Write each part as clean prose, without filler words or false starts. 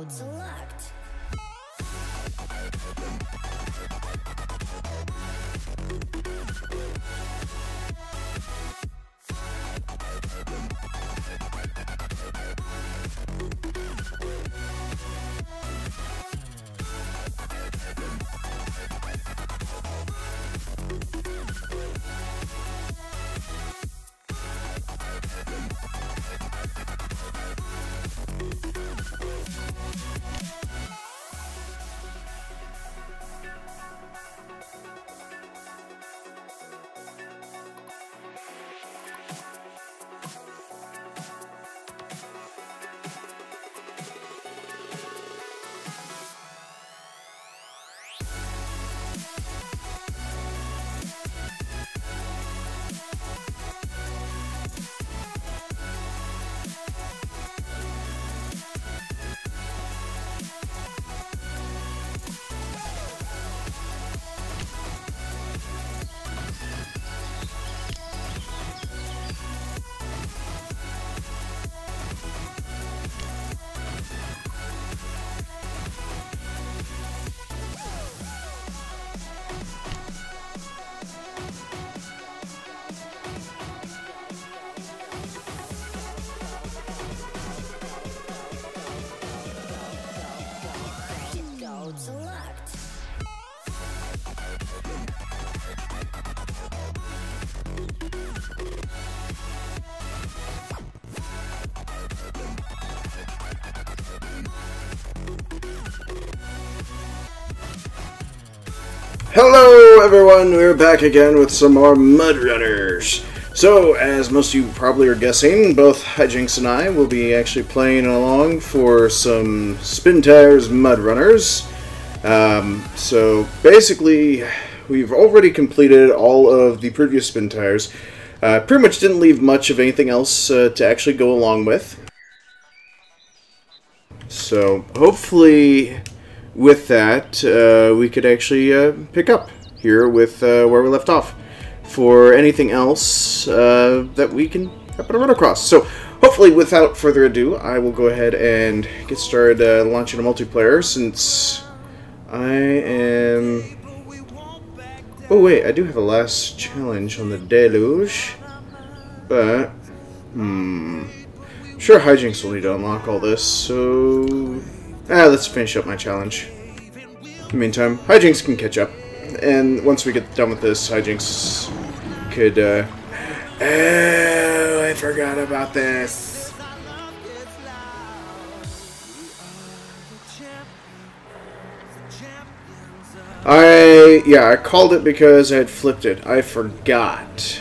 Select. Select. Hello everyone, we're back again with some more MudRunners. So, as most of you probably are guessing, both Hyjinks and I will be actually playing along for some Spin Tires MudRunners. So basically, we've already completed all of the previous Spin Tires. Pretty much didn't leave much of anything else to actually go along with. So hopefully with that, we could actually pick up here with where we left off for anything else that we can happen to run across. So hopefully, without further ado, I will go ahead and get started launching a multiplayer, since I am... Oh wait, I do have a last challenge on the deluge, but sure, Hyjinks will need to unlock all this, so let's finish up my challenge. In the meantime, Hyjinks can catch up, and once we get done with this, Hyjinks could oh, I forgot about this. I called it because I had flipped it. I forgot.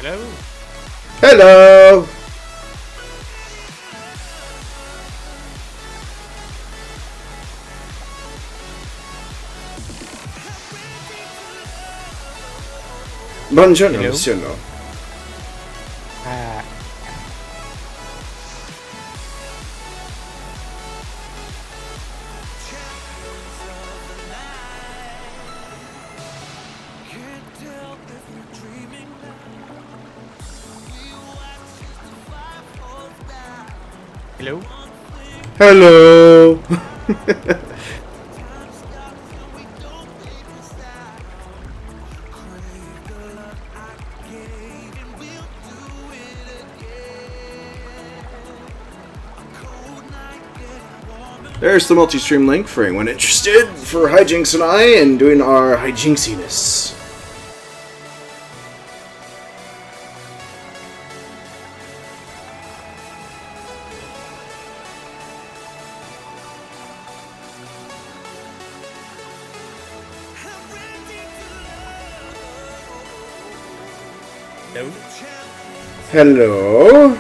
Hello. Hello. Buongiorno, Hello. monsieur. No. Hello. Hello. There's the multi-stream link for anyone interested for Hyjinks and I and doing our Hyjinksiness. No. Hello?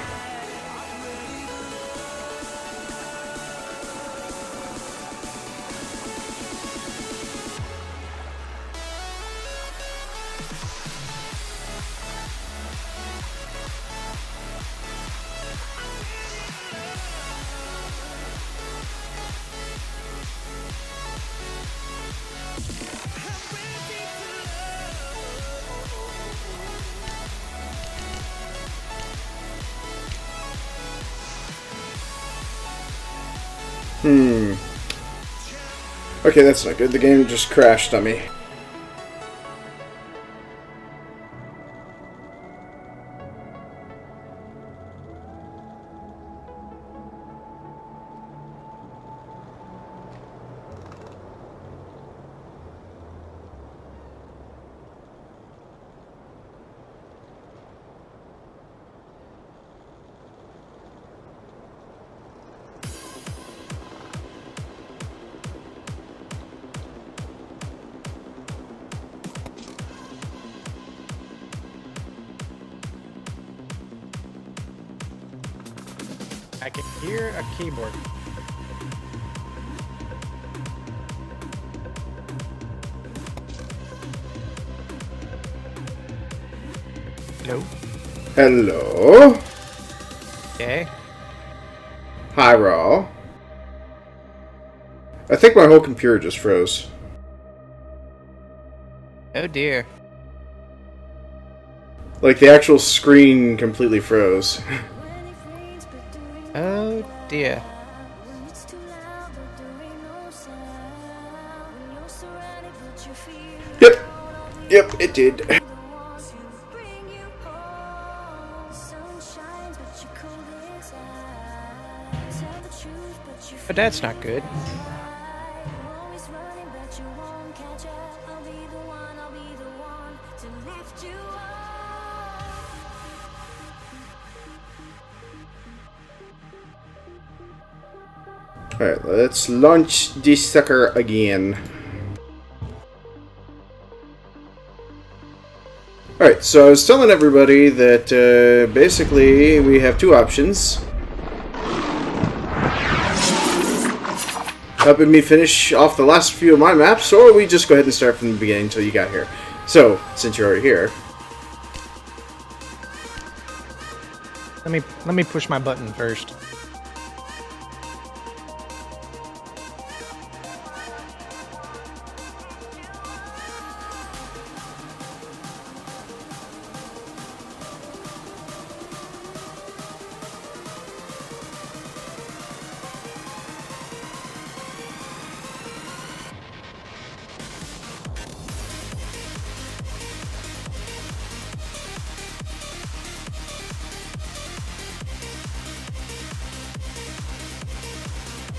Okay, that's not good. The game just crashed on me. I can hear a keyboard. Hello? Hello? Okay. Hi, Raw. I think my whole computer just froze. Oh dear. Like, the actual screen completely froze. Oh dear. Yep. Yep, it did. But that's not good. Alright, let's launch this sucker again. Alright, so I was telling everybody that basically we have two options. Helping me finish off the last few of my maps, or we just go ahead and start from the beginning until you got here. So, since you're already here... Let me push my button first.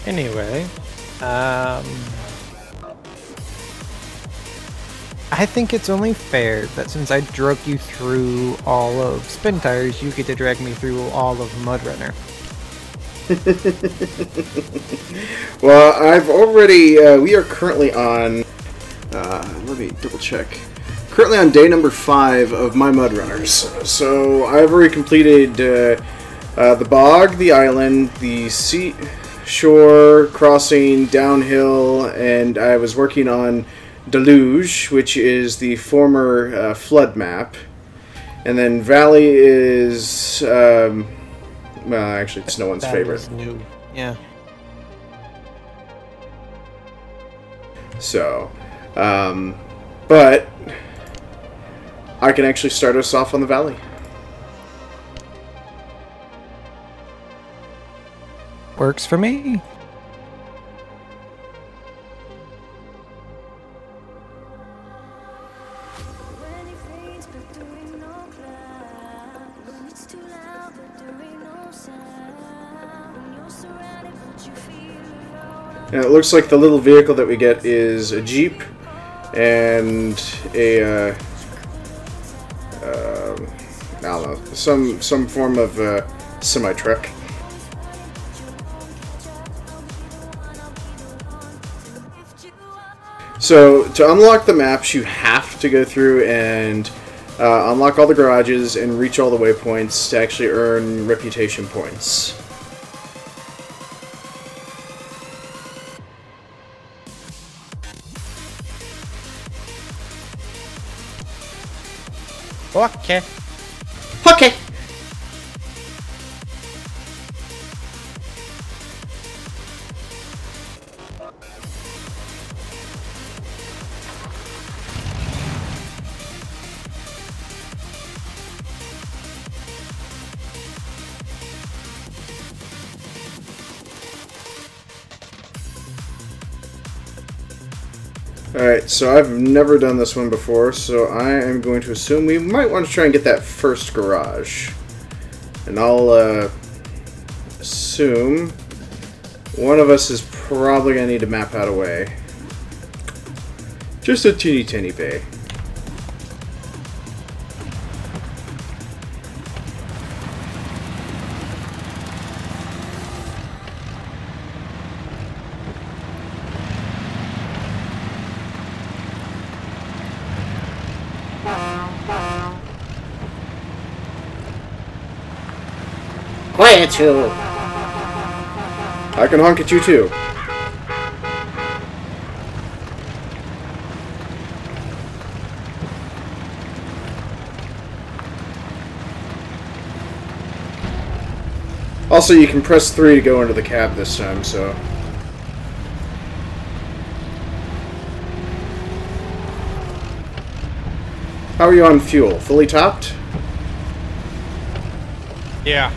Anyway, I think it's only fair that since I drug you through all of Spin Tires, you get to drag me through all of MudRunner. Well, I've already, we are currently on, let me double check. Currently on day number 5 of my MudRunners. So, I've already completed, the bog, the island, the shore, crossing, downhill, and I was working on Deluge, which is the former flood map. And then Valley is, well, actually, it's no one's favorite. Is new. Yeah. So, but I can actually start us off on the Valley. Works for me. And it looks like the little vehicle that we get is a Jeep and a I don't know, some form of semi-truck. So to unlock the maps, you have to go through and unlock all the garages and reach all the waypoints to actually earn reputation points. Okay. Okay. Alright, so I've never done this one before, so I am going to assume we might want to try and get that first garage. And I'll assume one of us is probably going to need to map out a way. Just a teeny tiny bay. Quiet you! I can honk at you too. Also, you can press 3 to go into the cab this time, so... How are you on fuel? Fully topped? Yeah.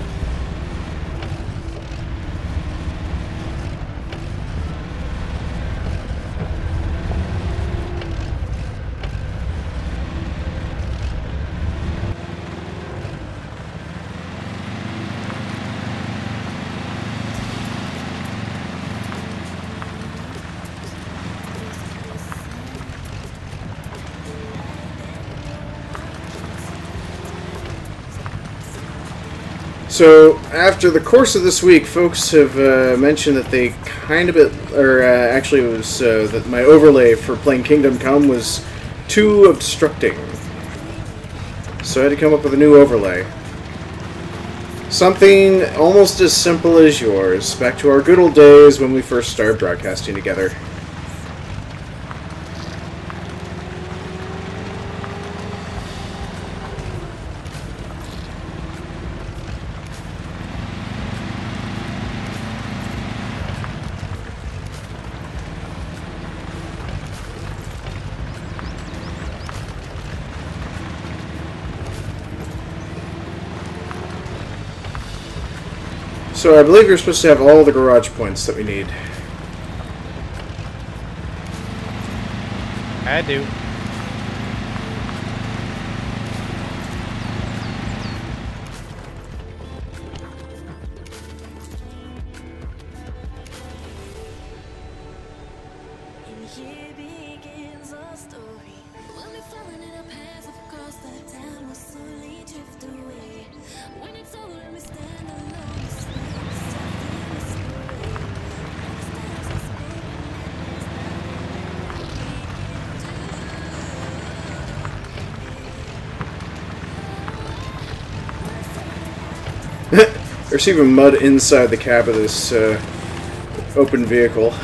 So, after the course of this week, folks have mentioned that they kind of, actually it was that my overlay for playing Kingdom Come was too obstructing. So I had to come up with a new overlay. Something almost as simple as yours, back to our good old days when we first started broadcasting together. So I believe you're supposed to have all the garage points that we need. I do. And here begins our story. When we falling in a path, of course, that time will slowly drift away. When it's over and we stand alone, it's something is away. There's even mud inside the cab of this open vehicle.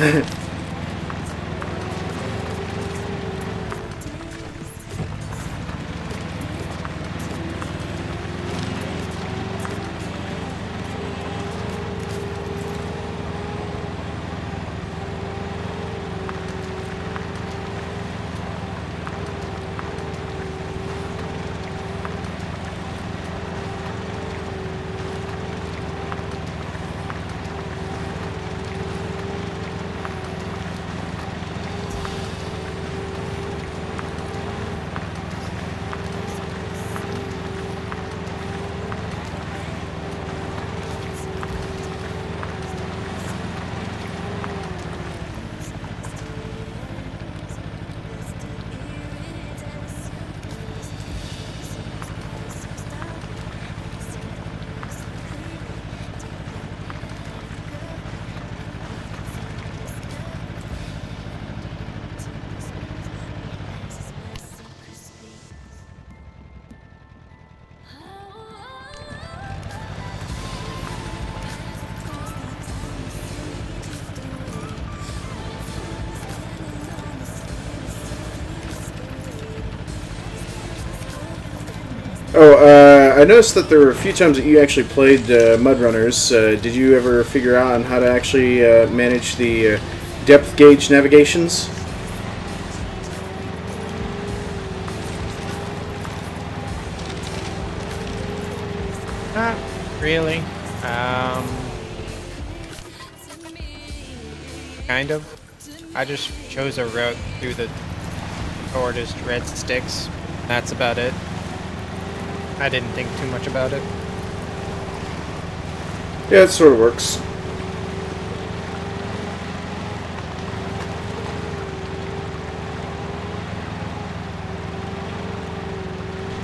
Oh, I noticed that there were a few times that you actually played MudRunners. Did you ever figure out on how to actually manage the depth gauge navigations? Not really. Kind of. I just chose a route through the shortest red sticks. That's about it. I didn't think too much about it. Yeah, it sort of works.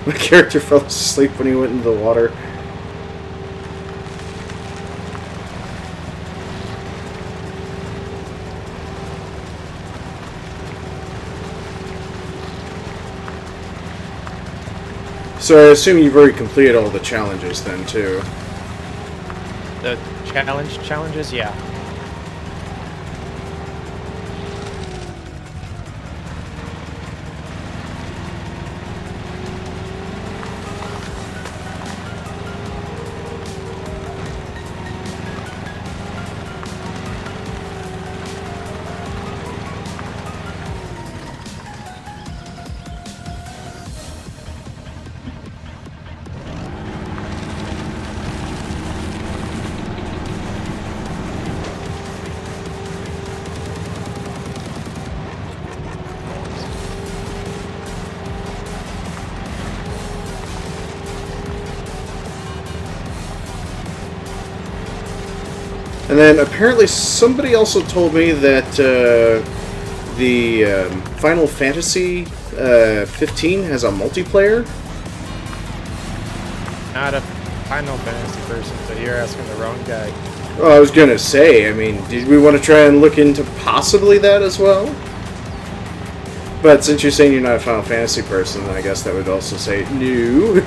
My character fell asleep when he went into the water. So I assume you've already completed all the challenges then, too. The challenges, yeah. And then apparently somebody also told me that the Final Fantasy 15 has a multiplayer. Not a Final Fantasy person, so you're asking the wrong guy. Well, I was gonna say, I mean, did we want to try and look into possibly that as well? But since you're saying you're not a Final Fantasy person, then I guess that would also say no.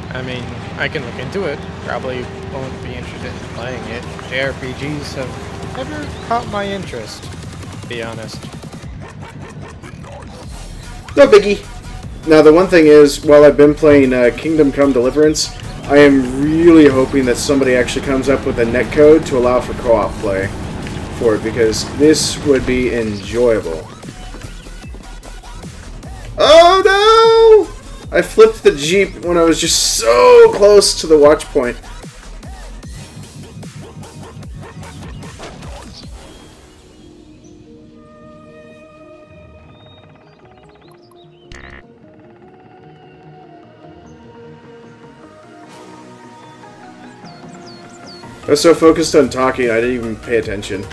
I mean, I can look into it. Probably won't be interested in playing it. JRPGs have never caught my interest, to be honest. No biggie. Now, the one thing is, while I've been playing Kingdom Come Deliverance, I am really hoping that somebody actually comes up with a netcode to allow for co-op play for it, because this would be enjoyable. Oh no! I flipped the Jeep when I was just so close to the watch point. I was so focused on talking, I didn't even pay attention.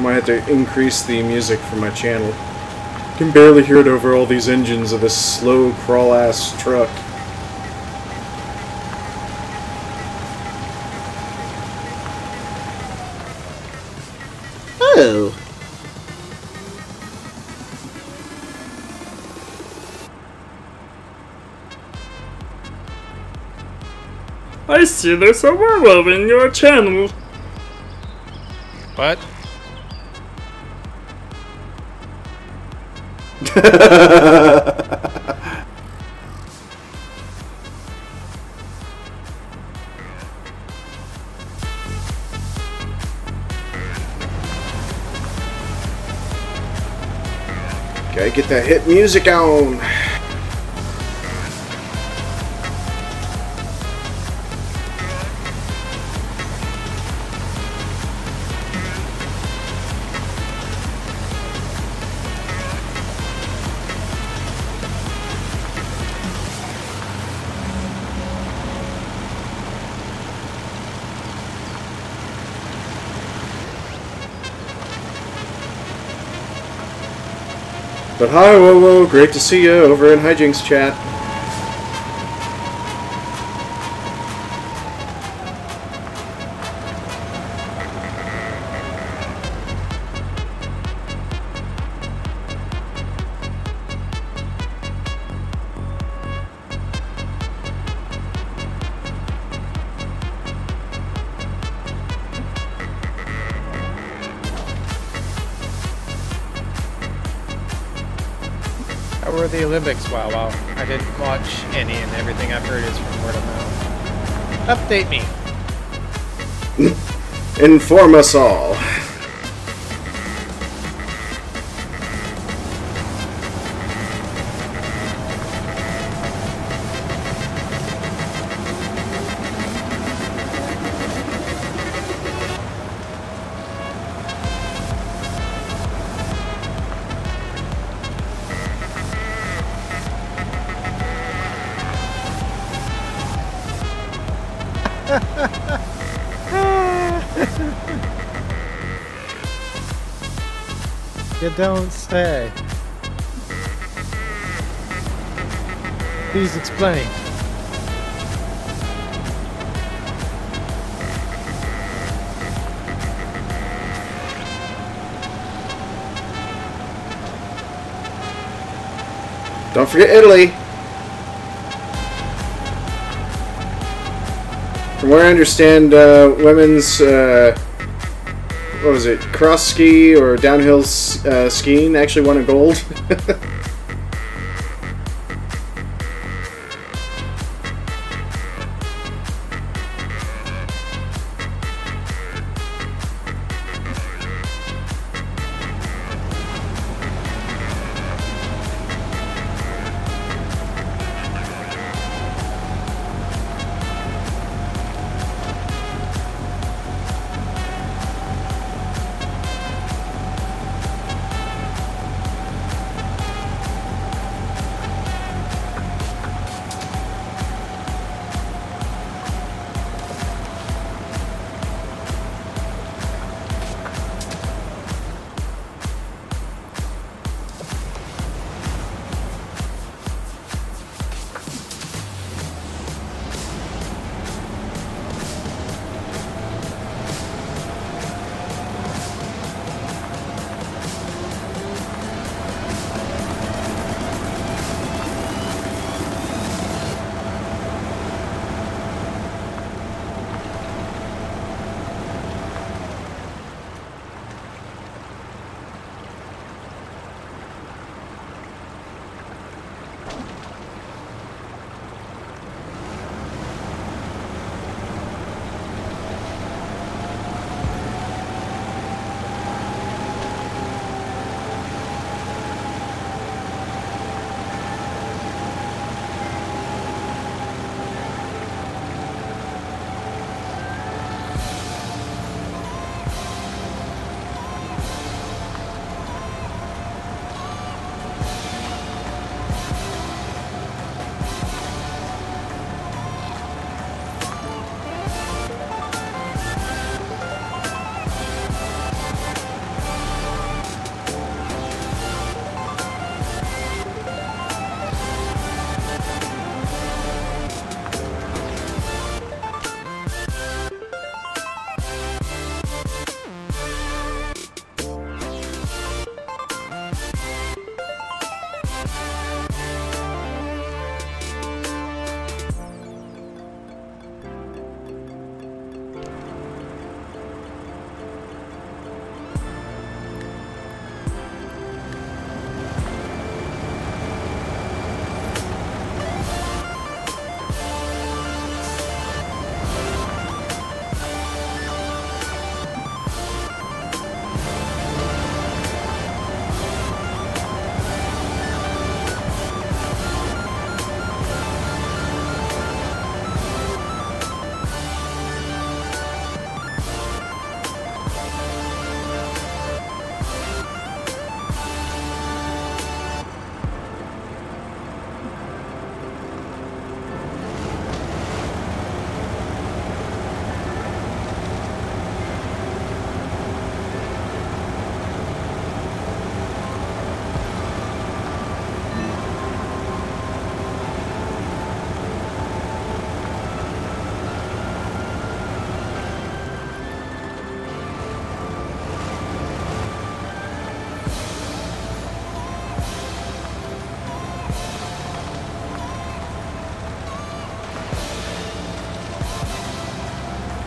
might have to increase the music for my channel. Can barely hear it over all these engines of this slow crawl-ass truck. Oh. I see there's a werewolf in your channel. What? Gotta get that hit music on. But hi, whoa, great to see you over in Hyjinks chat. How were the Olympics? Wow. I didn't watch any, and everything I've heard is from word of mouth. Update me. Inform us all. You don't say. Please explain. Don't forget Italy. From what I understand, women's, what was it, cross ski or downhill skiing actually won a gold.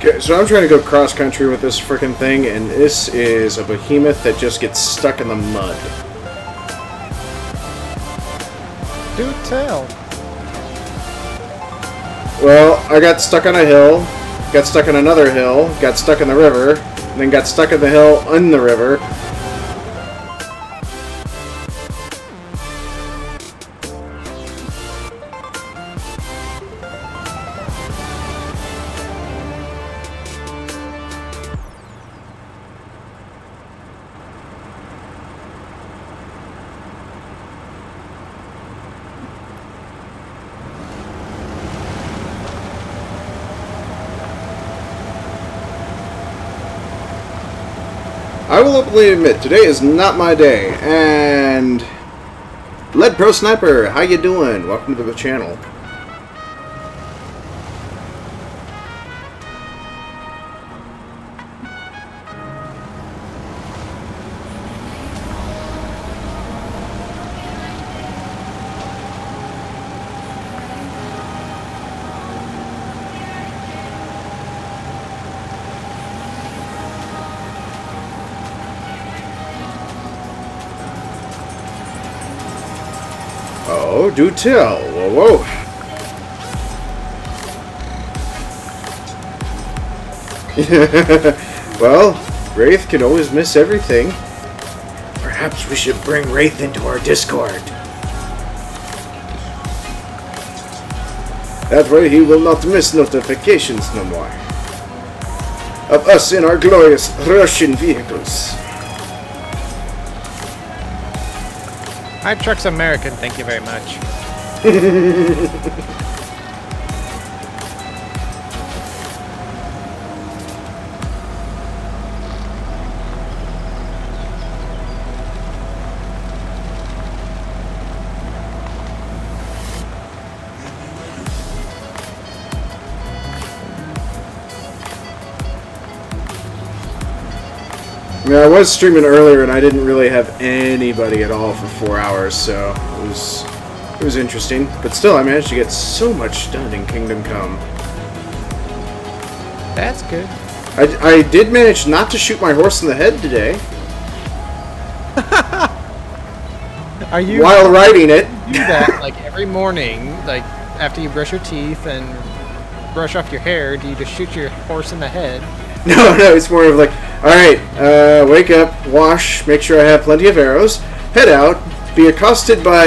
Okay, so I'm trying to go cross-country with this frickin' thing, and this is a behemoth that just gets stuck in the mud. Do tell. Well, I got stuck on a hill, got stuck on another hill, got stuck in the river, and then got stuck in the hill in the river. I will openly admit, today is not my day, and... Lead Pro Sniper, how you doing? Welcome to the channel. Oh, do tell. Whoa, whoa. Well, Wraith can always miss everything. Perhaps we should bring Wraith into our Discord. That way he will not miss notifications no more. Of us in our glorious Russian vehicles. My truck's American, thank you very much. Yeah, I was streaming earlier and I didn't really have anybody at all for 4 hours, so it was interesting. But still, I managed to get so much done in Kingdom Come. That's good. I did manage not to shoot my horse in the head today. Are you while riding it? You do that like every morning, like after you brush your teeth and brush off your hair. Do you just shoot your horse in the head? No, it's more of like, alright, wake up, wash, make sure I have plenty of arrows, head out, be accosted by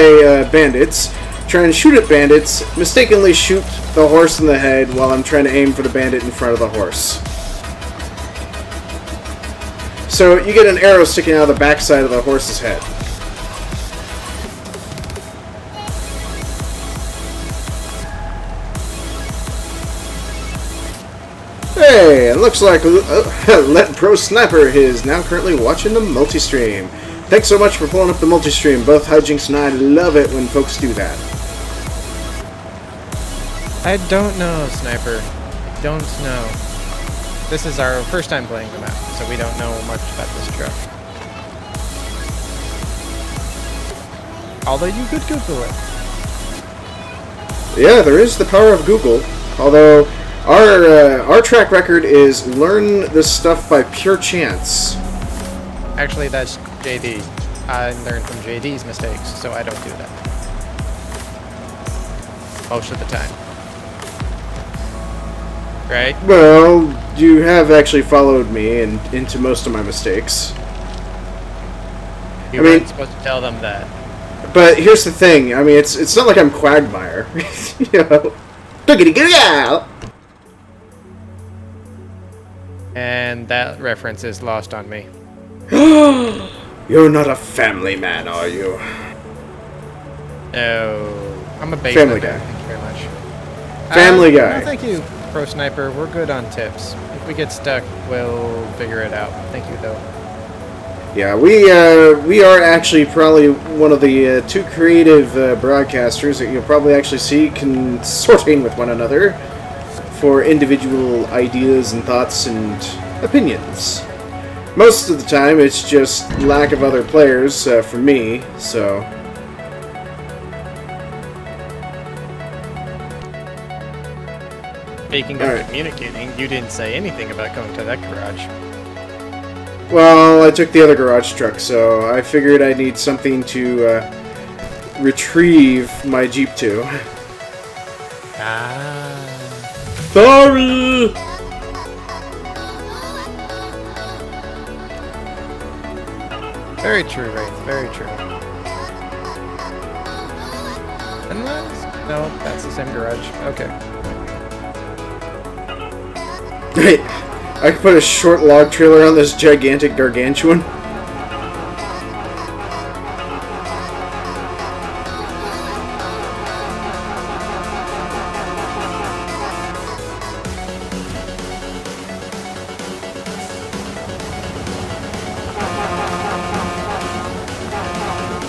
bandits, try and shoot at bandits, mistakenly shoot the horse in the head while I'm trying to aim for the bandit in front of the horse. So you get an arrow sticking out of the backside of the horse's head. Hey, it looks like Let Pro Sniper is now currently watching the multi-stream. Thanks so much for pulling up the multi-stream. Both Hyjinks and I love it when folks do that. I don't know, Sniper. I don't know. This is our first time playing the map, so we don't know much about this truck. Although you could Google it. Yeah, there is the power of Google. Although our track record is learn this stuff by pure chance. Actually, that's JD. I learned from JD's mistakes, so I don't do that. Most of the time. Right? Well, you have actually followed me into most of my mistakes. You weren't supposed to tell them that. But here's the thing. I mean, it's not like I'm Quagmire. You know? Boogity-goo-yow! And that reference is lost on me. You're not a family man, are you? No. I'm a base Family member. Guy. Thank you very much. Family Guy. No, thank you, Pro Sniper. We're good on tips. If we get stuck, we'll figure it out. Thank you, though. Yeah, we are actually probably one of the two creative broadcasters that you'll probably actually see consorting with one another for individual ideas and thoughts and opinions. Most of the time, it's just lack of other players for me, so... Speaking of communicating, you didn't say anything about going to that garage. Well, I took the other garage truck, so I figured I need something to retrieve my Jeep to. Ah. Sorry! Very true, Wraith. Very true. Unless... No, that's the same garage. Okay. Hey, I could put a short log trailer on this gigantic gargantuan.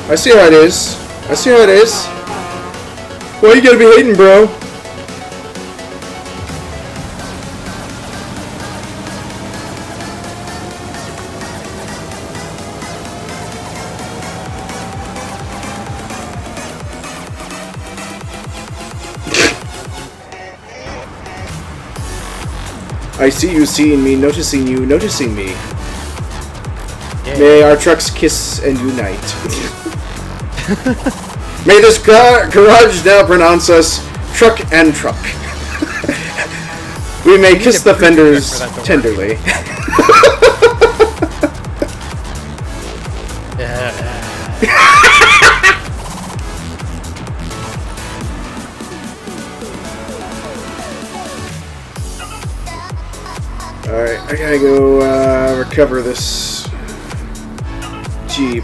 I see how it is. I see how it is. Why you gotta be hating, bro? I see you seeing me, noticing you, noticing me. Yeah. May our trucks kiss and unite. May this garage now pronounce us truck and truck. We may kiss the fenders tenderly. Alright, I gotta go recover this Jeep.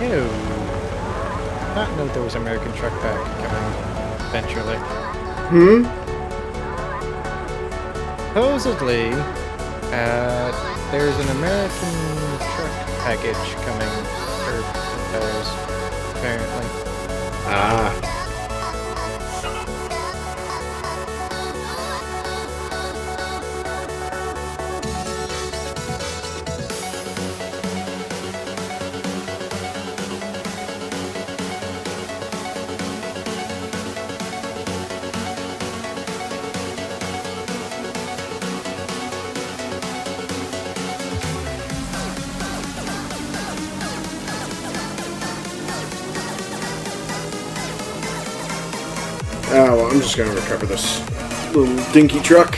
Ew. Not know there was American truck pack coming eventually. Supposedly, there's an American truck package coming for those, apparently. Ah. Oh, well, I'm just gonna recover this little dinky truck.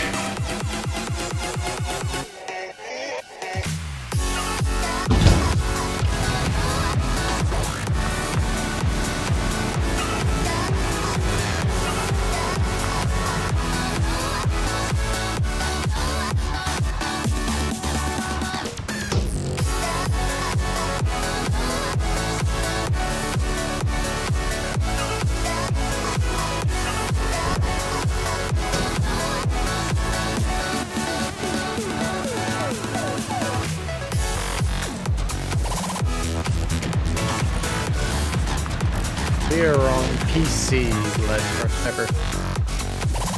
We are on PC, Led Forever.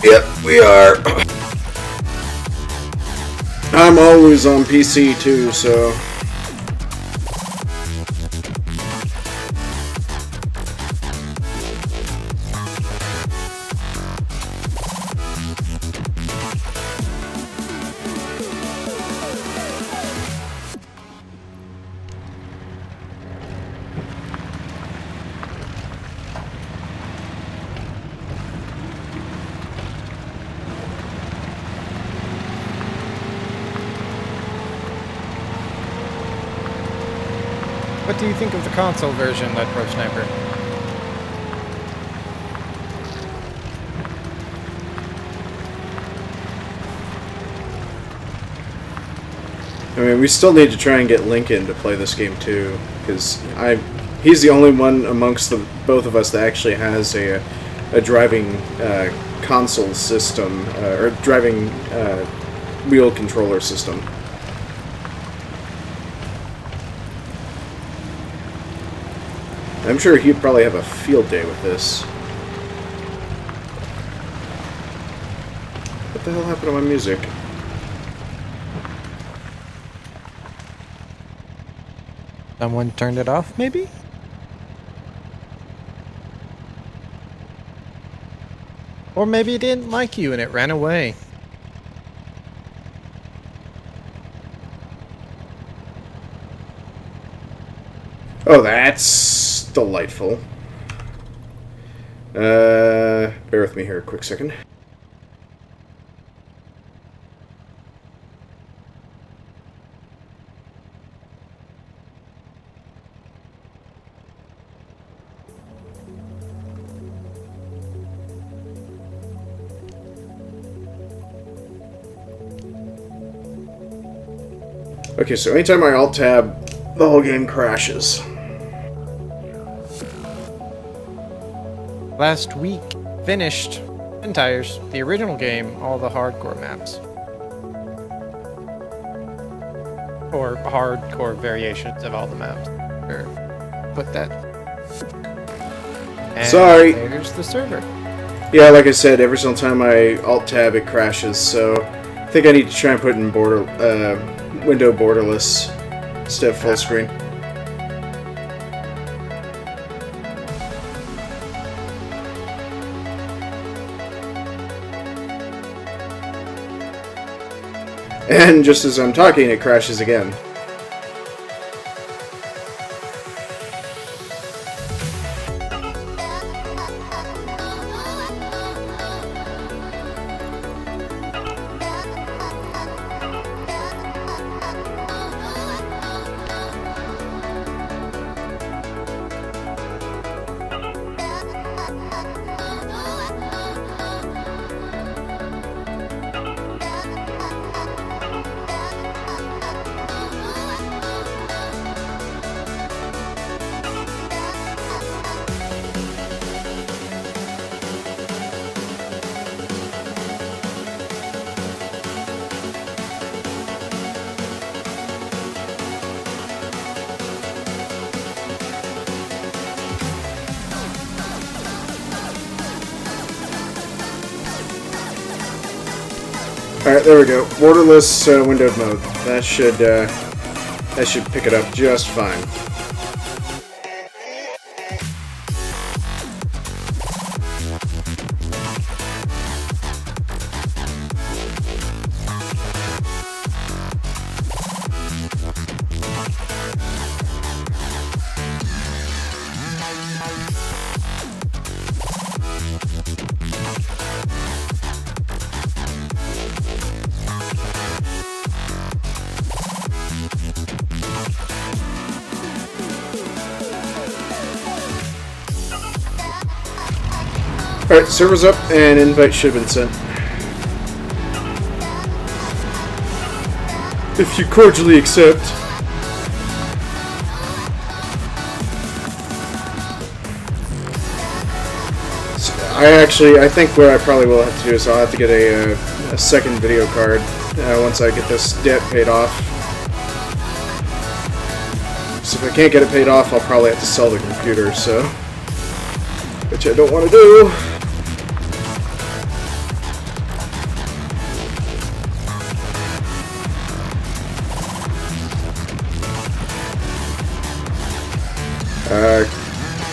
Yep, we are. I'm always on PC too, so... do you think of the console version, Lead Pro Sniper? I mean, we still need to try and get Lincoln to play this game too, because he's the only one amongst the both of us that actually has a driving console system or driving wheel controller system. I'm sure he'd probably have a field day with this. What the hell happened to my music? Someone turned it off, maybe? Or maybe it didn't like you and it ran away. Oh, that's delightful. Bear with me here a quick second. Okay, so anytime I alt-tab, the whole game crashes. Last week, finished Tires, the original game, all the hardcore maps. Or hardcore variations of all the maps. Or put that. And sorry. There's the server. Yeah, like I said, every single time I alt-tab, it crashes, so I think I need to try and put it in window borderless instead of full screen. And just as I'm talking, it crashes again. Alright, there we go. Borderless windowed mode. That should pick it up just fine. Alright, server's up and invite should have been sent. If you cordially accept. So I think what I probably will have to do is I'll have to get a second video card once I get this debt paid off. So if I can't get it paid off, I'll probably have to sell the computer, so... which I don't want to do.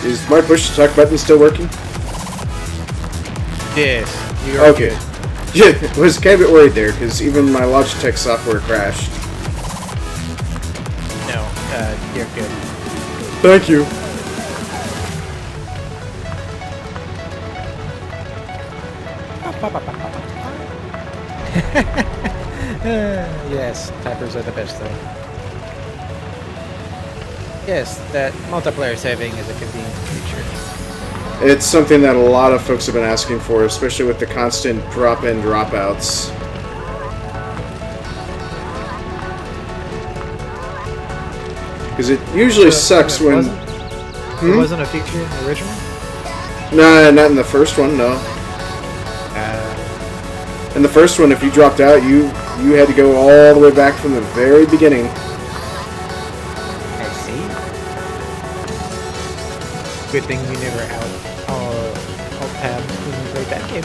Is my push to talk button still working? Yes. You are okay. Yeah, I was kind of a bit worried there, because even my Logitech software crashed. No, you're good. Thank you. Yes, typers are the best thing. Yes, that multiplayer saving is a convenient feature. It's something that a lot of folks have been asking for, especially with the constant drop-in, drop-outs. Because it usually sucks when... It wasn't a feature in the original? No, not in the first one, no. In the first one, if you dropped out, you had to go all the way back from the very beginning. I see. Good thing you never alt-tabbed when you played that game.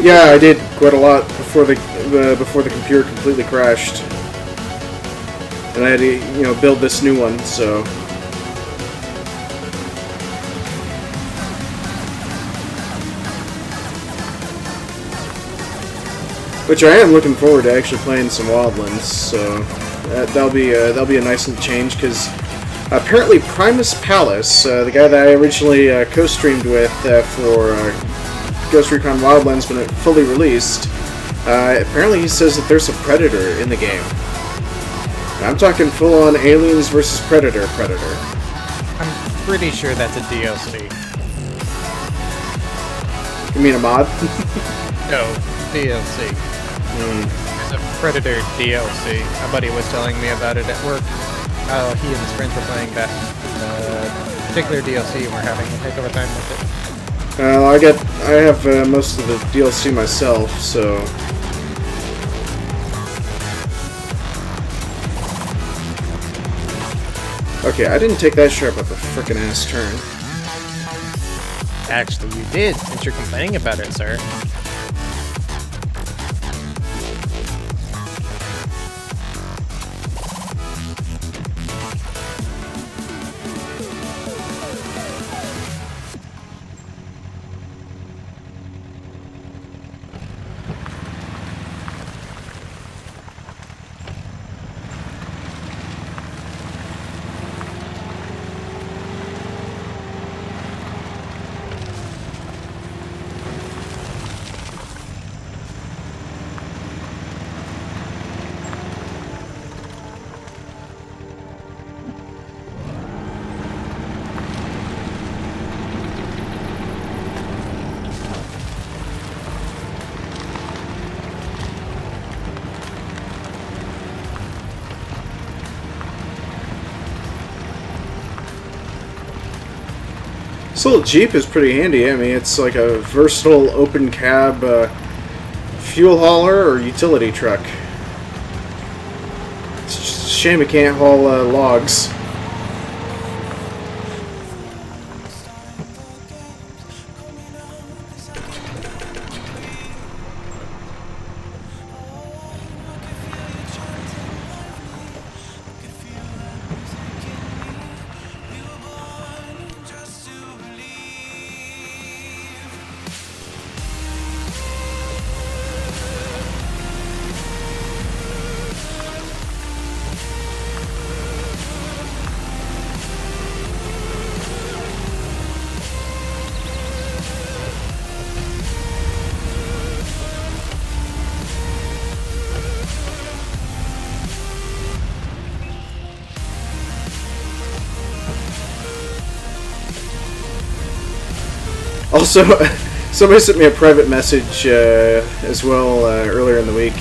Yeah, I did quite a lot before the computer completely crashed, and I had to build this new one. So. Which I am looking forward to actually playing some Wildlands, so that'll be a nice little change. Because apparently Primus Palace, the guy that I originally co-streamed with for Ghost Recon Wildlands when it fully released, apparently he says that there's a Predator in the game. I'm talking full-on Aliens versus Predator. I'm pretty sure that's a DLC. You mean a mod? No, DLC. There's a Predator DLC. My buddy was telling me about it at work. He and his friends were playing that particular DLC and we're having a heck of a time with it. I have most of the DLC myself, so. Okay, I didn't take that sharp up a frickin' ass turn. Actually, you did, since you're complaining about it, sir. This little Jeep is pretty handy. I mean, it's like a versatile open cab fuel hauler or utility truck. It's just a shame it can't haul logs. Also, somebody sent me a private message as well earlier in the week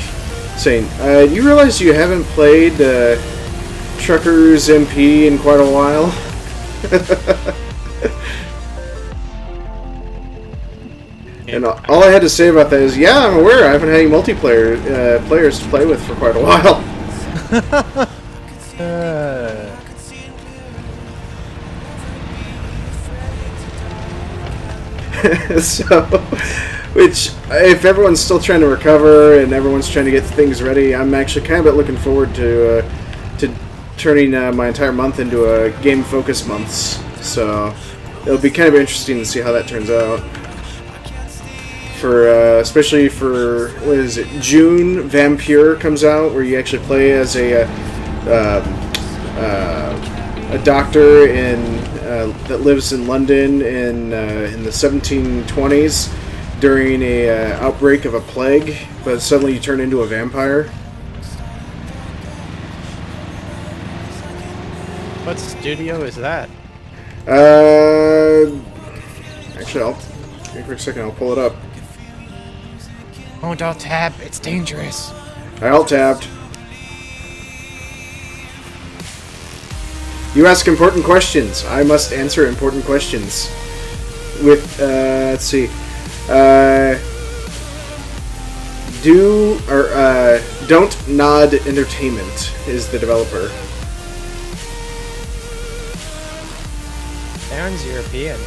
saying, you realize you haven't played Truckers MP in quite a while? And all I had to say about that is, yeah, I'm aware. I haven't had any multiplayer players to play with for quite a while. So, which, if everyone's still trying to recover and everyone's trying to get things ready, I'm actually kind of looking forward to turning my entire month into a game-focused months. So, it'll be kind of interesting to see how that turns out. For especially for, what is it, June, Vampire comes out, where you actually play as a doctor that lives in London in the 1720s during a outbreak of a plague, but suddenly you turn into a vampire. What studio is that? Actually, give me a quick second. I'll pull it up. Don't alt tab. It's dangerous. I alt-tabbed. You ask important questions. I must answer important questions. With, let's see. Don't Nod Entertainment is the developer. Sounds European.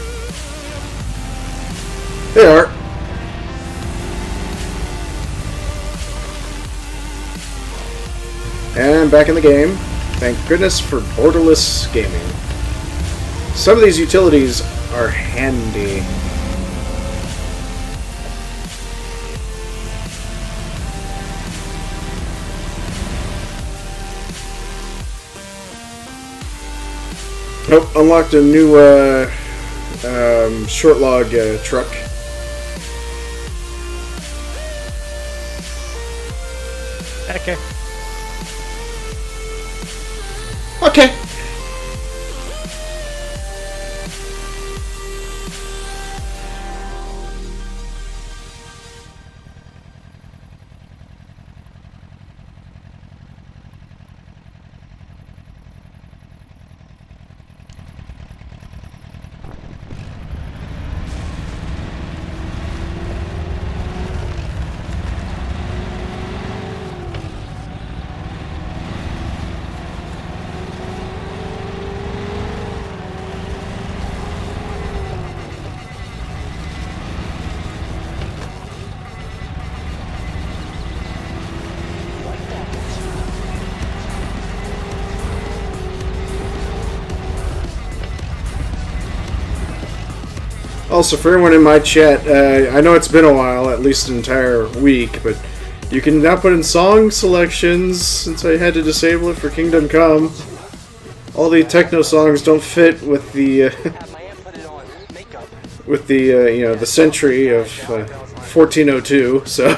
They are. And back in the game. Thank goodness for borderless gaming. Some of these utilities are handy. Nope, unlocked a new short log truck. Okay. Okay. Also, for everyone in my chat, I know it's been a while, at least an entire week, but you can now put in song selections since I had to disable it for Kingdom Come. All the techno songs don't fit with the the century of 1402, so.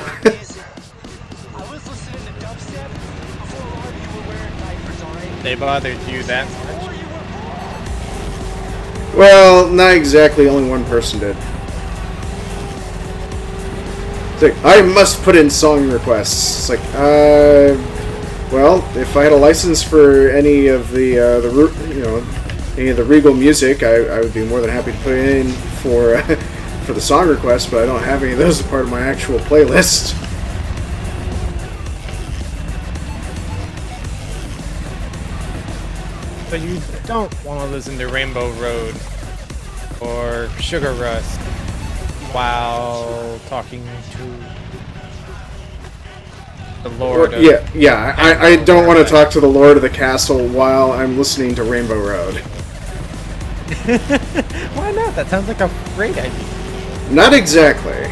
They bothered you that much? Well, not exactly. Only one person did. It's like, I must put in song requests. It's like, well, if I had a license for any of the any of the Regal music, I would be more than happy to put it in for for the song requests, but I don't have any of those as part of my actual playlist. But you don't want to listen to Rainbow Road or Sugar Rush while talking to the Lord of... Yeah, I don't want to talk to the Lord of the Castle while I'm listening to Rainbow Road. Why not? That sounds like a great idea. Not exactly.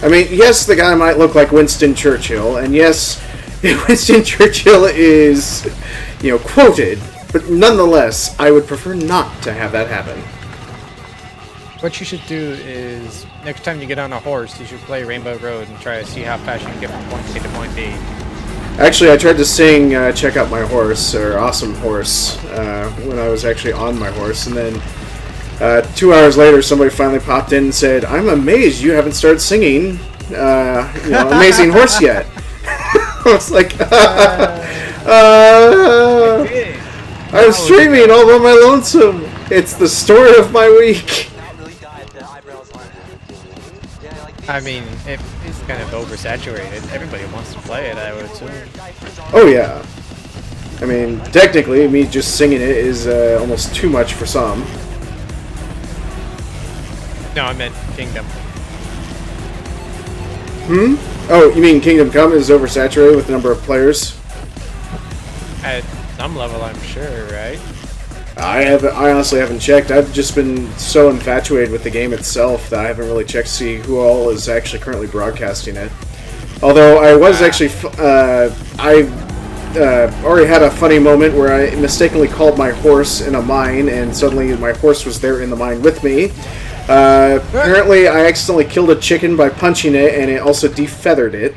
I mean, yes, the guy might look like Winston Churchill, and yes, Winston Churchill is, quoted, but nonetheless, I would prefer not to have that happen. What you should do is, next time you get on a horse, you should play Rainbow Road and try to see how fast you can get from point A to point B. Actually, I tried to sing Check Out My Horse, or Awesome Horse, when I was actually on my horse, and then 2 hours later, somebody finally popped in and said, "I'm amazed you haven't started singing, Amazing Horse yet." I was like, I'm streaming all by my lonesome. It's the story of my week. I mean, it's kind of oversaturated. Everybody wants to play it, I would assume. Oh yeah. I mean, technically, me just singing it is almost too much for some. No, I meant Kingdom. Hmm? Oh, you mean Kingdom Come is oversaturated with the number of players? At some level, I'm sure, right? I honestly haven't checked. I've just been so infatuated with the game itself that I haven't really checked to see who all is actually currently broadcasting it. Although I was actually, I already had a funny moment where I mistakenly called my horse in a mine, and suddenly my horse was there in the mine with me. Apparently, I accidentally killed a chicken by punching it, and it also defeathered it.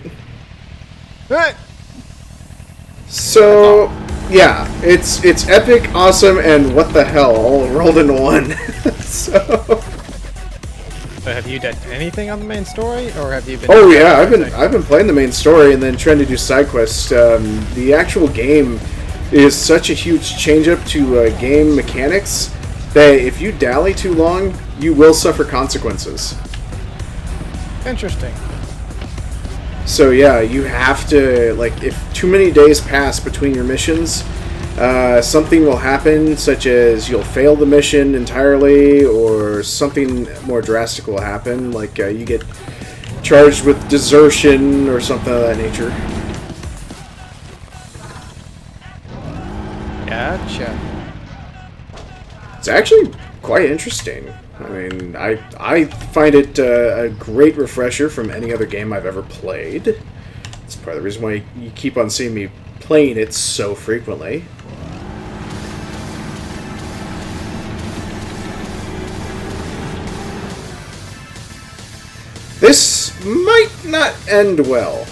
So, Yeah, it's epic, awesome, and what the hell, all rolled into one. So. So have you done anything on the main story, or have you been? Oh yeah, I've been playing the main story and then trying to do side quests. The actual game is such a huge change up to game mechanics that if you dally too long, you will suffer consequences. Interesting. So yeah, you have to, like, if too many days pass between your missions, something will happen, such as you'll fail the mission entirely, or something more drastic will happen, like you get charged with desertion or something of that nature. Gotcha. It's actually quite interesting. I mean, I find it a great refresher from any other game I've ever played. It's part of the reason why you keep on seeing me playing it so frequently. This might not end well.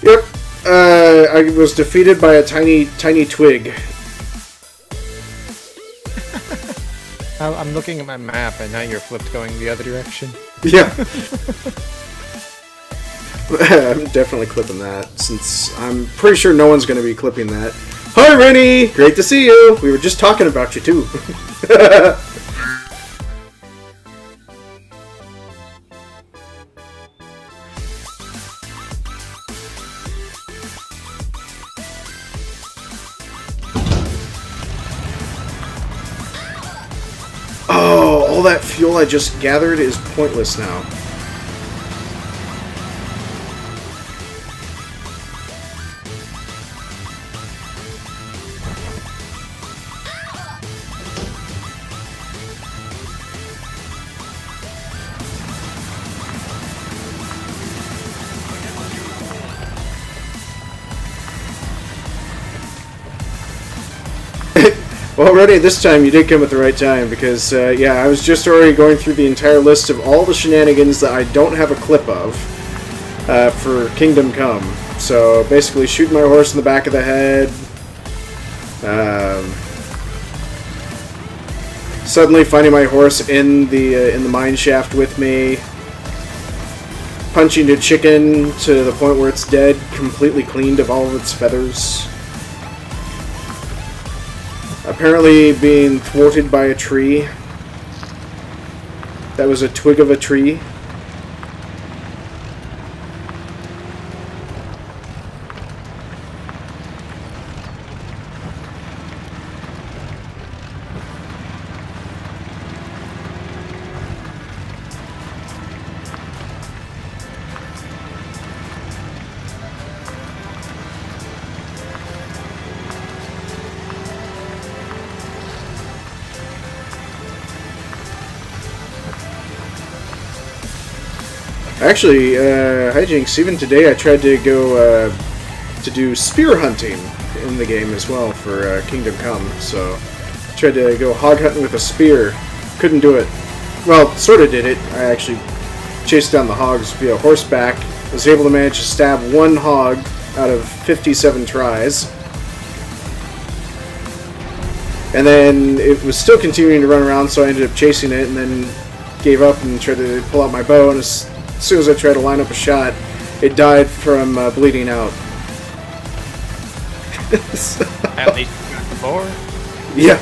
Yep, I was defeated by a tiny twig. I'm looking at my map, and now you're flipped going the other direction. Yeah. I'm definitely clipping that, since I'm pretty sure no one's going to be clipping that. Hi, Rennie! Great to see you! We were just talking about you, too. Oh, all that fuel I just gathered is pointless now. Well, already this time you did come at the right time, because, yeah, I was just already going through the entire list of all the shenanigans that I don't have a clip of for Kingdom Come. So, basically shooting my horse in the back of the head, suddenly finding my horse in the mine shaft with me, punching a chicken to the point where it's dead, completely cleaned of all of its feathers. Apparently being thwarted by a tree. That was a twig of a tree. Actually, Hyjinks, even today I tried to go to do spear hunting in the game as well for Kingdom Come, so I tried to go hog hunting with a spear. Couldn't do it. Well, sort of did it. I actually chased down the hogs via horseback, was able to manage to stab one hog out of 57 tries. And then it was still continuing to run around, so I ended up chasing it and then gave up and tried to pull out my bow, and as soon as I tried to line up a shot, it died from bleeding out. So, At least you got the boar. yeah.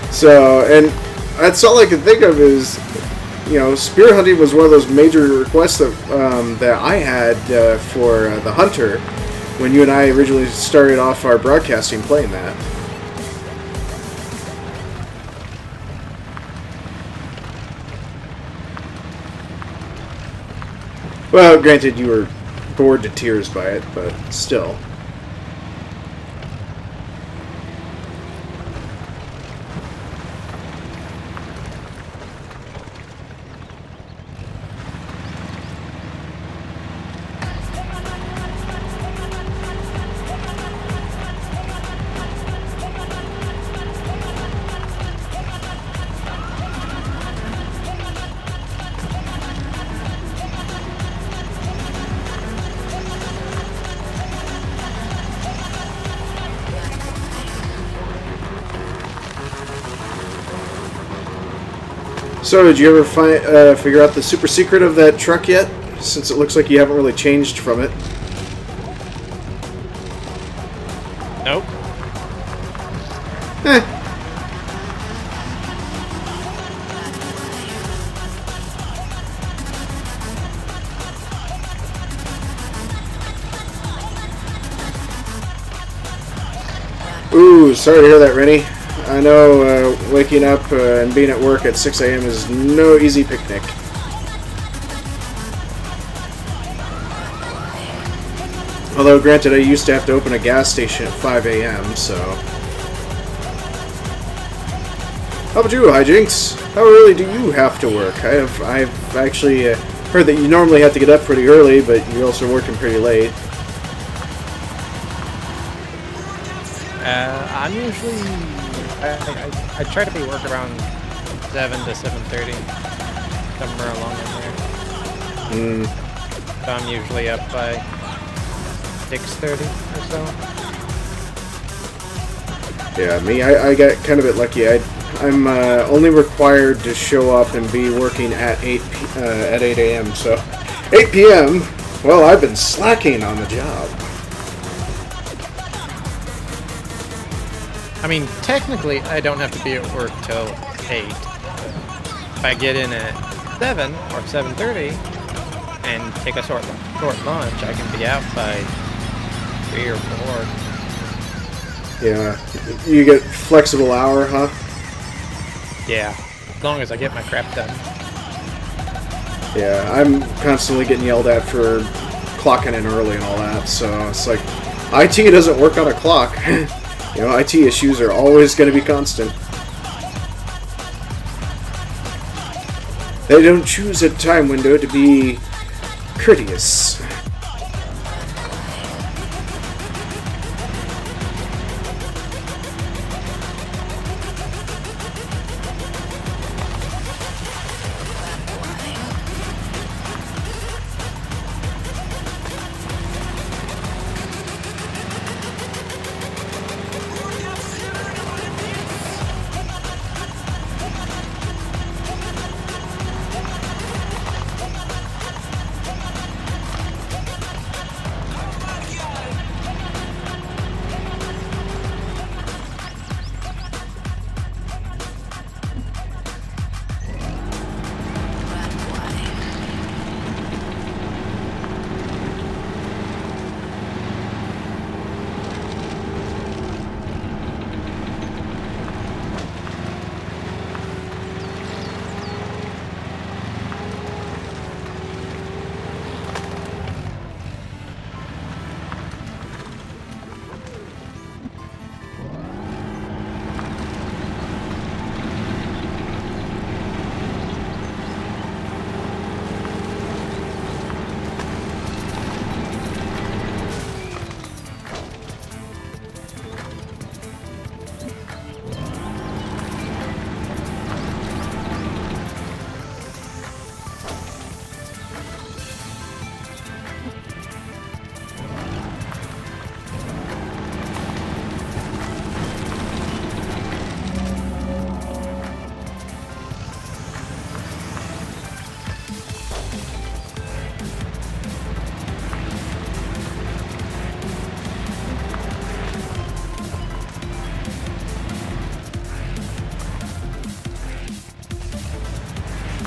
So, and that's all I could think of is, you know, spear hunting was one of those major requests that, that I had for the Hunter when you and I originally started off our broadcasting playing that. Well, granted, you were bored to tears by it, but still. So, did you ever figure out the super secret of that truck yet? Since it looks like you haven't really changed from it. Nope. Eh. Ooh, sorry to hear that, Rennie. I know waking up and being at work at 6 a.m. is no easy picnic. Although, granted, I used to have to open a gas station at 5 a.m., so... How about you, Hyjinks? How early do you have to work? I've actually heard that you normally have to get up pretty early, but you're also working pretty late. I'm usually... I try to be work around 7 to 7:30, somewhere along in there. So I'm usually up by 6:30 or so. Yeah, me, I got kind of a bit lucky. I'm only required to show up and be working at 8 a.m. So 8 p.m. Well, I've been slacking on the job. I mean, technically, I don't have to be at work till 8. If I get in at 7 or 7:30 and take a short lunch, I can be out by 3 or 4. Yeah, you get flexible hour, huh? Yeah, as long as I get my crap done. Yeah, I'm constantly getting yelled at for clocking in early and all that, so it's like, IT doesn't work on a clock. You know, IT issues are always going to be constant. They don't choose a time window to be courteous.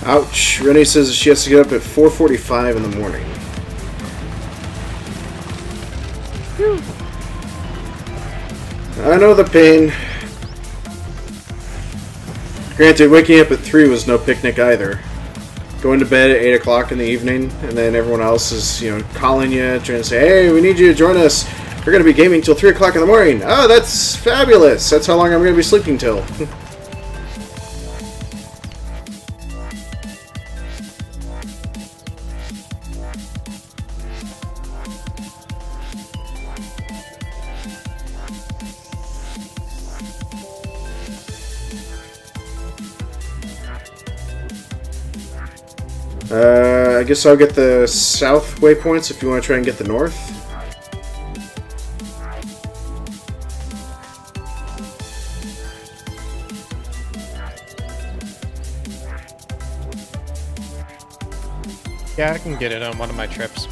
Ouch. Rennie says she has to get up at 4:45 in the morning. Whew. I know the pain. Granted, waking up at 3 was no picnic either. Going to bed at 8 o'clock in the evening, and then everyone else is, you know, calling you, trying to say, hey, we need you to join us. We're going to be gaming till 3 o'clock in the morning. Oh, that's fabulous. That's how long I'm going to be sleeping till. I guess I'll get the south waypoints if you want to try and get the north. Yeah, I can get it on one of my trips.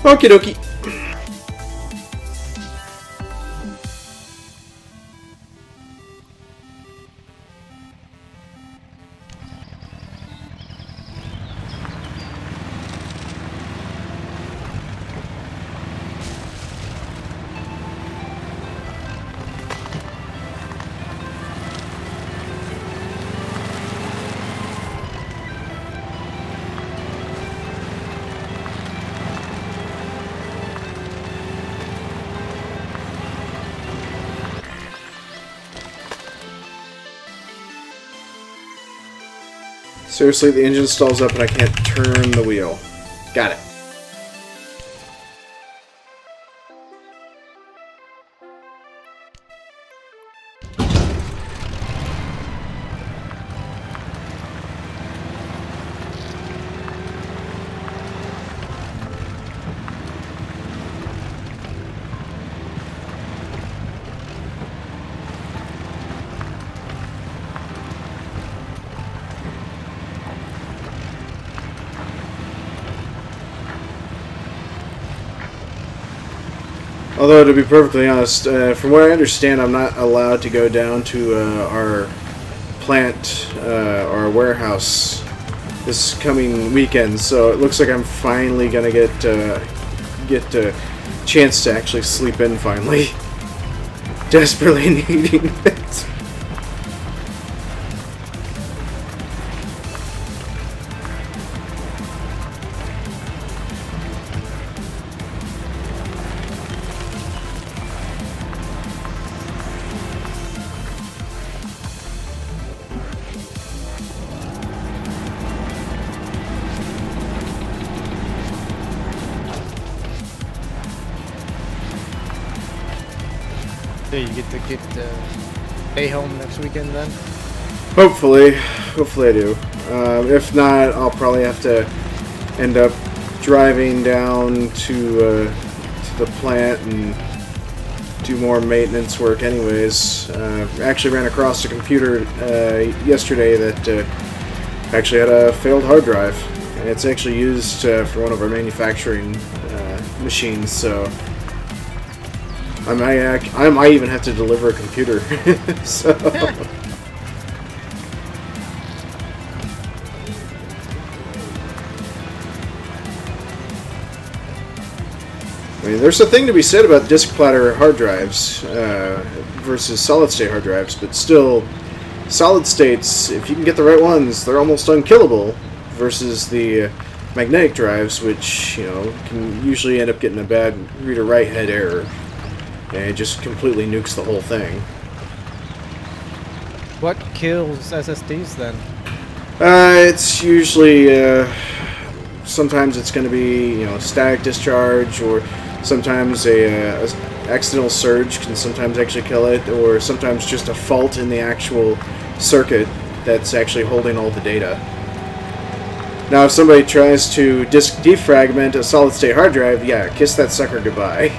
Okie dokie. Seriously, the engine stalls up and I can't turn the wheel. Got it. Although, to be perfectly honest, from what I understand, I'm not allowed to go down to our plant, our warehouse, this coming weekend. So it looks like I'm finally gonna get a chance to actually sleep in finally. Desperately needing it. So you get to stay home next weekend then? Hopefully I do. If not, I'll probably have to end up driving down to the plant and do more maintenance work anyways. Actually ran across a computer yesterday that actually had a failed hard drive, and it's actually used for one of our manufacturing machines, so I might even have to deliver a computer. So I mean, there's a thing to be said about disk platter hard drives versus solid state hard drives, but still, solid states, if you can get the right ones, they're almost unkillable, versus the magnetic drives, which, you know, can usually end up getting a bad read-or-write head error, and it just completely nukes the whole thing. What kills SSDs then? It's usually, sometimes it's going to be, you know, static discharge, or sometimes a accidental surge can sometimes actually kill it, or sometimes just a fault in the actual circuit that's actually holding all the data. Now, if somebody tries to disk defragment a solid-state hard drive, yeah, kiss that sucker goodbye.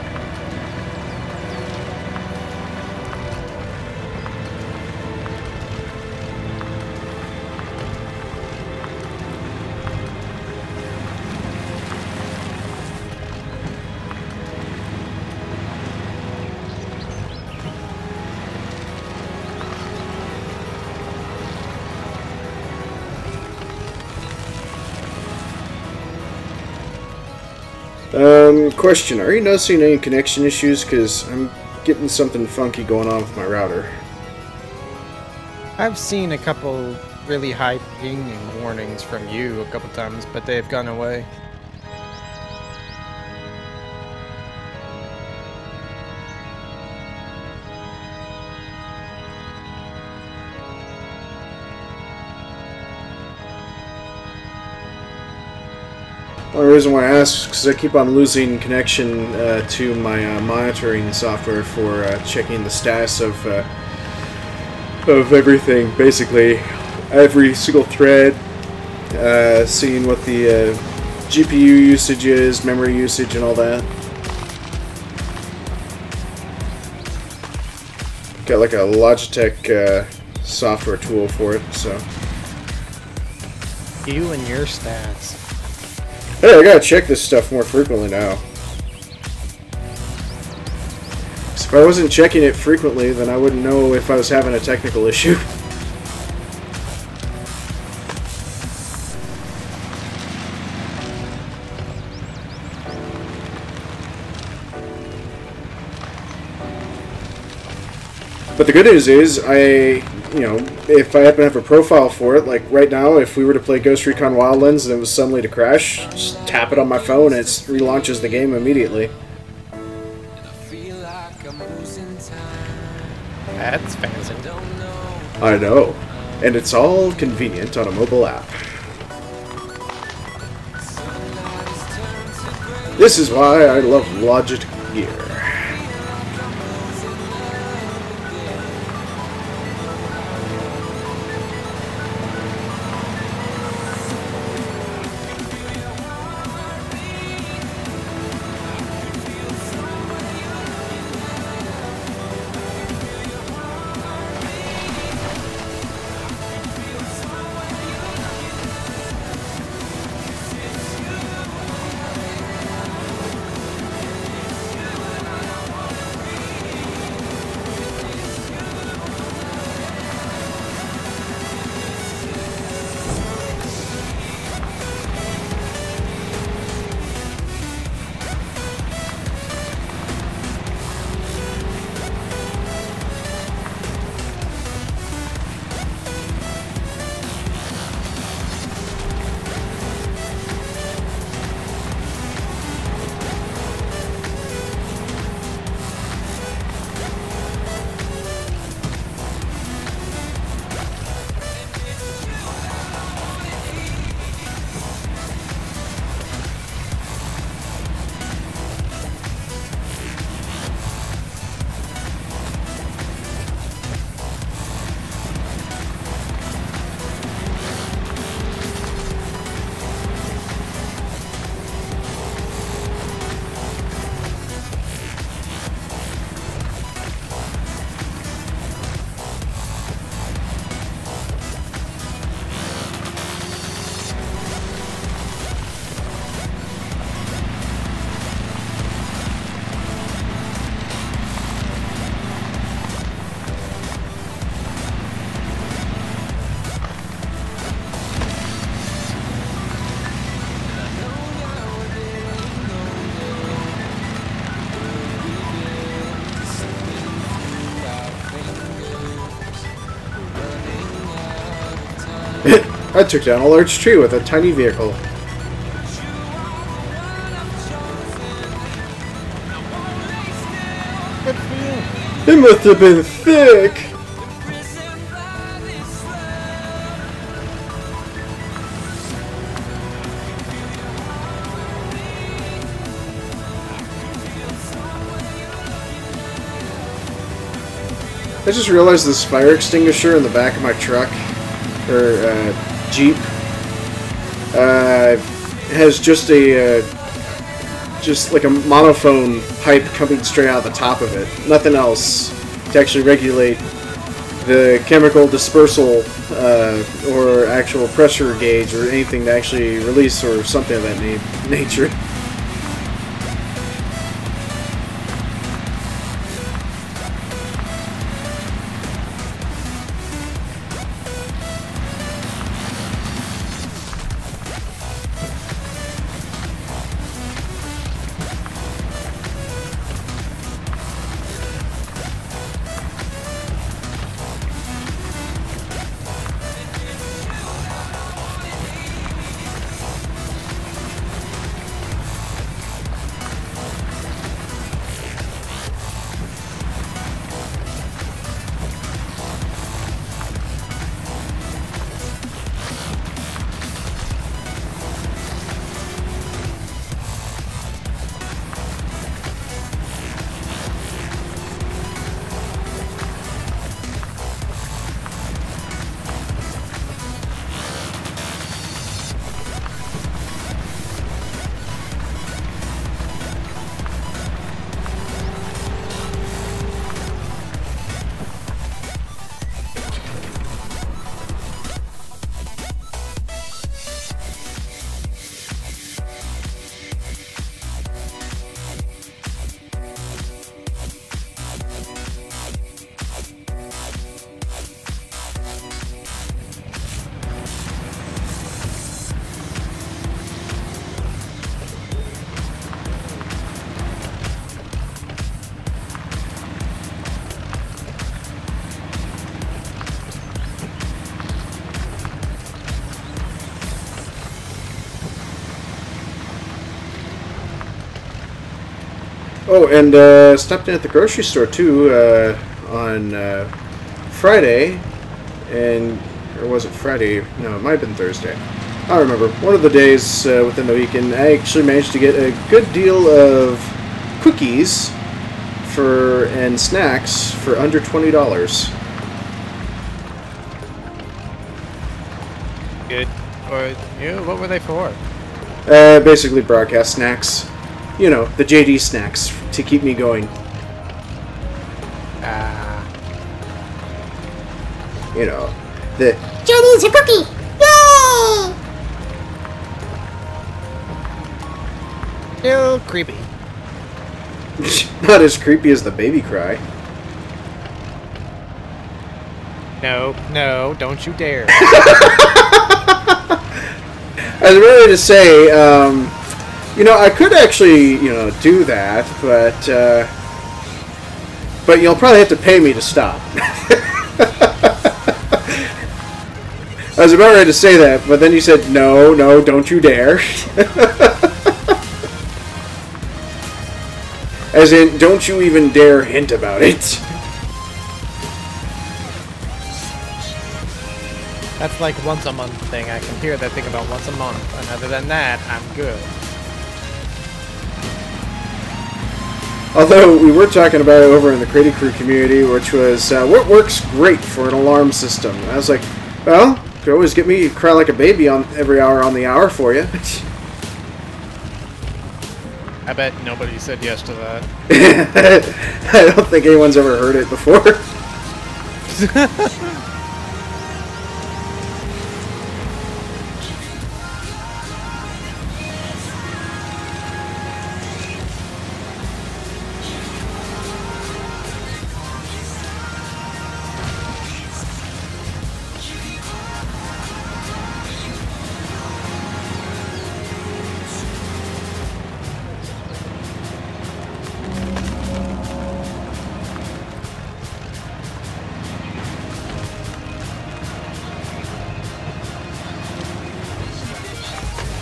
Question, are you noticing any connection issues? Because I'm getting something funky going on with my router. I've seen a couple really high pinging warnings from you a couple times, but they've gone away. The only reason why I ask is because I keep on losing connection to my monitoring software for checking the status of everything. Basically, every single thread, seeing what the GPU usage is, memory usage, and all that. Got like a Logitech software tool for it, so. You and your stats. Hey, I gotta check this stuff more frequently now. So if I wasn't checking it frequently, then I wouldn't know if I was having a technical issue. But the good news is, if I happen to have a profile for it, like right now, if we were to play Ghost Recon Wildlands and it was suddenly to crash, just tap it on my phone and it relaunches the game immediately. That's fancy. I know. And it's all convenient on a mobile app. This is why I love Logitech gear. I took down a large tree with a tiny vehicle. Good for you. It must have been thick! I just realized this fire extinguisher in the back of my truck, or Jeep, has just like a monophone pipe coming straight out the top of it. Nothing else to actually regulate the chemical dispersal or actual pressure gauge or anything to actually release or something of that nature. Oh, and stopped in at the grocery store too on Friday, or was it Friday? No, it might have been Thursday. I don't remember. One of the days within the weekend, I actually managed to get a good deal of cookies and snacks for under $20. Good. Or, what were they for? Basically broadcast snacks. You know, the JD snacks to keep me going. You know, the JD's a cookie! Yay! Still creepy. not as creepy as the baby cry. No, don't you dare. I was ready to say, you know, I could actually, you know, do that, but you'll probably have to pay me to stop. I was about ready to say that, but then you said, no, don't you dare. As in, don't you even dare hint about it. That's like once a month thing. I can hear that thing about once a month, and other than that, I'm good. Although, we were talking about it over in the Crazy Crew community, which was, what works great for an alarm system? And I was like, well, you could always get me to cry like a baby on every hour on the hour for you. I bet nobody said yes to that. I don't think anyone's ever heard it before.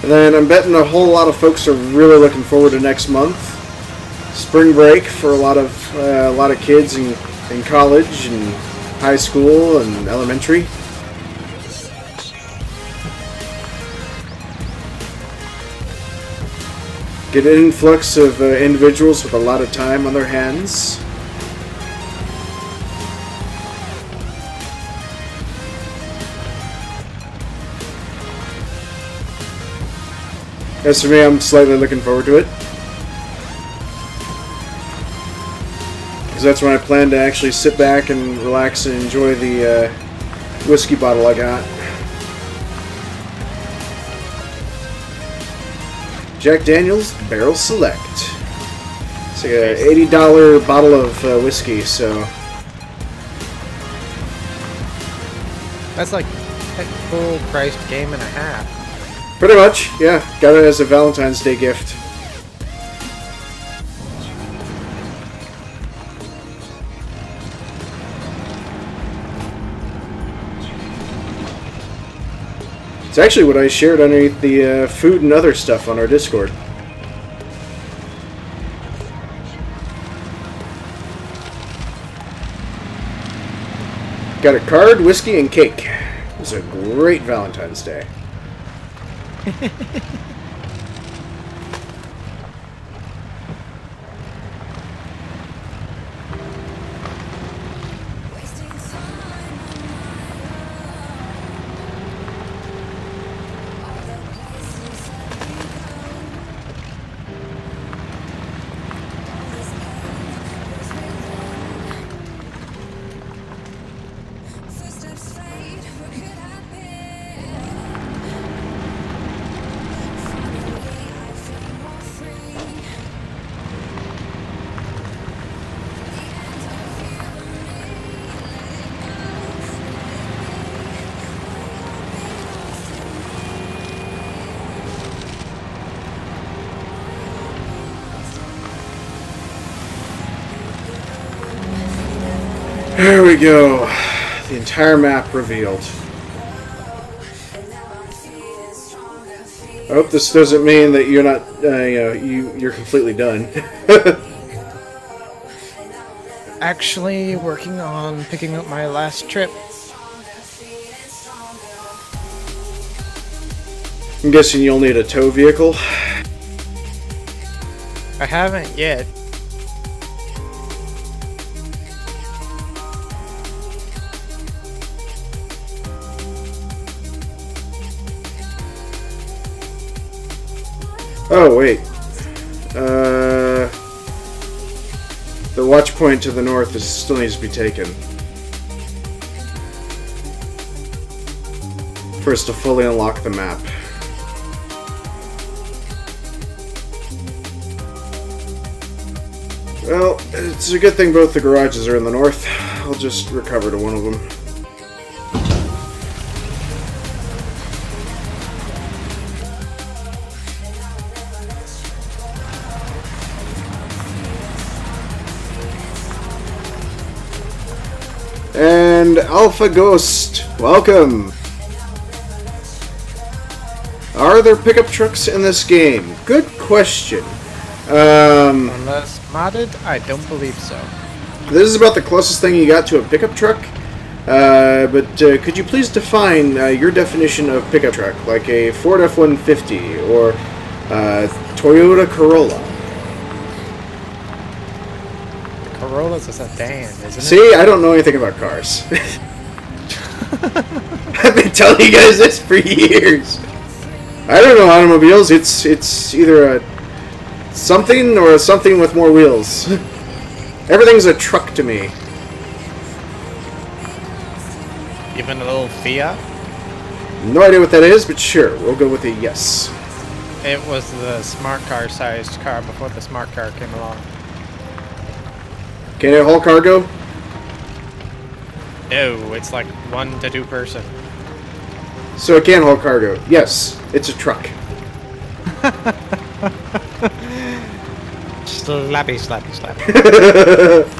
And then I'm betting a whole lot of folks are really looking forward to next month. Spring break for a lot of kids in college and high school and elementary. Get an influx of individuals with a lot of time on their hands. As for me, I'm slightly looking forward to it. Because that's when I plan to actually sit back and relax and enjoy the whiskey bottle I got. Jack Daniel's Barrel Select. It's like a $80 bottle of whiskey, so... That's like a full priced game and a half. Pretty much, yeah. Got it as a Valentine's Day gift. It's actually what I shared underneath the food and other stuff on our Discord. Got a card, whiskey, and cake. It was a great Valentine's Day. There we go. The entire map revealed. I hope this doesn't mean that you're not, you're completely done. actually working on picking up my last trip. I'm guessing you'll need a tow vehicle. I haven't yet. Oh, wait. The watch point to the north still needs to be taken. First, to fully unlock the map. Well, it's a good thing both the garages are in the north. I'll just recover to one of them. And Alpha Ghost, welcome! Are there pickup trucks in this game? Good question. Unless modded, I don't believe so. This is about the closest thing you got to a pickup truck. But could you please define your definition of pickup truck, like a Ford F-150 or Toyota Corolla? Corolla's a sedan, isn't it? See, I don't know anything about cars. I've been telling you guys this for years. I don't know automobiles. It's either a something or a something with more wheels. Everything's a truck to me. Even a little Fiat? No idea what that is, but sure, we'll go with a yes. It was the smart car sized car before the smart car came along. Can it haul cargo? No, it's like 1 to 2 person. So it can haul cargo. Yes, it's a truck. Slappy, slappy, slappy.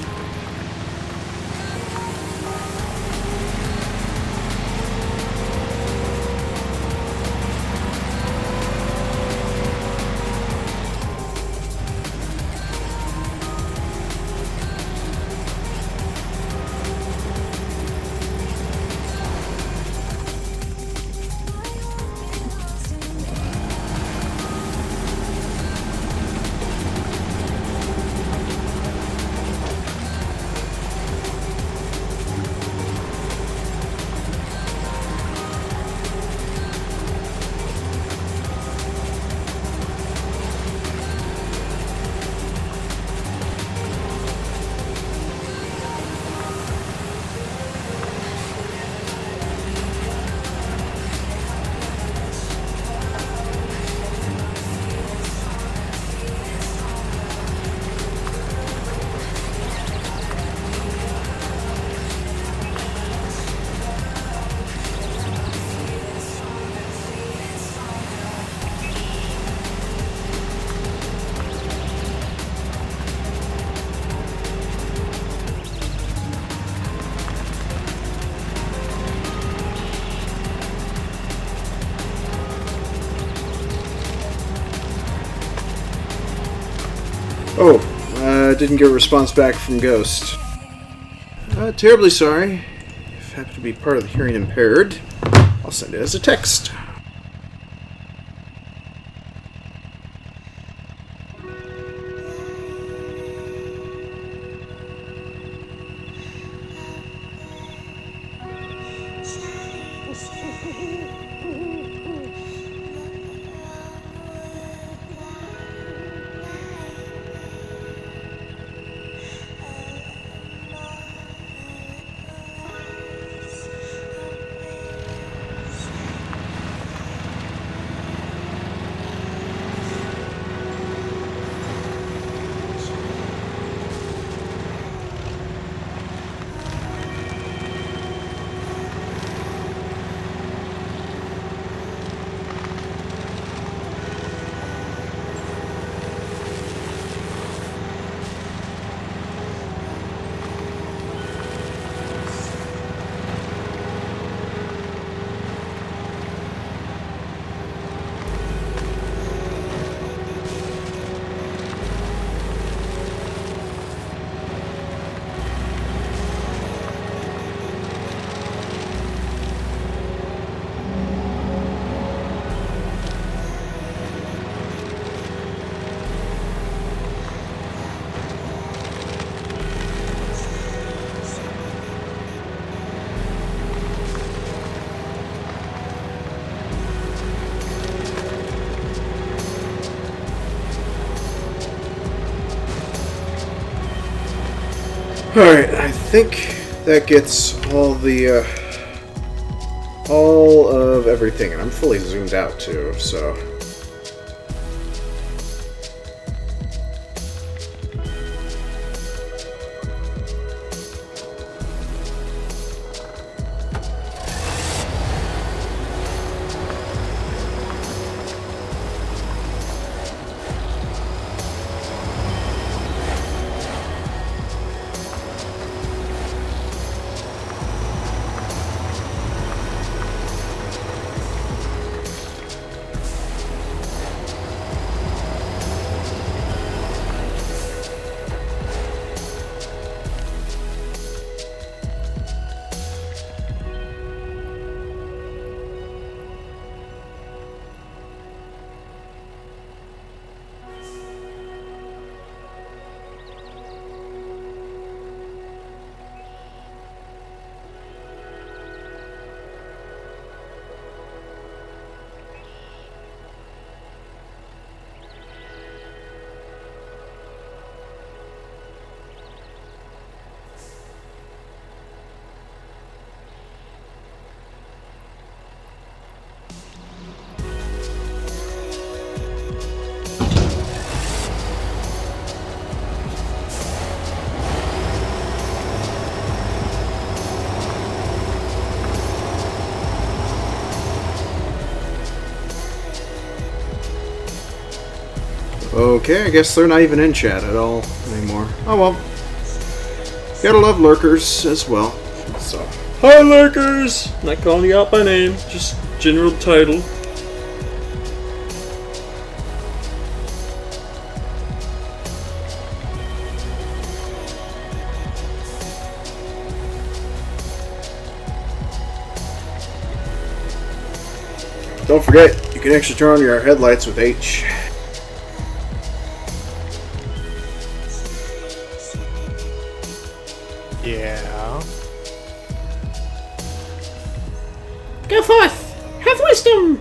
Oh, didn't get a response back from Ghost. Terribly sorry. If I happen to be part of the hearing impaired, I'll send it as a text. Alright, I think that gets all the, all of everything, and I'm fully zoomed out too, so... Okay, I guess they're not even in chat at all anymore. Oh well. Gotta love lurkers as well. So. Hi, lurkers! Not calling you out by name, just general title. Don't forget, you can actually turn on your headlights with H. Yeah. Go forth! Have wisdom!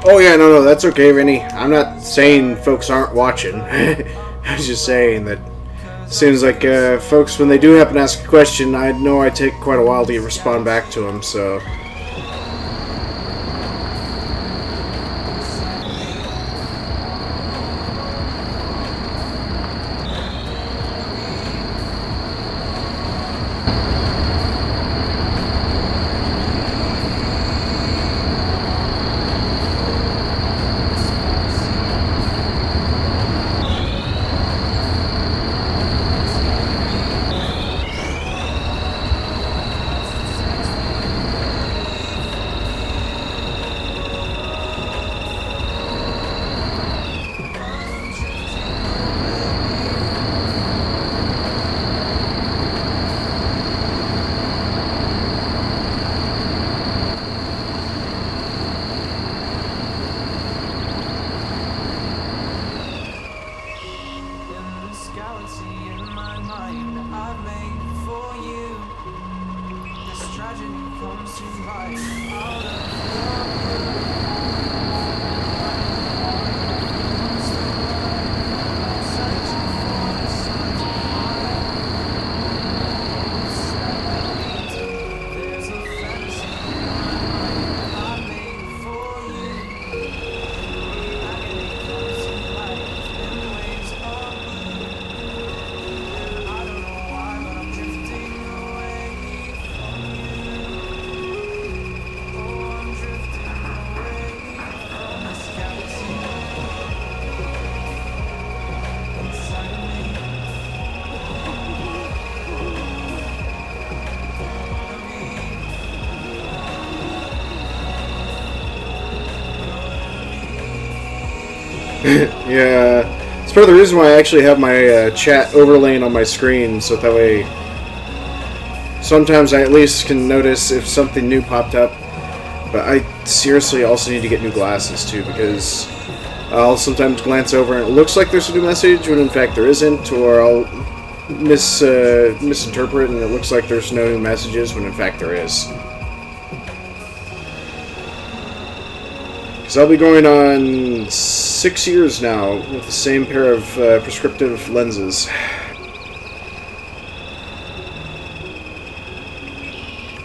Oh yeah, no, that's okay, Vinny. I'm not saying folks aren't watching. I was just saying that it seems like folks, when they do happen to ask a question, I know I take quite a while to respond back to them, so... Yeah, it's part of the reason why I actually have my chat overlaying on my screen, so that way sometimes I at least can notice if something new popped up. But I seriously also need to get new glasses too, because I'll sometimes glance over and it looks like there's a new message when in fact there isn't, or I'll misinterpret and it looks like there's no new messages when in fact there is. Because I'll be going on 6 years now with the same pair of prescriptive lenses.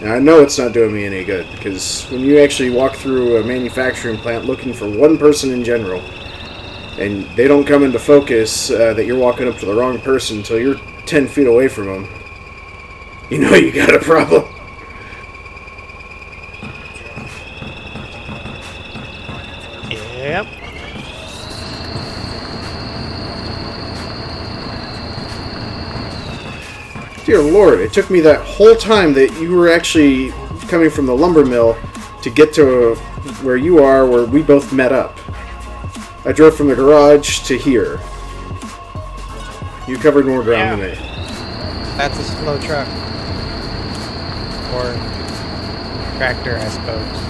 Now, I know it's not doing me any good, because when you actually walk through a manufacturing plant looking for one person in general, and they don't come into focus that you're walking up to the wrong person until you're 10 feet away from them, you know you got a problem. Yep. Dear Lord, it took me that whole time that you were actually coming from the lumber mill to get to where you are, where we both met up. I drove from the garage to here. You covered more ground than me. That's a slow truck. Or tractor, I suppose.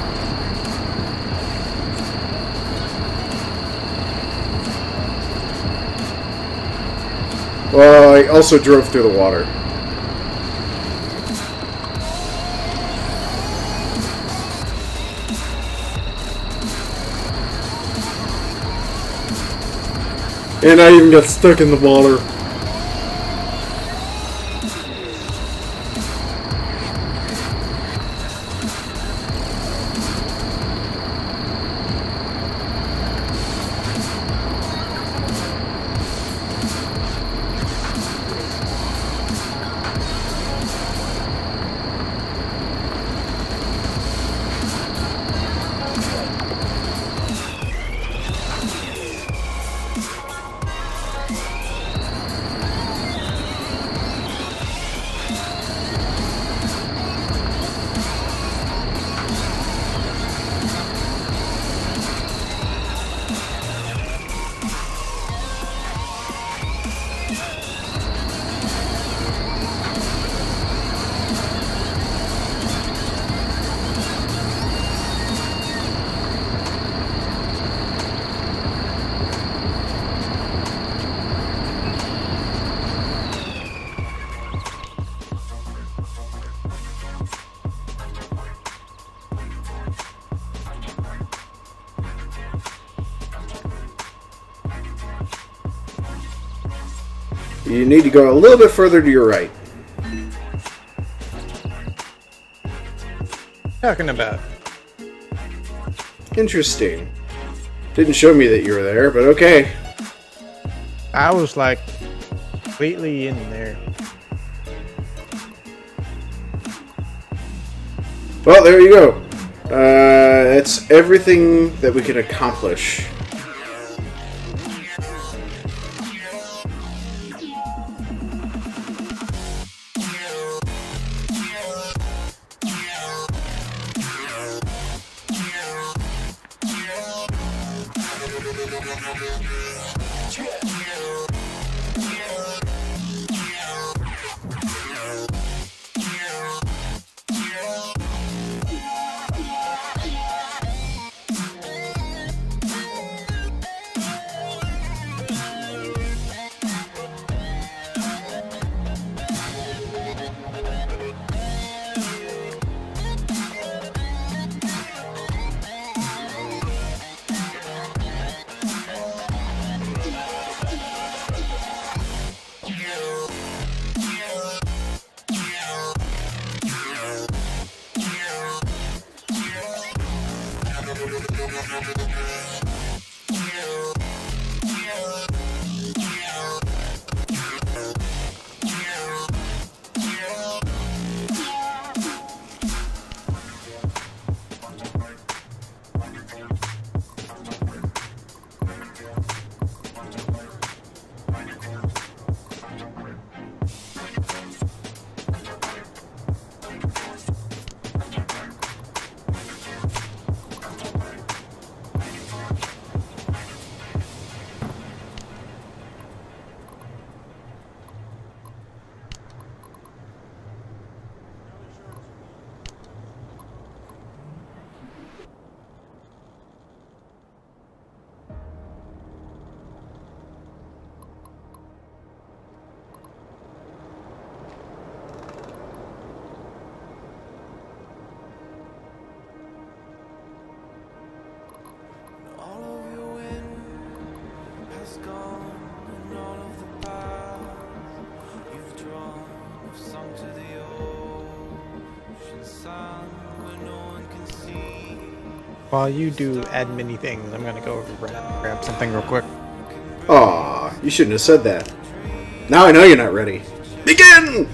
Well, I also drove through the water. And I even got stuck in the water. You need to go a little bit further to your right. Talking about. Interesting. Didn't show me that you were there, but okay. I was like completely in there. Well, there you go. That's everything that we can accomplish. While you do admin-y things, I'm gonna go over and grab something real quick. Aw, you shouldn't have said that. Now I know you're not ready. Begin!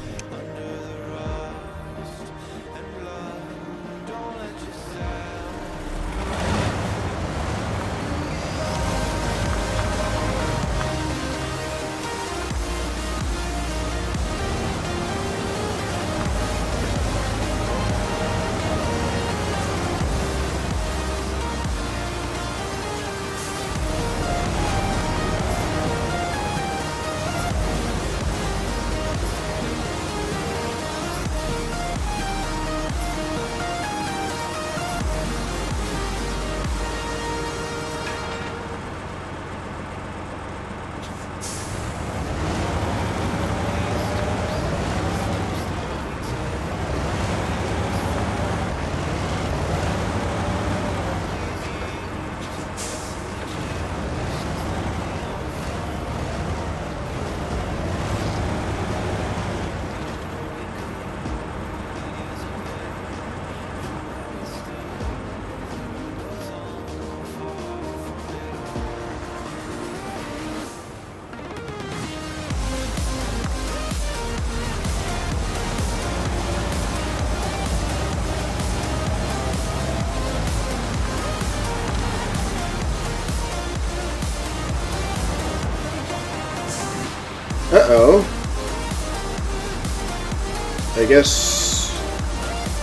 Uh-oh. I guess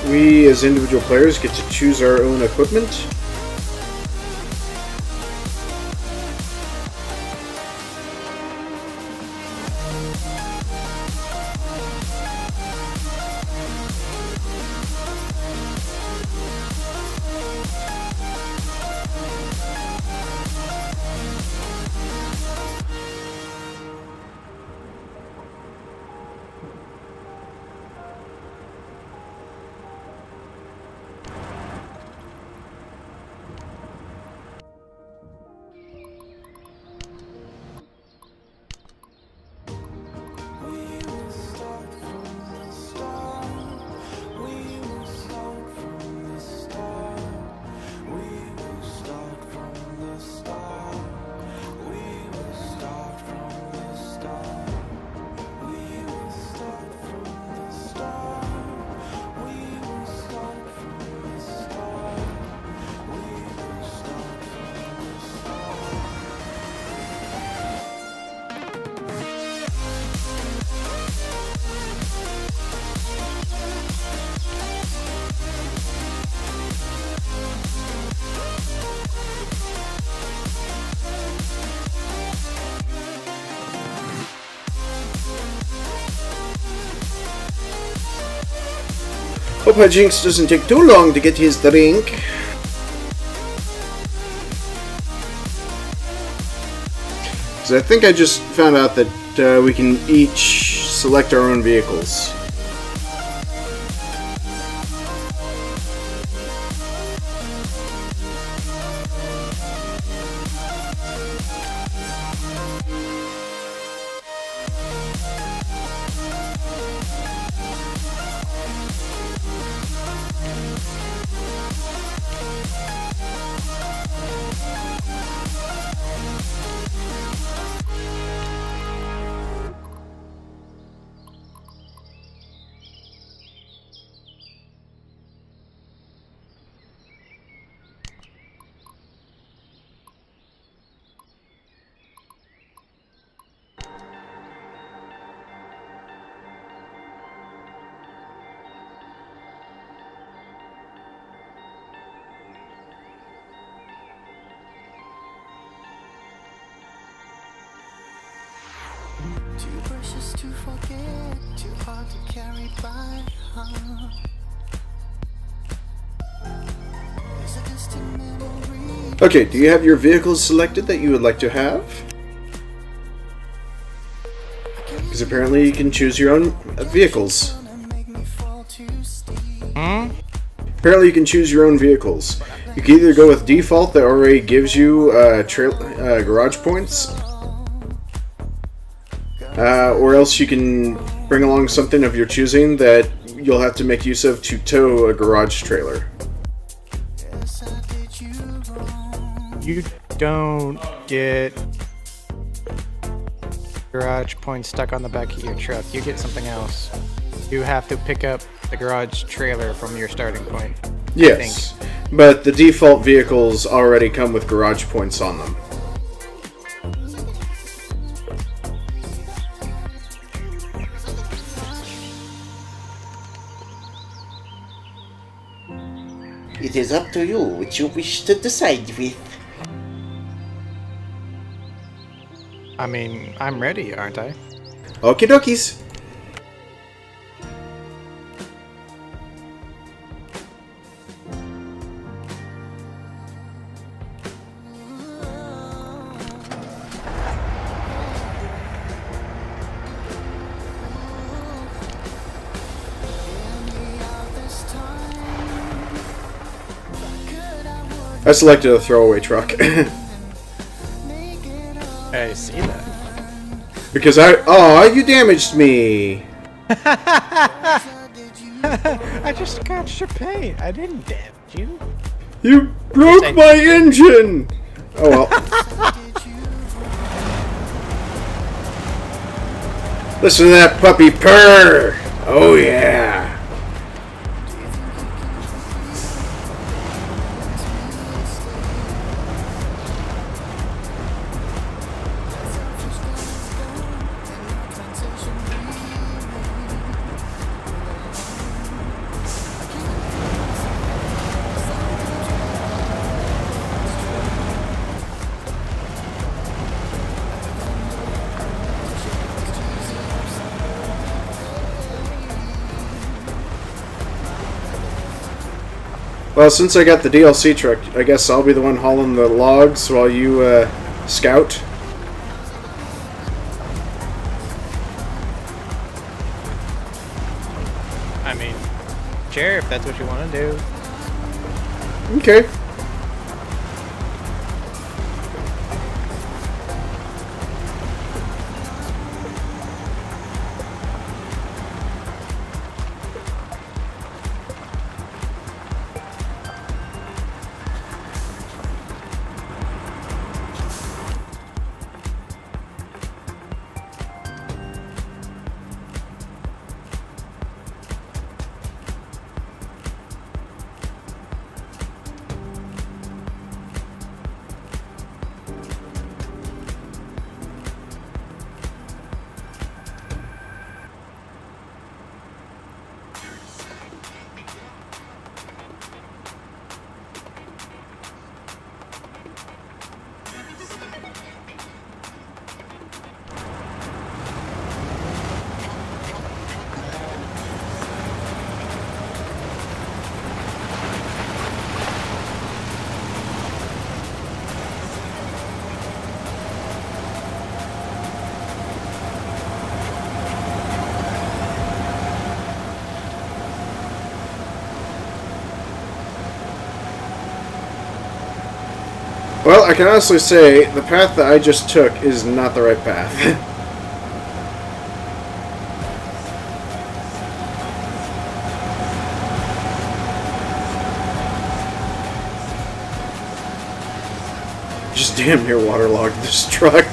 we as individual players get to choose our own equipment. Hope Hyjinks doesn't take too long to get his drink. Because I think I just found out that we can each select our own vehicles. Too precious to forget, too hard to carry by heart. There's a distant memory. Okay, do you have your vehicles selected that you would like to have? Because apparently you can choose your own vehicles. Apparently you can choose your own vehicles. You can either go with default that already gives you garage points, or else you can bring along something of your choosing that you'll have to make use of to tow a garage trailer. Yes, I did you You don't get garage points stuck on the back of your truck. You get something else. You have to pick up the garage trailer from your starting point. Yes, but the default vehicles already come with garage points on them. It is up to you which you wish to decide with. I mean, I'm ready, aren't I? Okie dokies. I selected a throwaway truck. I see that. Because you damaged me! I just scratched your paint. I didn't damage you. You broke my engine! Oh well. Listen to that puppy purr! Oh yeah! Well, since I got the DLC truck, I guess I'll be the one hauling the logs while you, scout. I mean, sure, if that's what you want to do. Okay. Well, I can honestly say the path that I just took is not the right path. Just damn near waterlogged this truck.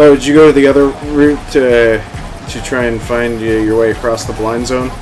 Oh, did you go to the other route to try and find your way across the blind zone?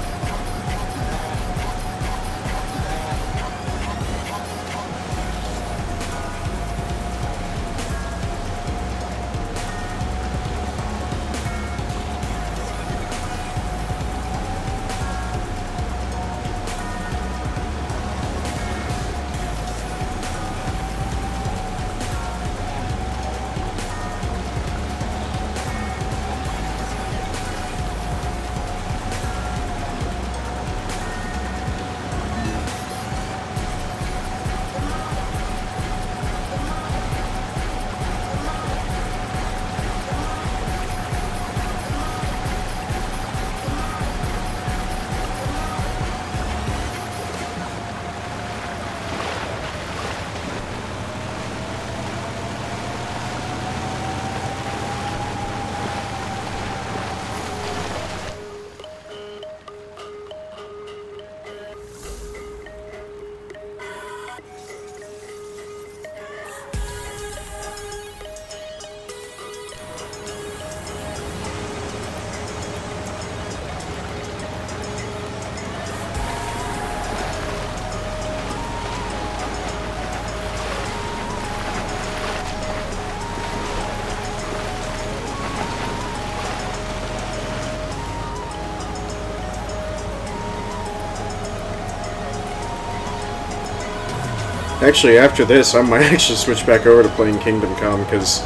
Actually, after this, I might actually switch back over to playing Kingdom Come, because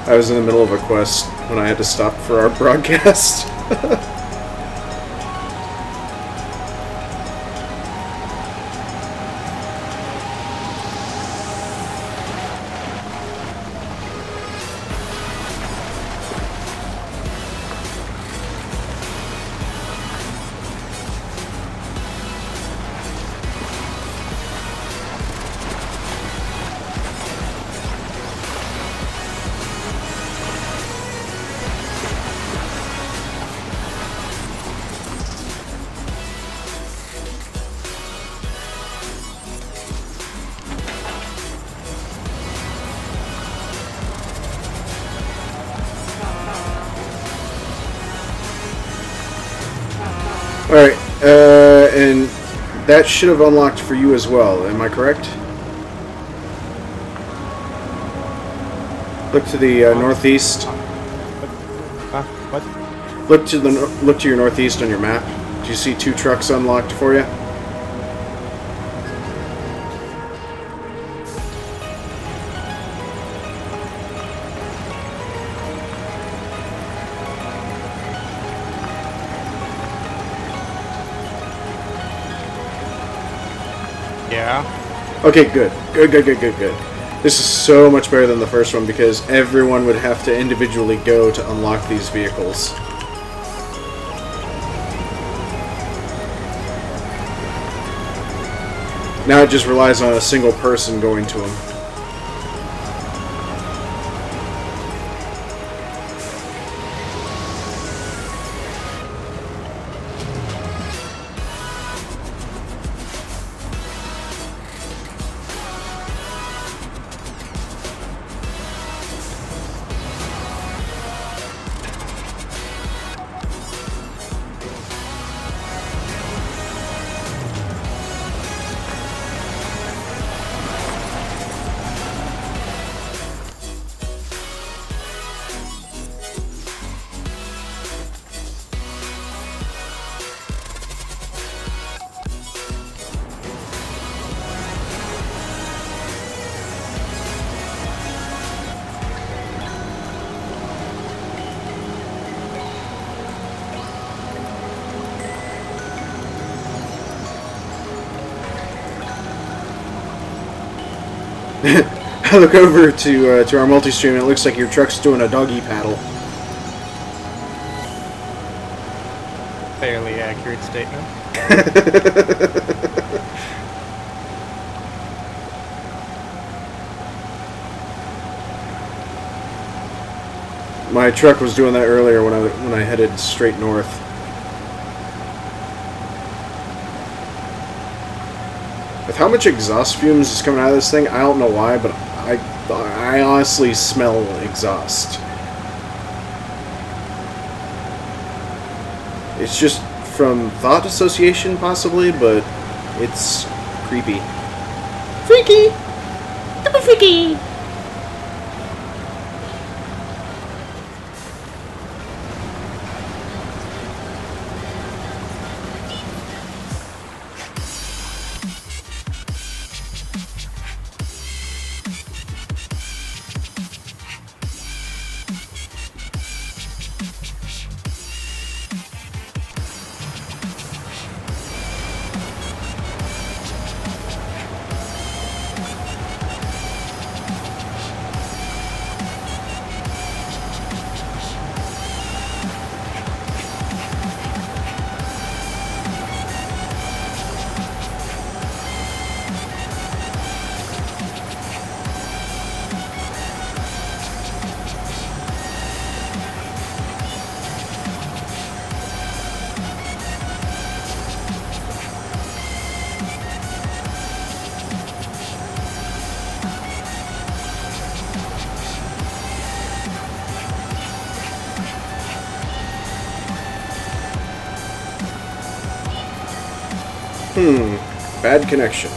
I was in the middle of a quest when I had to stop for our broadcast. Alright, and that should have unlocked for you as well, am I correct? Look to the northeast. What? Look to your northeast on your map. Do you see 2 trucks unlocked for you? Yeah. Okay, good. Good. This is so much better than the first one because everyone would have to individually go to unlock these vehicles. Now it just relies on a single person going to them. I look over to our multi-stream and it looks like your truck's doing a doggy paddle. Fairly accurate statement. My truck was doing that earlier when I headed straight north. With how much exhaust fumes is coming out of this thing, I don't know why, but I honestly smell exhaust. It's just from thought association, possibly, but it's creepy. Freaky! Double freaky! Bad connection.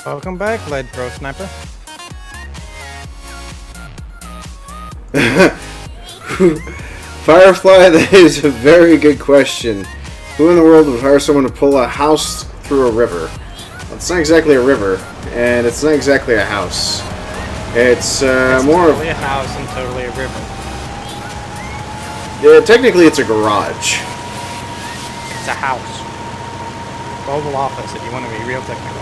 Welcome back, Lead Pro Sniper. Firefly, that is a very good question. Who in the world would hire someone to pull a house through a river? Well, it's not exactly a river, and it's not exactly a house. It's more totally a house and totally a river. Yeah, technically it's a garage. It's a house. Oval office, if you want to be real technical.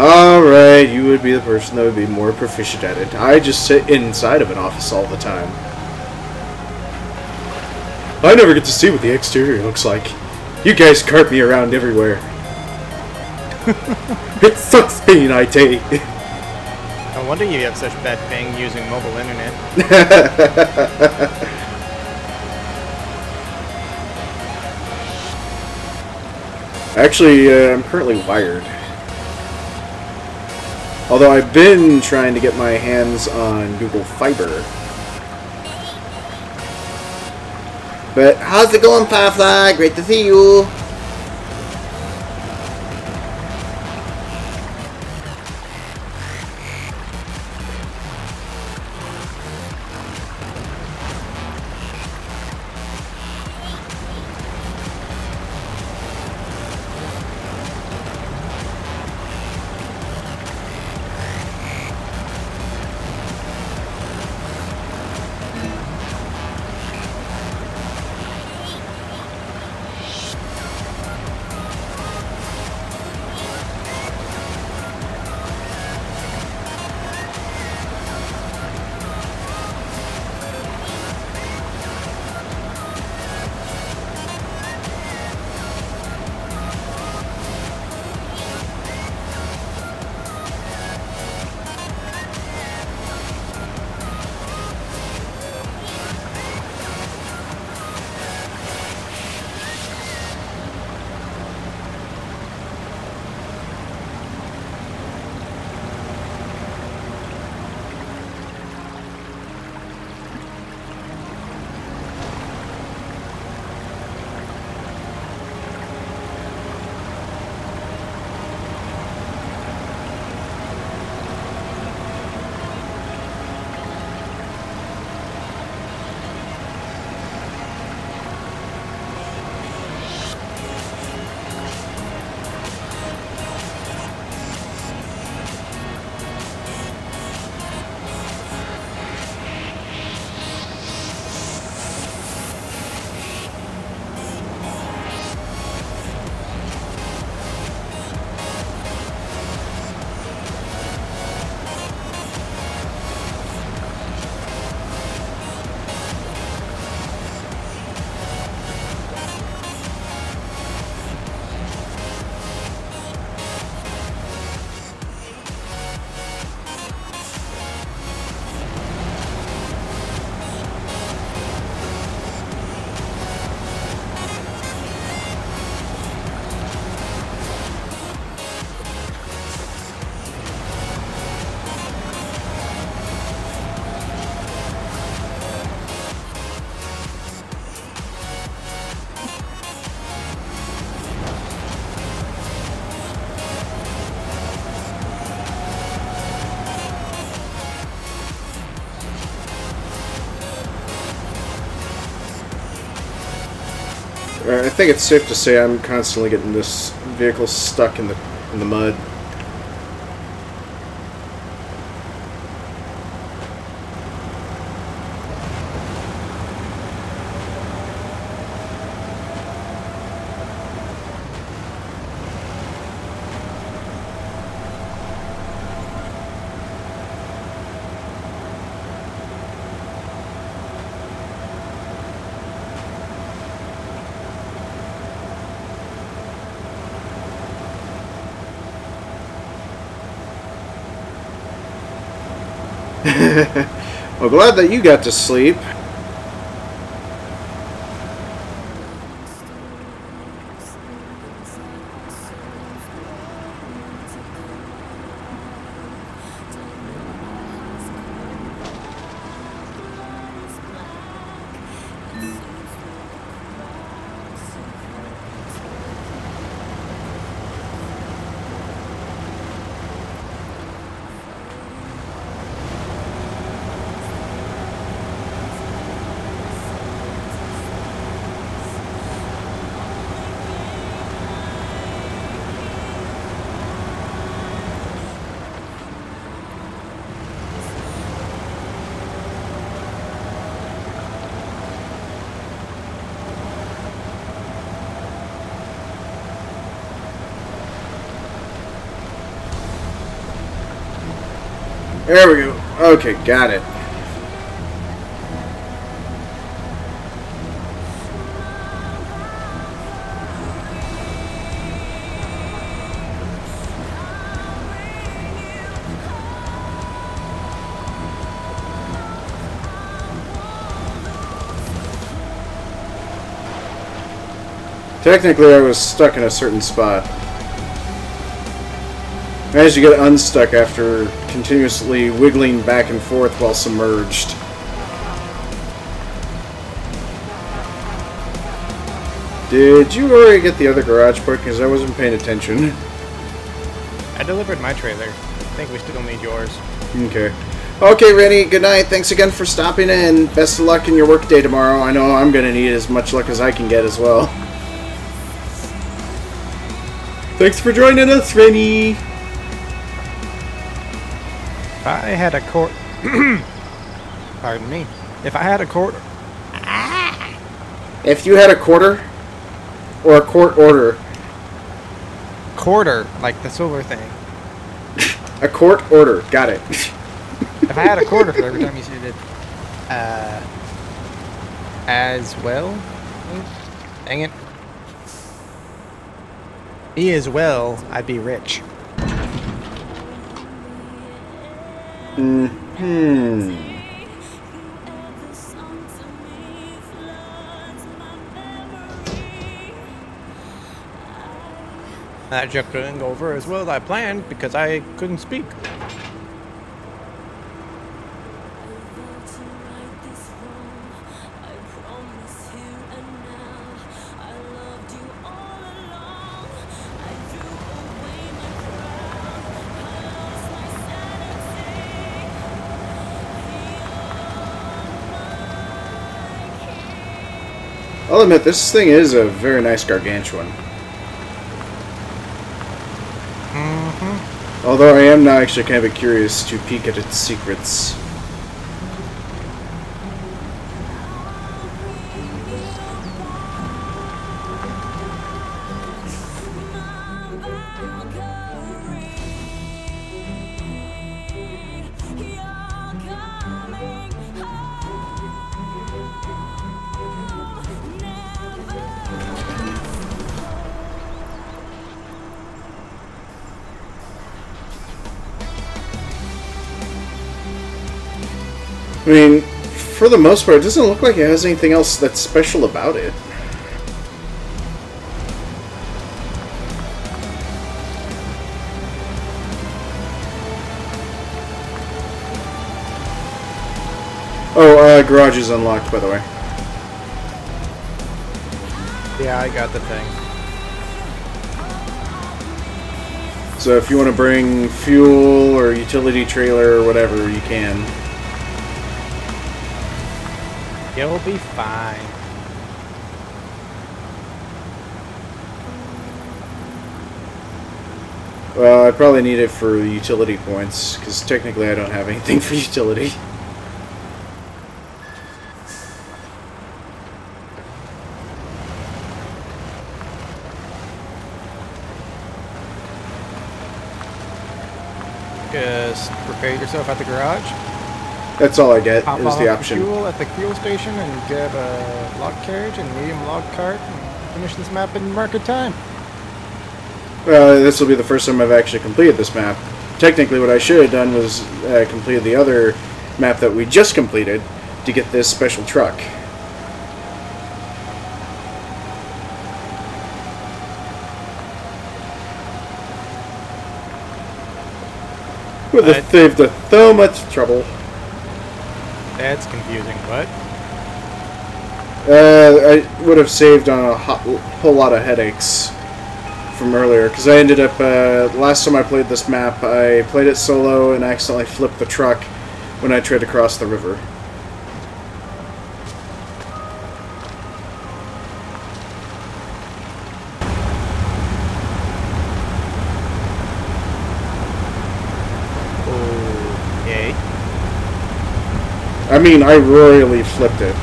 Alright, you would be the person that would be more proficient at it. I just sit inside of an office all the time. I never get to see what the exterior looks like. You guys cart me around everywhere. It sucks being IT. No wonder you have such bad ping using mobile internet. Actually, I'm currently wired. Although I've been trying to get my hands on Google Fiber. But how's it going, Firefly? Great to see you. I think it's safe to say I'm constantly getting this vehicle stuck in the mud. Well, glad that you got to sleep. There we go. Okay, got it. Technically, I was stuck in a certain spot. Managed to get unstuck after continuously wiggling back and forth while submerged. Did you already get the other garage part? Because I wasn't paying attention. I delivered my trailer. I think we still need yours. Okay. Okay, Rennie, good night. Thanks again for stopping in. Best of luck in your work day tomorrow. I know I'm going to need as much luck as I can get as well. Thanks for joining us, Rennie. If I had a court... Pardon me. If I had a court... If you had a quarter, or a court order. Quarter, like the silver thing. A court order, got it. If I had a quarter for every time you said it, as well? Dang it. Me as well, I'd be rich. That joke didn't go over as well as I planned because I couldn't speak. I'll admit, this thing is a very nice gargantuan. Although I am now actually kind of curious to peek at its secrets. I mean, for the most part, it doesn't look like it has anything else that's special about it. Oh, garage is unlocked, by the way. Yeah, I got the thing. So if you want to bring fuel or utility trailer or whatever, you can. You'll be fine. Well, I probably need it for utility points, because technically I don't have anything for utility. Just prepare yourself at the garage. That's all I get, Pop is off the option. fuel at the fuel station and grab a log carriage and medium log cart and finish this map in market time. This will be the first time I've actually completed this map. Technically what I should have done was completed the other map that we just completed to get this special truck. Would have saved us so much trouble. That's confusing. What? I would have saved on a whole lot of headaches from earlier, because I ended up, last time I played this map, I played it solo and accidentally flipped the truck when I tried to cross the river. Okay. I mean, I royally flipped it.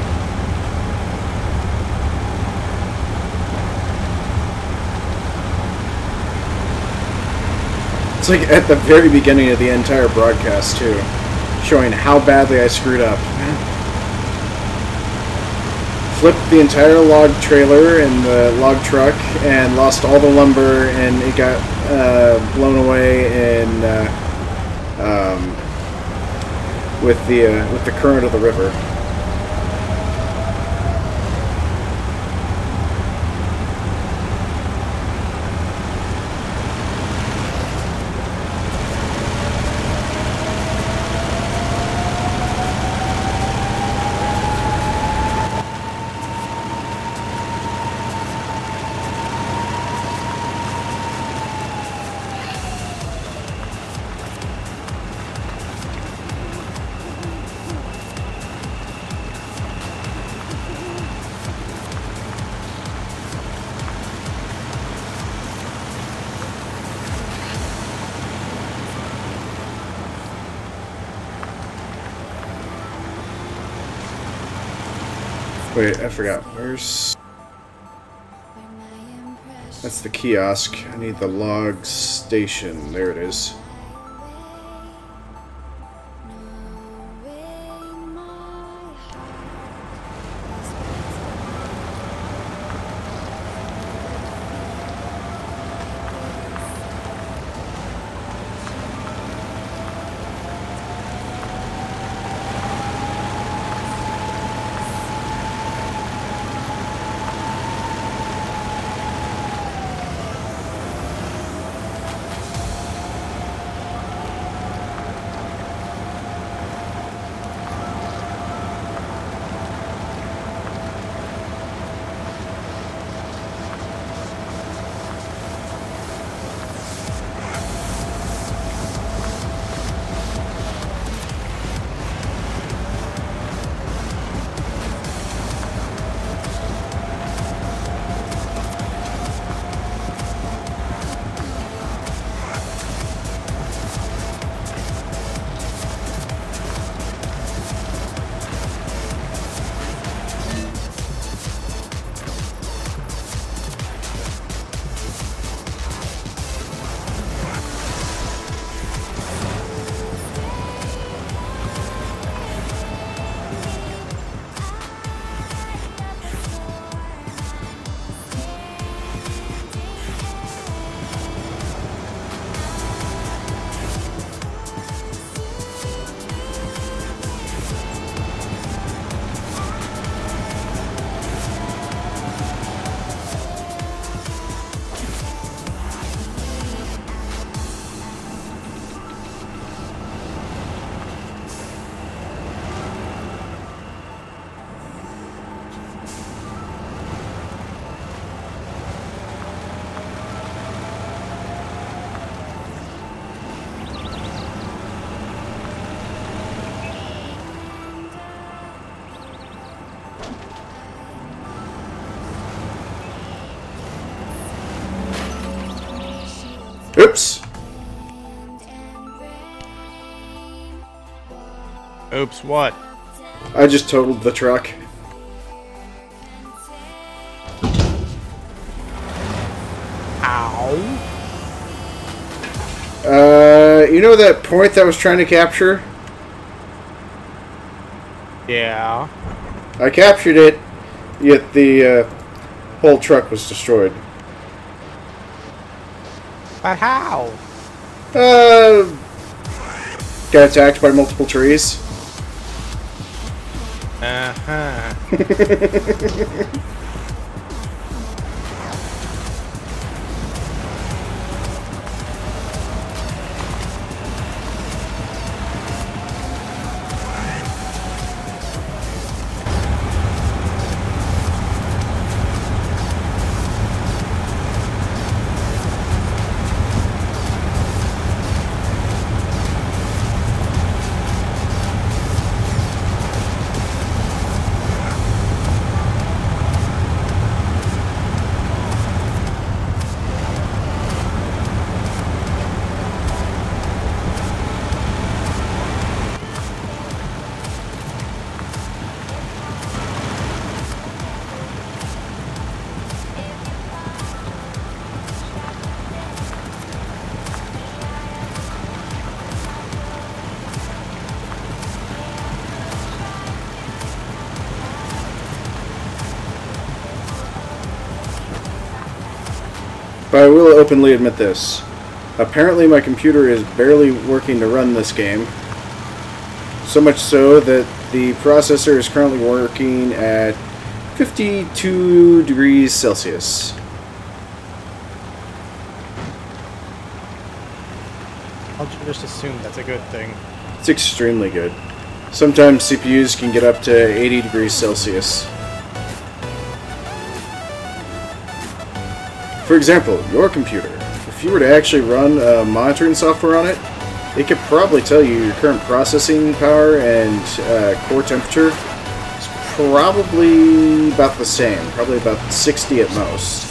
It's like at the very beginning of the entire broadcast, too. Showing how badly I screwed up. Flipped the entire log trailer and the log truck and lost all the lumber, and it got blown away in, with the current of the river. Wait, I forgot. Where's... That's the kiosk. I need the log station. There it is. Oops! Oops, what? I just totaled the truck. Ow. You know that point that I was trying to capture? Yeah. I captured it, yet the whole truck was destroyed. But how? Got attacked by multiple trees. Uh-huh. But I will openly admit this. Apparently my computer is barely working to run this game. So much so that the processor is currently working at 52 degrees Celsius. I'll just assume that's a good thing. It's extremely good. Sometimes CPUs can get up to 80 degrees Celsius. For example, your computer. If you were to actually run monitoring software on it, it could probably tell you your current processing power and core temperature is probably about the same. Probably about 60 at most.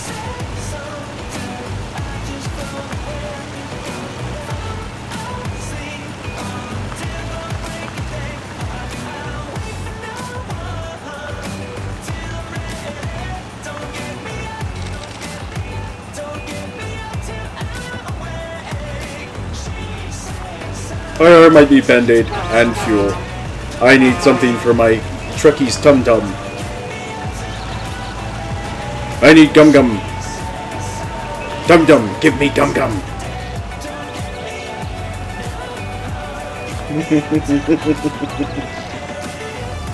I might need Band-Aid and fuel. I need something for my Truckie's Tum Tum. I need Gum Gum. Dum Dum, give me Gum Gum.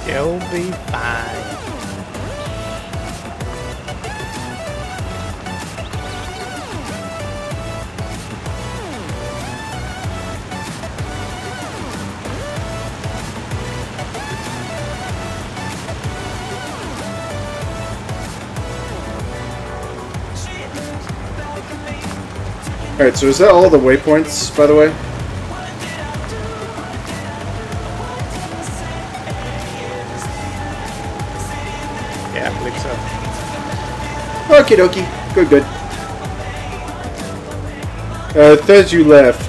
You'll be fine. Alright, so is that all the waypoints, by the way? Yeah, I believe so. Okie dokie. Good, good. It says you left.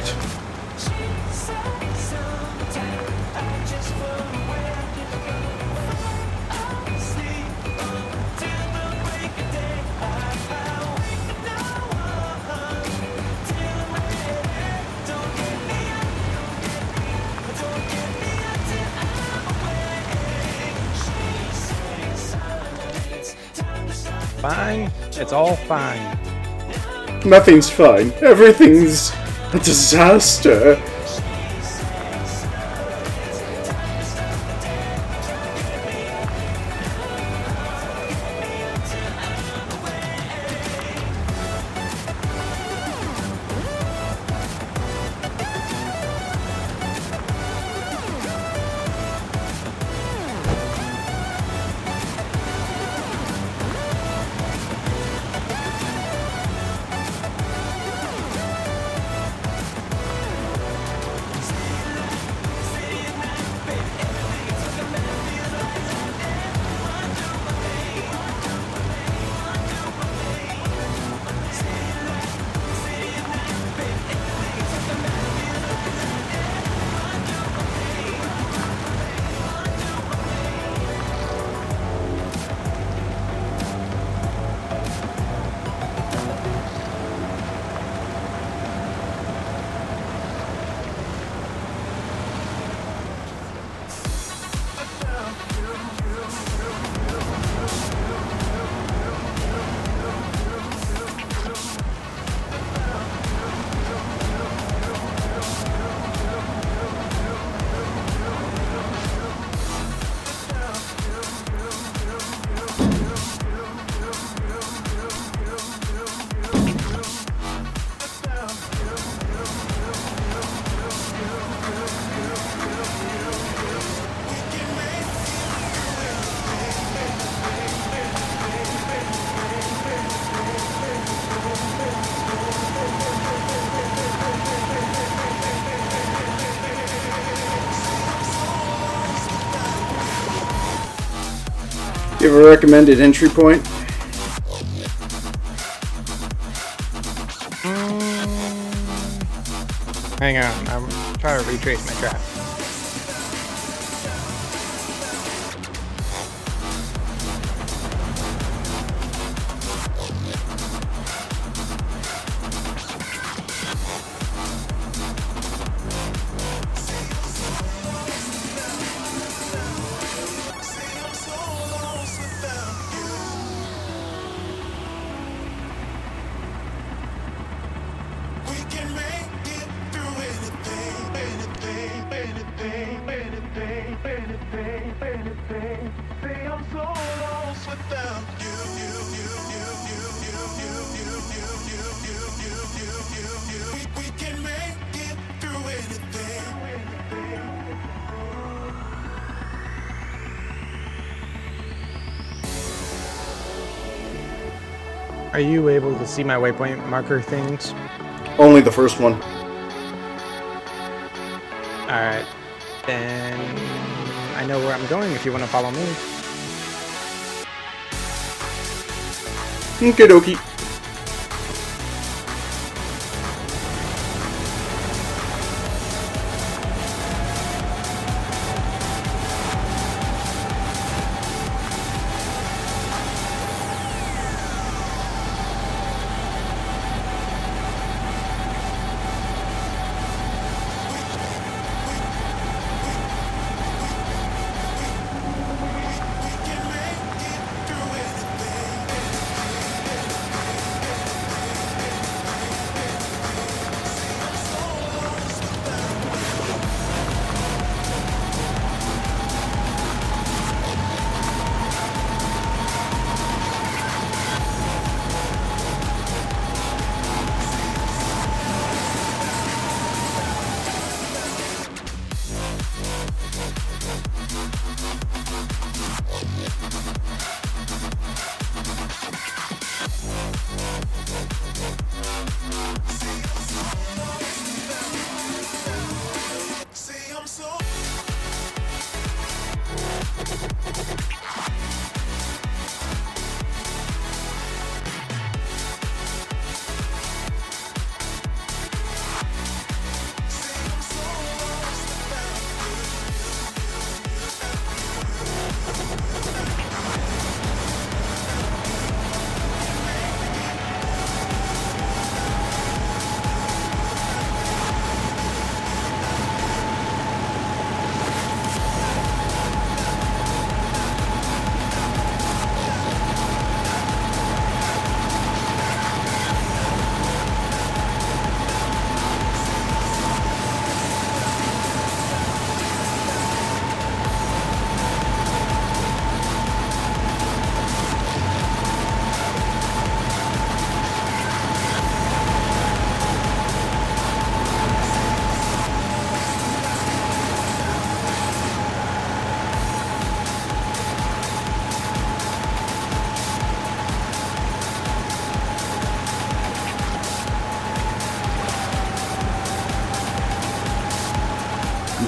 Fine. It's all fine. Nothing's fine. Everything's a disaster. Do you have a recommended entry point? Hang on, I'm trying to retrace my trap. Are you able to see my waypoint marker things? Only the first one. Alright. Then I know where I'm going if you want to follow me. Okie dokie.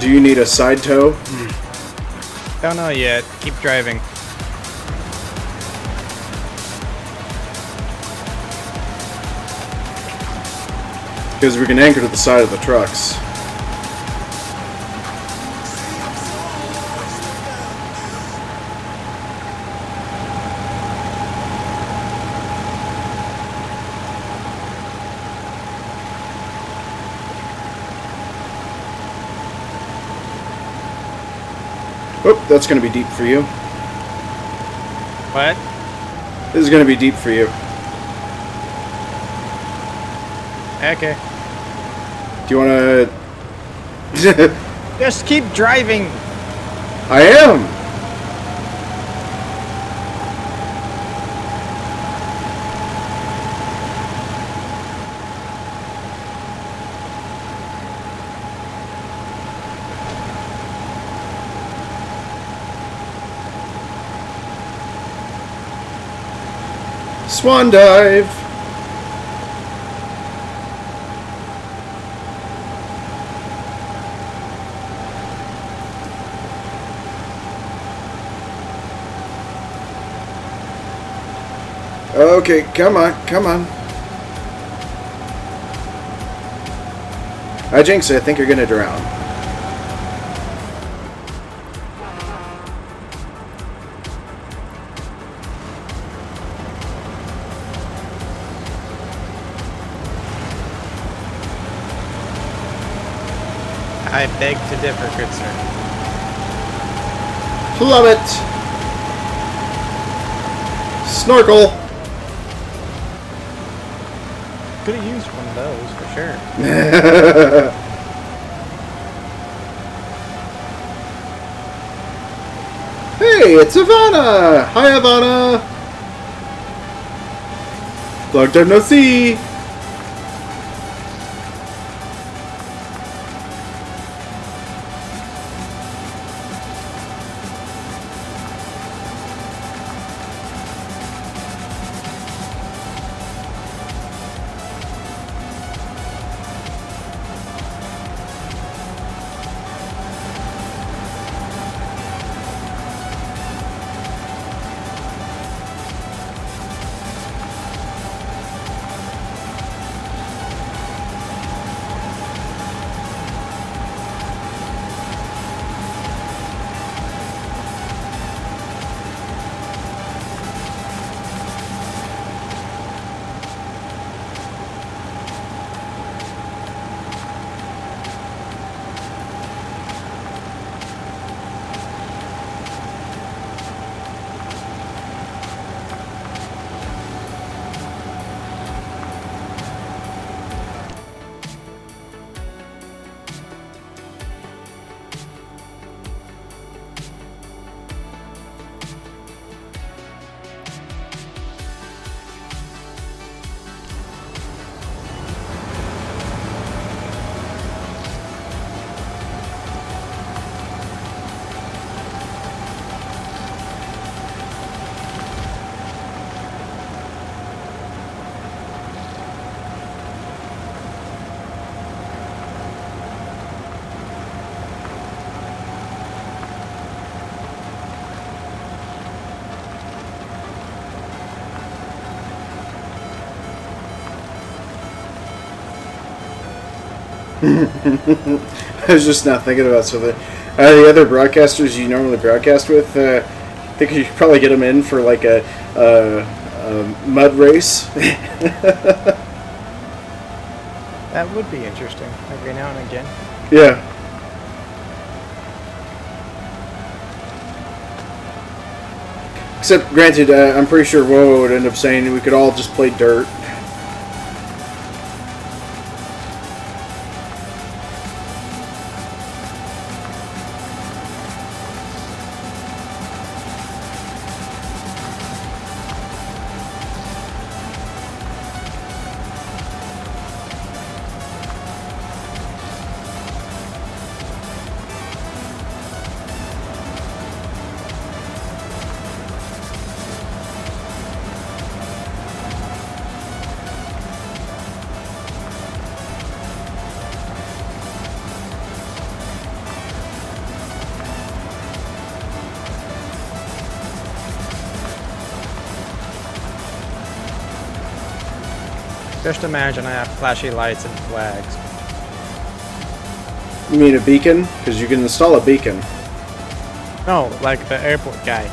Do you need a side tow? Don't know yet. Keep driving. Because we can anchor to the side of the trucks. Oh, that's going to be deep for you. What? This is going to be deep for you. Okay. Do you want to... Just keep driving. I am! Swan dive! Okay, come on, come on. Hyjinks, I think you're gonna drown. I beg to differ, good sir. Plummet! Snorkel! Could have used one of those for sure. Hey, it's Ivana! Hi, Ivana! Long time no see! I was just not thinking about something. The other broadcasters you normally broadcast with, I think you should probably get them in for like a mud race. That would be interesting every now and again. Yeah. Except, granted, I'm pretty sure Woe would end up saying we could all just play dirt. Just imagine I have flashy lights and flags. You mean a beacon? Because you can install a beacon. No, like the airport guy.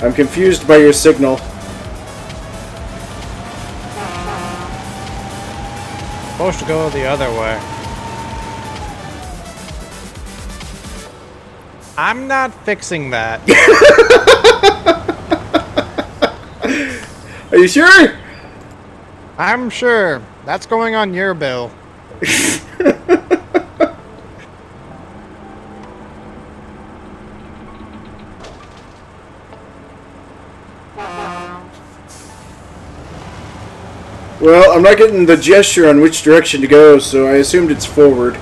I'm confused by your signal. Supposed to go the other way. I'm not fixing that. Are you sure? I'm sure. That's going on your bill. Well, I'm not getting the gesture on which direction to go, so I assumed it's forward.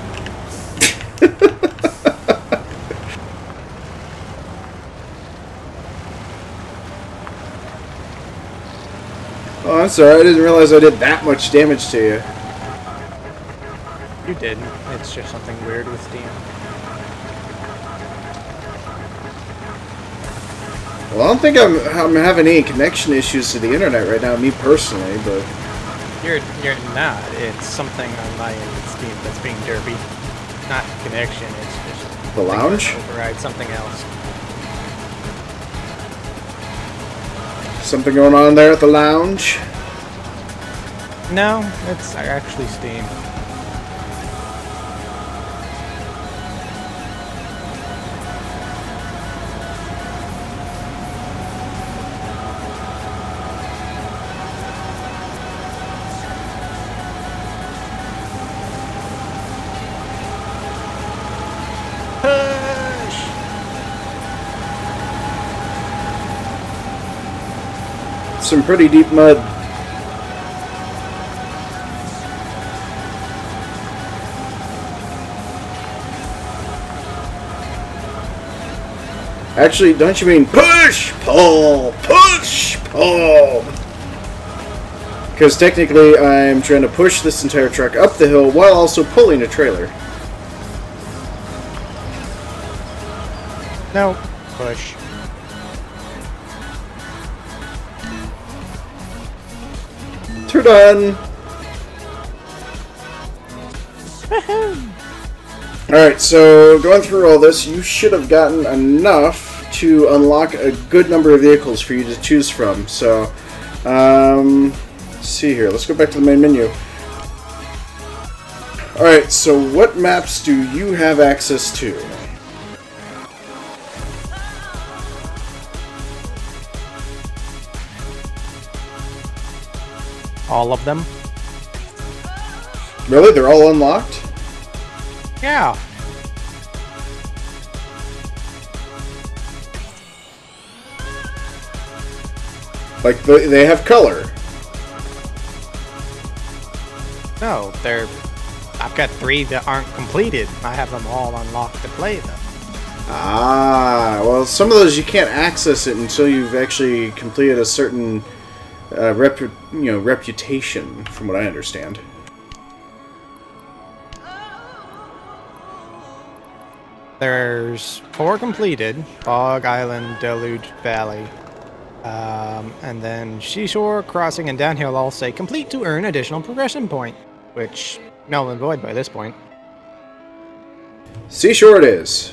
Oh, I'm sorry. I didn't realize I did that much damage to you. You didn't. It's just something weird with Steam. Well, I don't think I'm having any connection issues to the internet right now, me personally, but... You're not. It's something on my end with Steam that's being derpy. Not connection, it's just... The lounge? Override something else. Something going on there at the lounge? No, it's actually Steam. some pretty deep mud. Actually, don't you mean push, pull, push, pull? Because technically I'm trying to push this entire truck up the hill while also pulling a trailer. No. Push. Turn done. Alright, so going through all this, you should have gotten enough to unlock a good number of vehicles for you to choose from. So, let's see here. Let's go back to the main menu. Alright, so what maps do you have access to? All of them? Really? They're all unlocked? Yeah. Like, they have color. No, they're... I've got 3 that aren't completed. I have them all unlocked to play them. Ah, well, some of those you can't access it until you've actually completed a certain reputation, from what I understand. There's 4 completed. Bog Island, Deluge Valley. And then Seashore, Crossing, and Downhill all say complete to earn additional progression point. Which, null and void by this point. Seashore it is.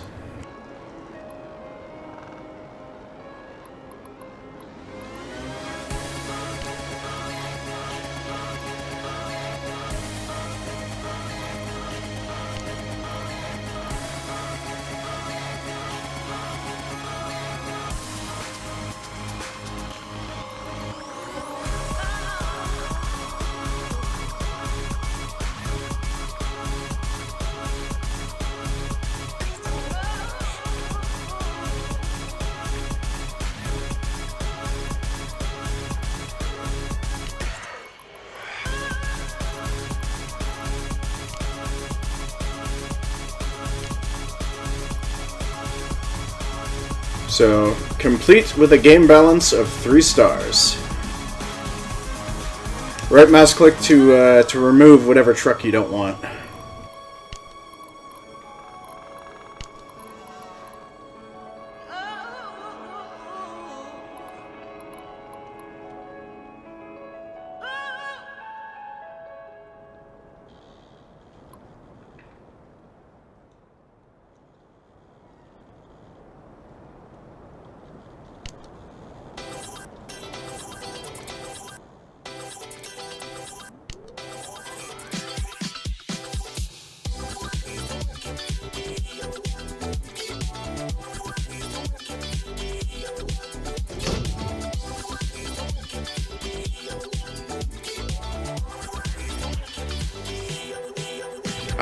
So, complete with a game balance of 3 stars. Right mouse click to remove whatever truck you don't want.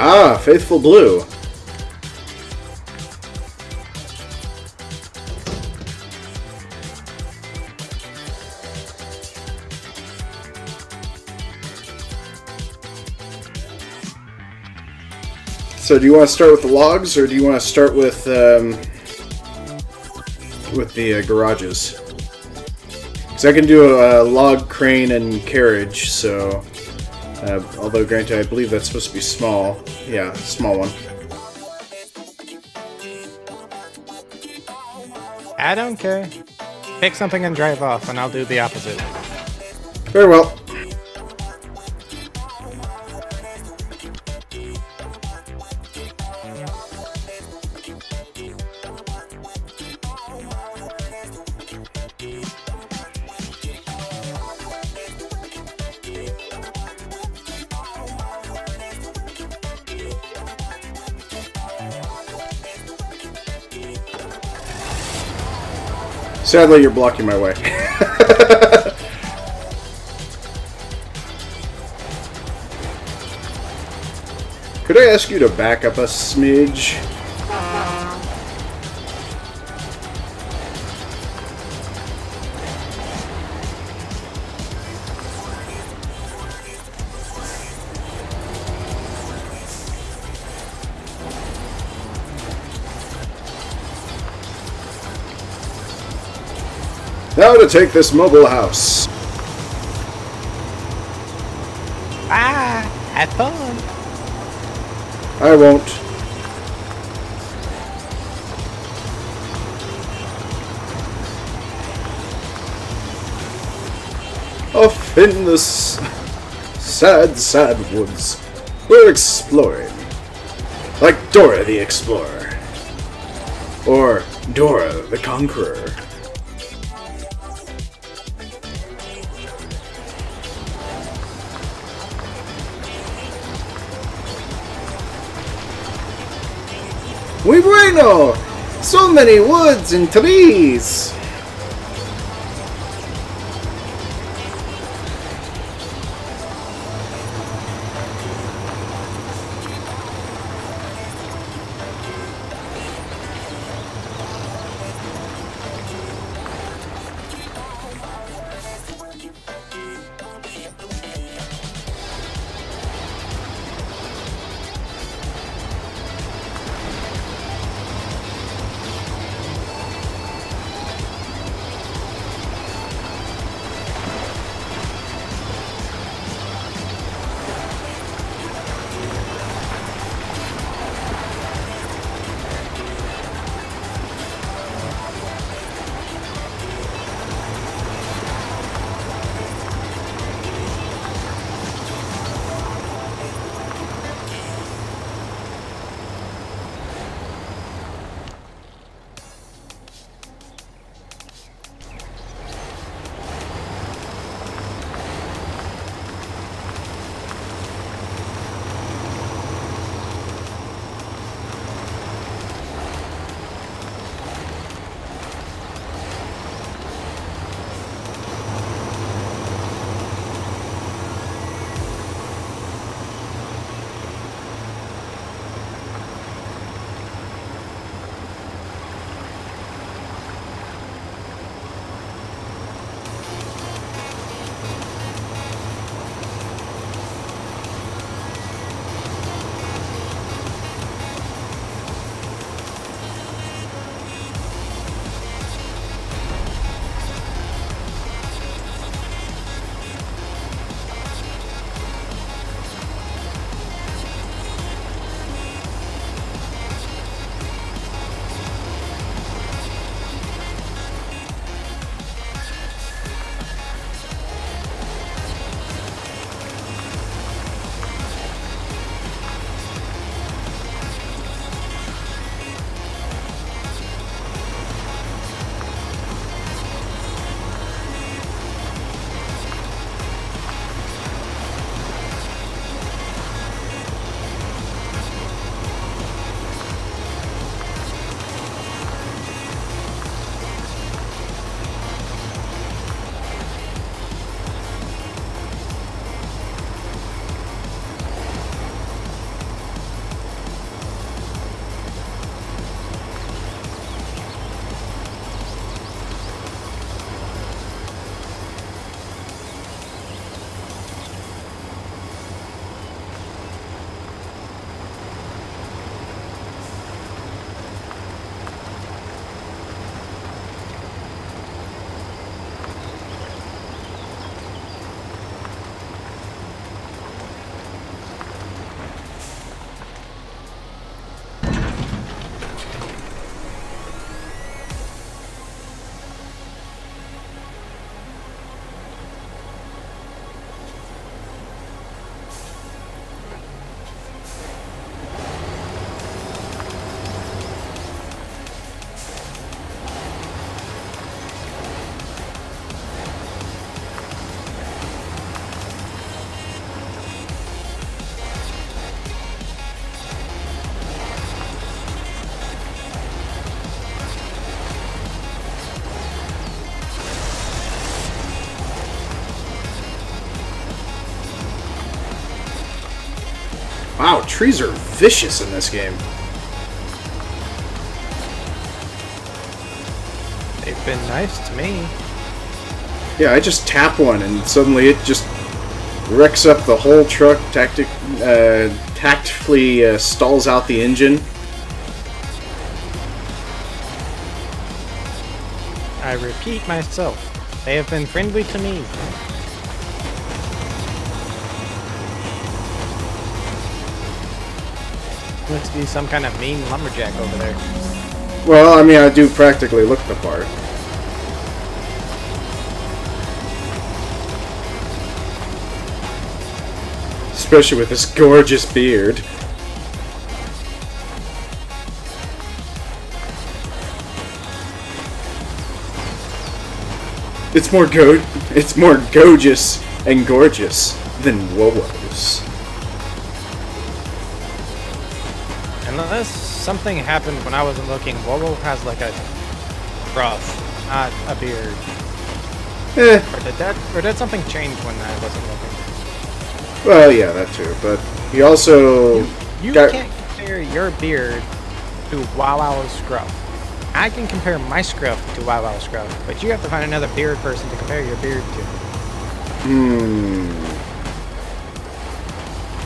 Ah, Faithful Blue. So do you want to start with the logs, or do you want to start with the garages? Because I can do a log, crane, and carriage, so... although, granted, I believe that's supposed to be small. Yeah, small one. I don't care. Pick something and drive off, and I'll do the opposite. Very well. Sadly, you're blocking my way. Could I ask you to back up a smidge? Now to take this mobile house. Ah, have fun. I won't. Off in the sad, sad woods, we're exploring. Like Dora the Explorer. Or Dora the Conqueror. Muy bueno! So many woods and trees! Wow, trees are vicious in this game. They've been nice to me. Yeah, I just tap one and suddenly it just wrecks up the whole truck, tactfully stalls out the engine. I repeat myself, they have been friendly to me. Looks to be some kind of mean lumberjack over there. Well, I mean, I do practically look the part. Especially with this gorgeous beard. It's more gorgeous and gorgeous than Wowo's. Unless something happened when I wasn't looking, Wowo has like a scruff, not a beard. Or did something change when I wasn't looking? Well, yeah, that too. But he also You can't compare your beard to Wow-Wow's scruff. I can compare my scruff to Wow-Wow's scruff, but you have to find another beard person to compare your beard to.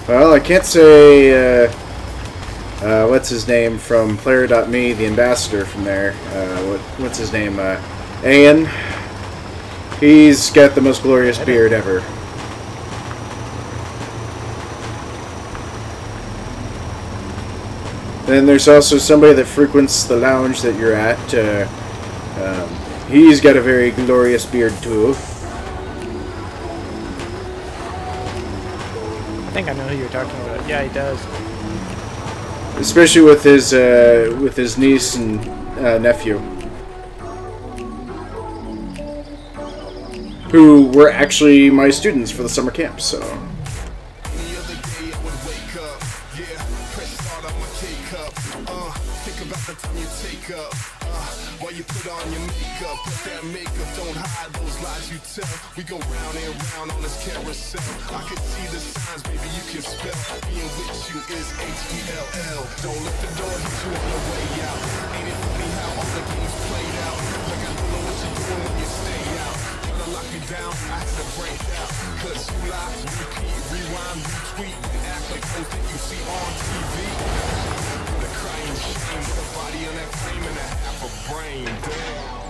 Well, I can't say, what's his name from Player.me, the ambassador from there. What's his name? Ian. He's got the most glorious beard ever. Then there's also somebody that frequents the lounge that you're at. He's got a very glorious beard too. I think I know who you're talking about. Yeah, he does. Especially with his niece and nephew, who were actually my students for the summer camp. So. While you put on your makeup, but that makeup don't hide those lies you tell. We go round and round on this carousel. I can see the signs, baby, you can spell. Being with you is H-E-L-L. Don't let the door hit you on the way out. Ain't it funny how all the games played out? Like I don't know what you're doing when you stay out. Try to lock me down, I had to break out. Cause you lie, repeat, rewind, retweet, and act like those that you see on TV. The crying shame, with a body on that frame and a half a brain, damn.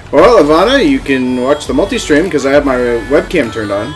Well, Ivana, you can watch the multi-stream because I have my webcam turned on.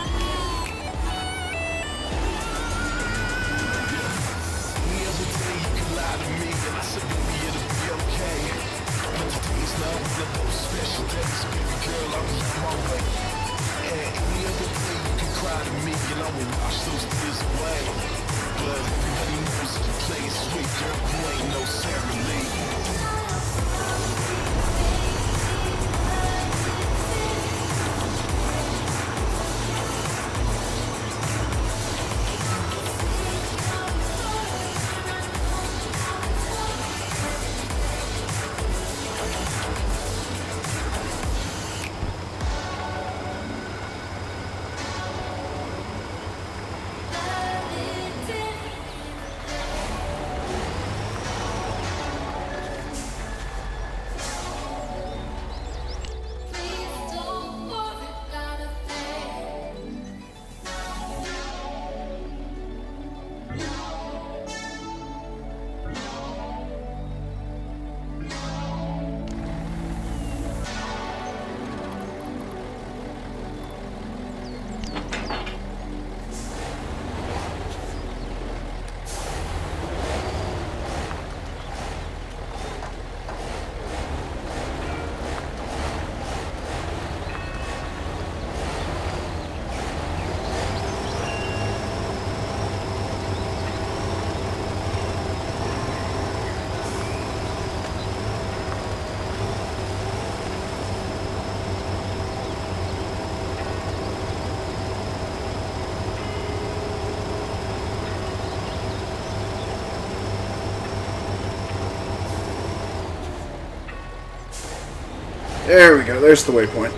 There we go. There's the waypoint.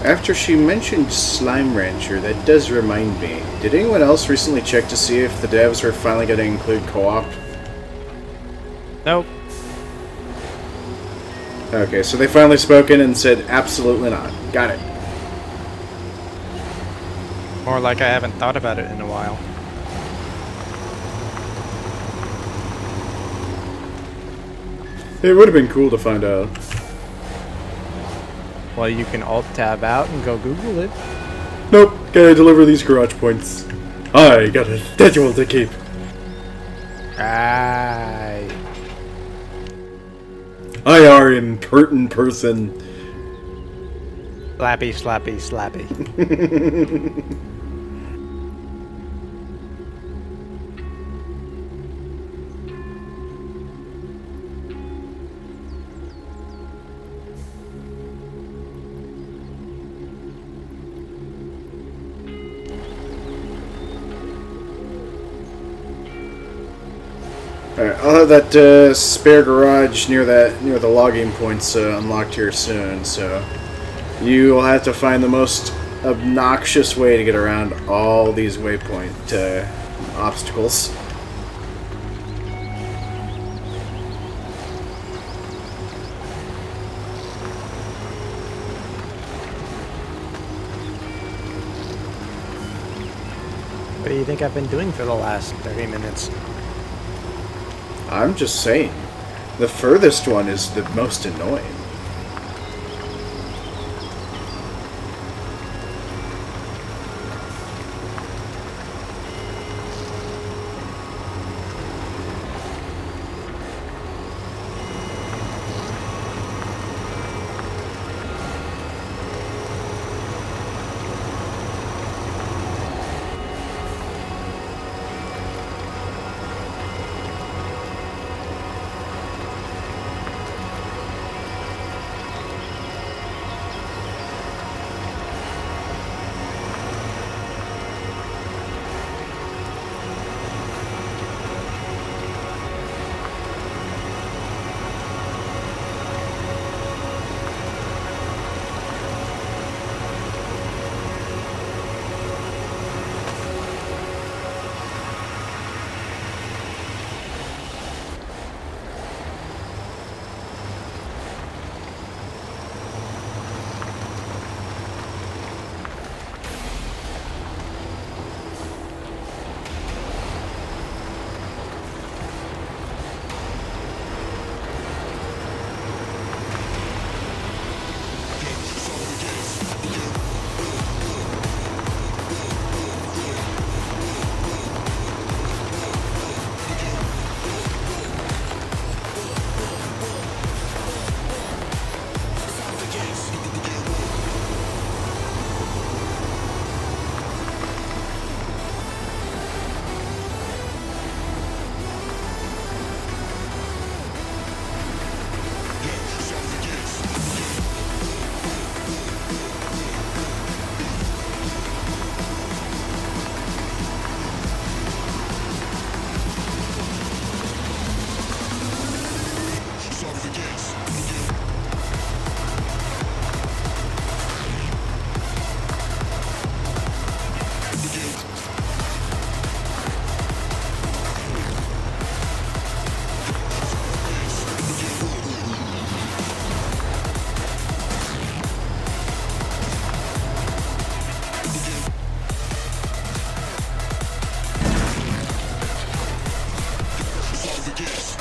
After she mentioned Slime Rancher, that does remind me. Did anyone else recently check to see if the devs were finally going to include co-op? Nope. Okay, so they finally spoken and said absolutely not. Got it. More like I haven't thought about it in a while. It would have been cool to find out. Well, you can Alt-Tab out and go Google it. Nope, gotta deliver these garage points. I got a schedule to keep. Aye. I are important person. Slappy, slappy, slappy. Alright, I'll have that spare garage near the logging points unlocked here soon, so you'll have to find the most obnoxious way to get around all these waypoint obstacles. What do you think I've been doing for the last 30 minutes? I'm just saying, the furthest one is the most annoying.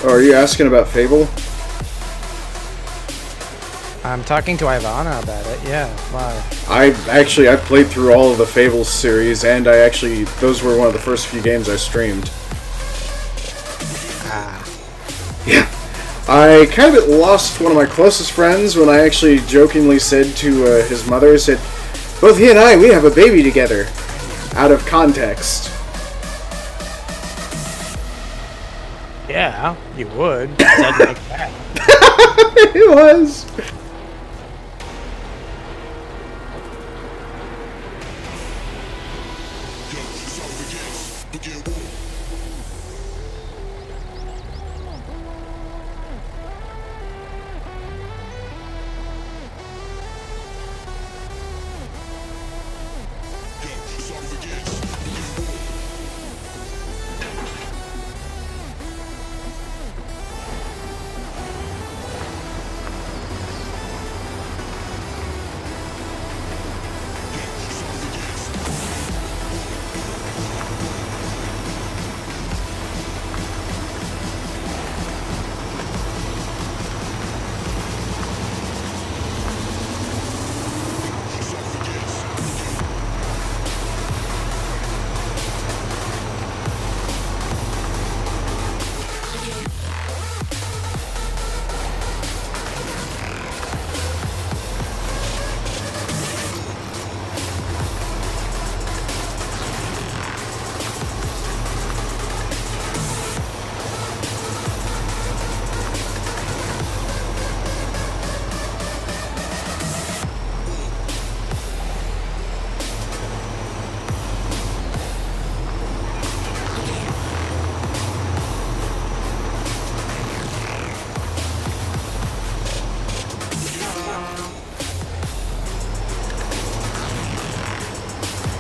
Oh, are you asking about Fable? I'm talking to Ivana about it, yeah. Why? I played through all of the Fable series, and those were one of the first few games I streamed. Ah. Yeah. I kind of lost one of my closest friends when I actually jokingly said to his mother, said, both he and I, we have a baby together. Out of context. Yeah, you would. I'd like that. It was.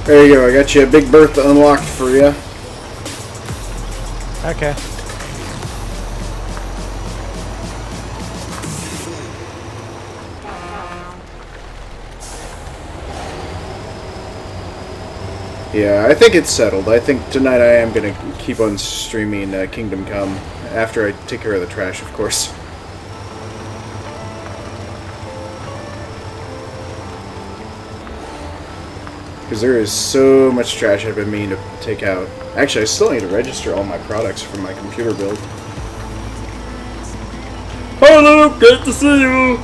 There you go, I got you a Big Bertha unlocked for you. Okay. Yeah, I think it's settled. I think tonight I am going to keep on streaming Kingdom Come, after I take care of the trash, of course. Because there is so much trash I've been meaning to take out. Actually, I still need to register all my products from my computer build. Hello, good to see you!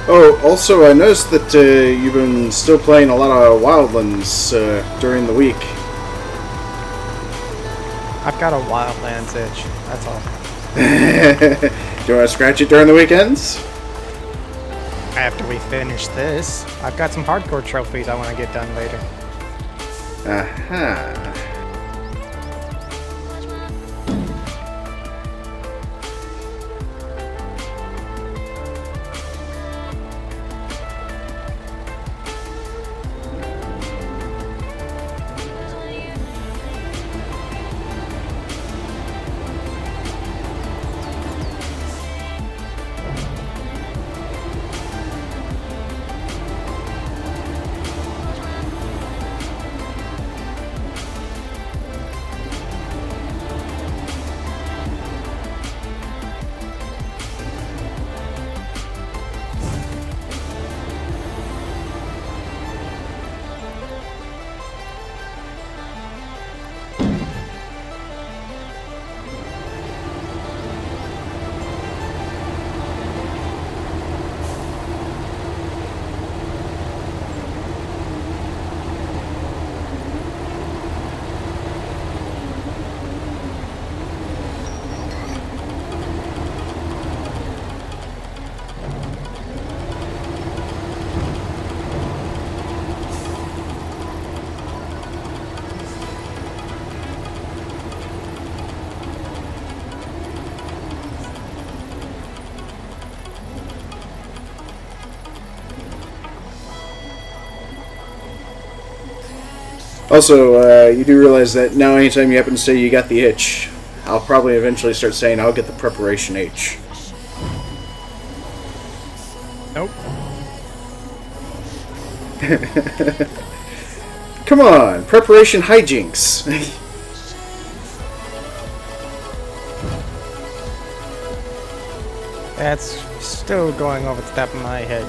Oh, also, I noticed that you've been still playing a lot of Wildlands during the week. I've got a Wildlands itch, that's all. Do you want to scratch it during the weekends? After we finish this, I've got some hardcore trophies I want to get done later. Aha. Also, you do realize that now anytime you happen to say you got the itch, I'll probably eventually start saying I'll get the preparation H. Nope. Come on, preparation Hyjinks. That's still going over the top of my head.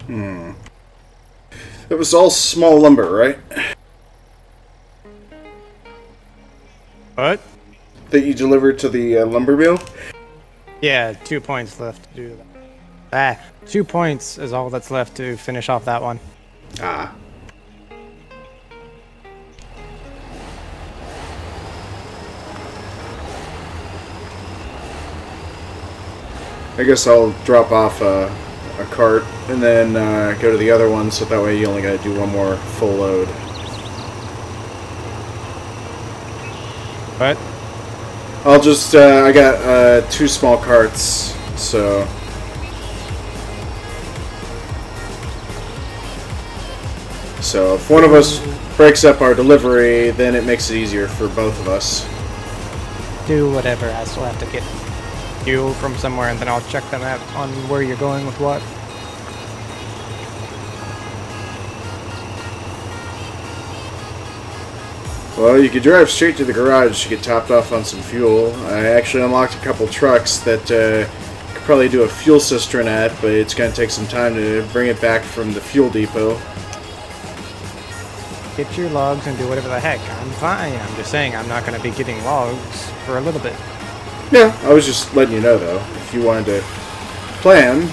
It was all small lumber, right? What? That you delivered to the lumber mill? Yeah, 2 points left to do that. 2 points is all that's left to finish off that one. Ah. I guess I'll drop off a cart and then go to the other one, so that way you only gotta do one more full load. What? I'll just, I got 2 small carts, so... So if one of us breaks up our delivery, then it makes it easier for both of us. Do whatever. I still have to get fuel from somewhere, and then I'll check them out on where you're going with what. Well, you could drive straight to the garage to get topped off on some fuel. I actually unlocked a couple trucks that could probably do a fuel cistern at, but it's going to take some time to bring it back from the fuel depot. Get your logs and do whatever the heck. I'm fine. I'm just saying I'm not going to be getting logs for a little bit. Yeah, I was just letting you know, though, if you wanted to plan.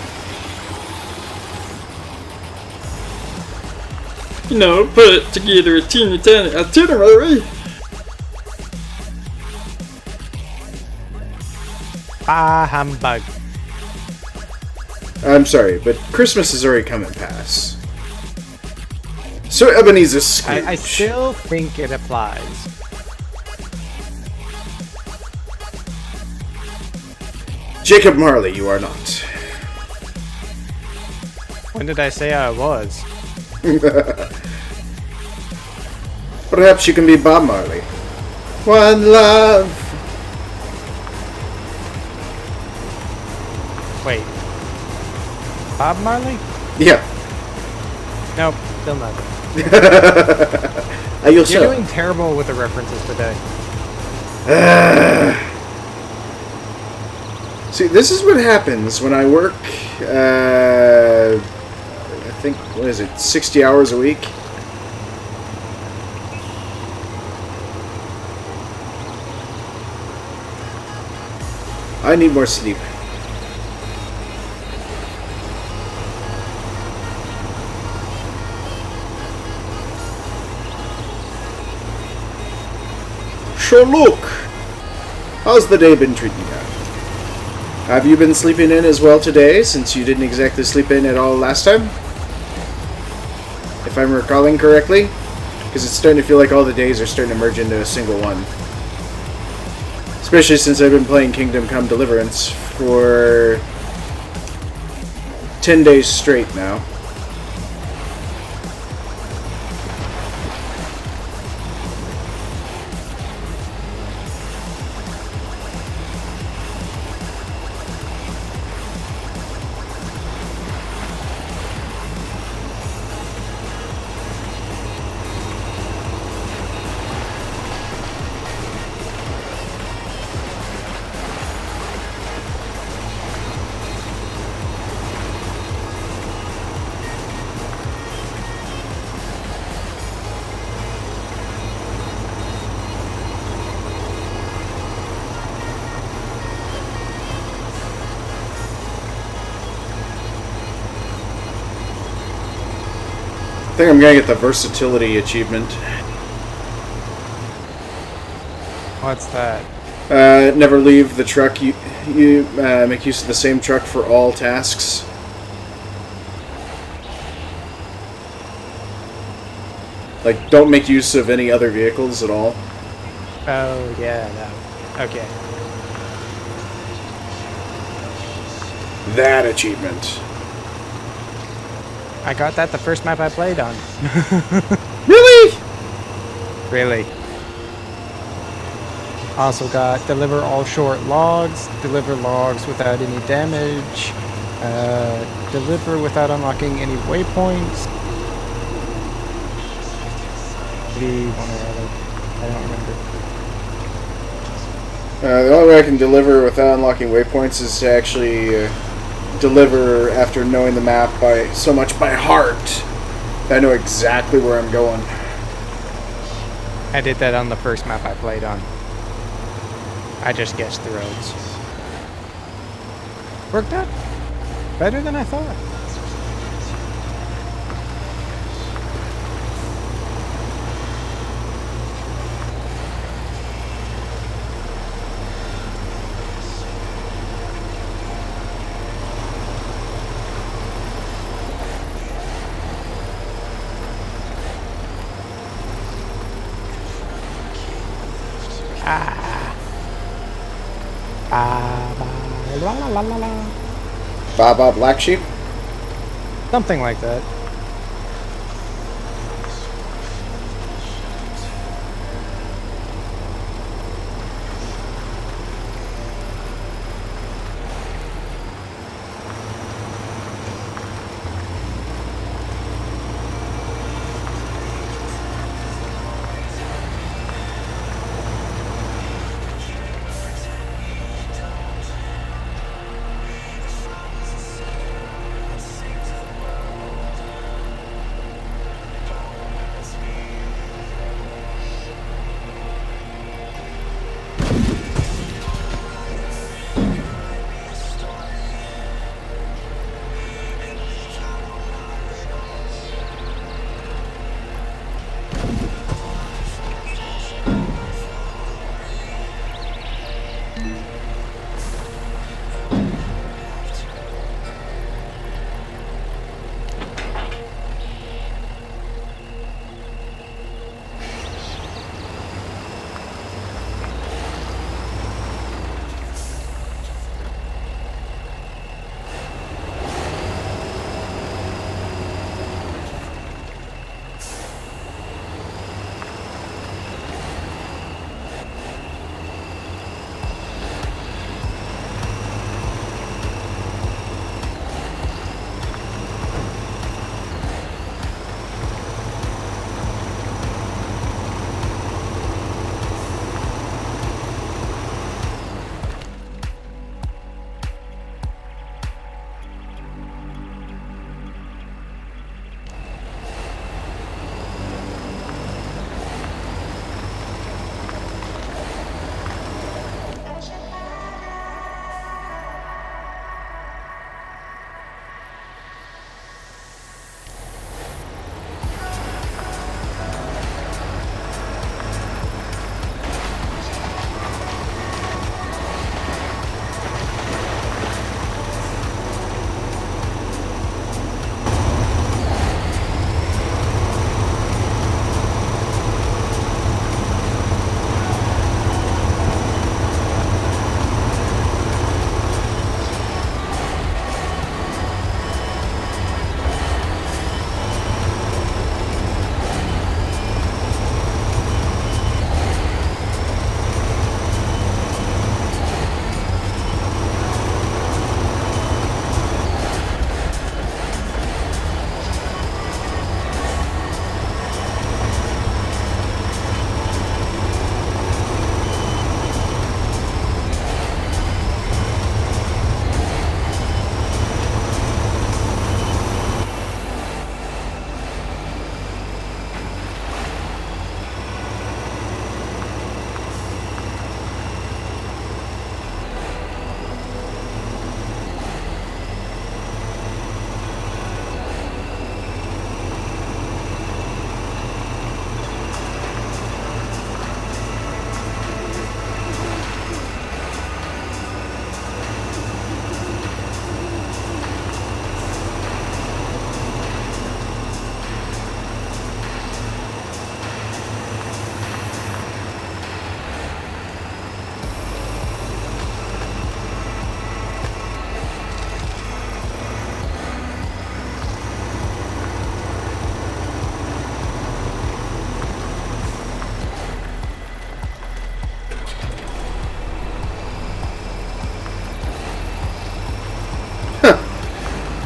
You know, put together a teeny tiny itinerary. Ah, humbug. I'm sorry, but Christmas has already come and passed. Sir Ebenezer Scrooge. I still think it applies. Jacob Marley, you are not. When did I say I was? Perhaps you can be Bob Marley. One love. Wait. Bob Marley? Yeah. Nope, still not. You're You're doing terrible with the references today. See, this is what happens when I work, I think, what is it, 60 hours a week? I need more sleep. So look, how's the day been treating you? Have you been sleeping in as well today, since you didn't exactly sleep in at all last time? If I'm recalling correctly? Because it's starting to feel like all the days are starting to merge into a single one. Especially since I've been playing Kingdom Come Deliverance for 10 days straight now. I think I'm gonna get the versatility achievement. What's that? Never leave the truck. You make use of the same truck for all tasks. Like, don't make use of any other vehicles at all. Oh, yeah, no. Okay. That achievement. I got that the first map I played on. Really? Really. Also got deliver all short logs, deliver logs without any damage, deliver without unlocking any waypoints. Maybe one or other. I don't remember. The only way I can deliver without unlocking waypoints is to actually deliver after knowing the map by so much by heart. I know exactly where I'm going. I did that on the first map I played on. I just guessed the roads. Worked out better than I thought. Baba Black Sheep? Something like that.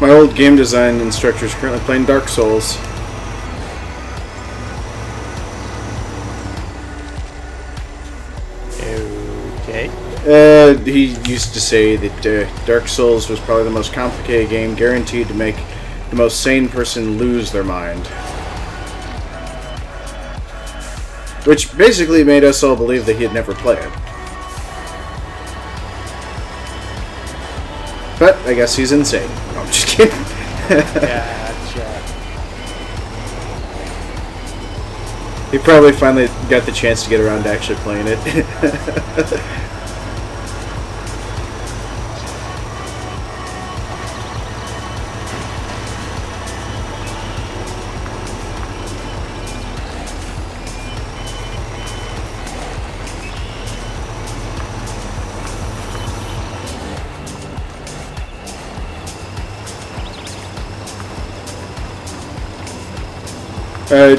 My old game design instructor is currently playing Dark Souls. Okay. He used to say that Dark Souls was probably the most complicated game, guaranteed to make the most sane person lose their mind. Which basically made us all believe that he had never played it. But I guess he's insane. No, I'm just kidding. Gotcha. He probably finally got the chance to get around to actually playing it.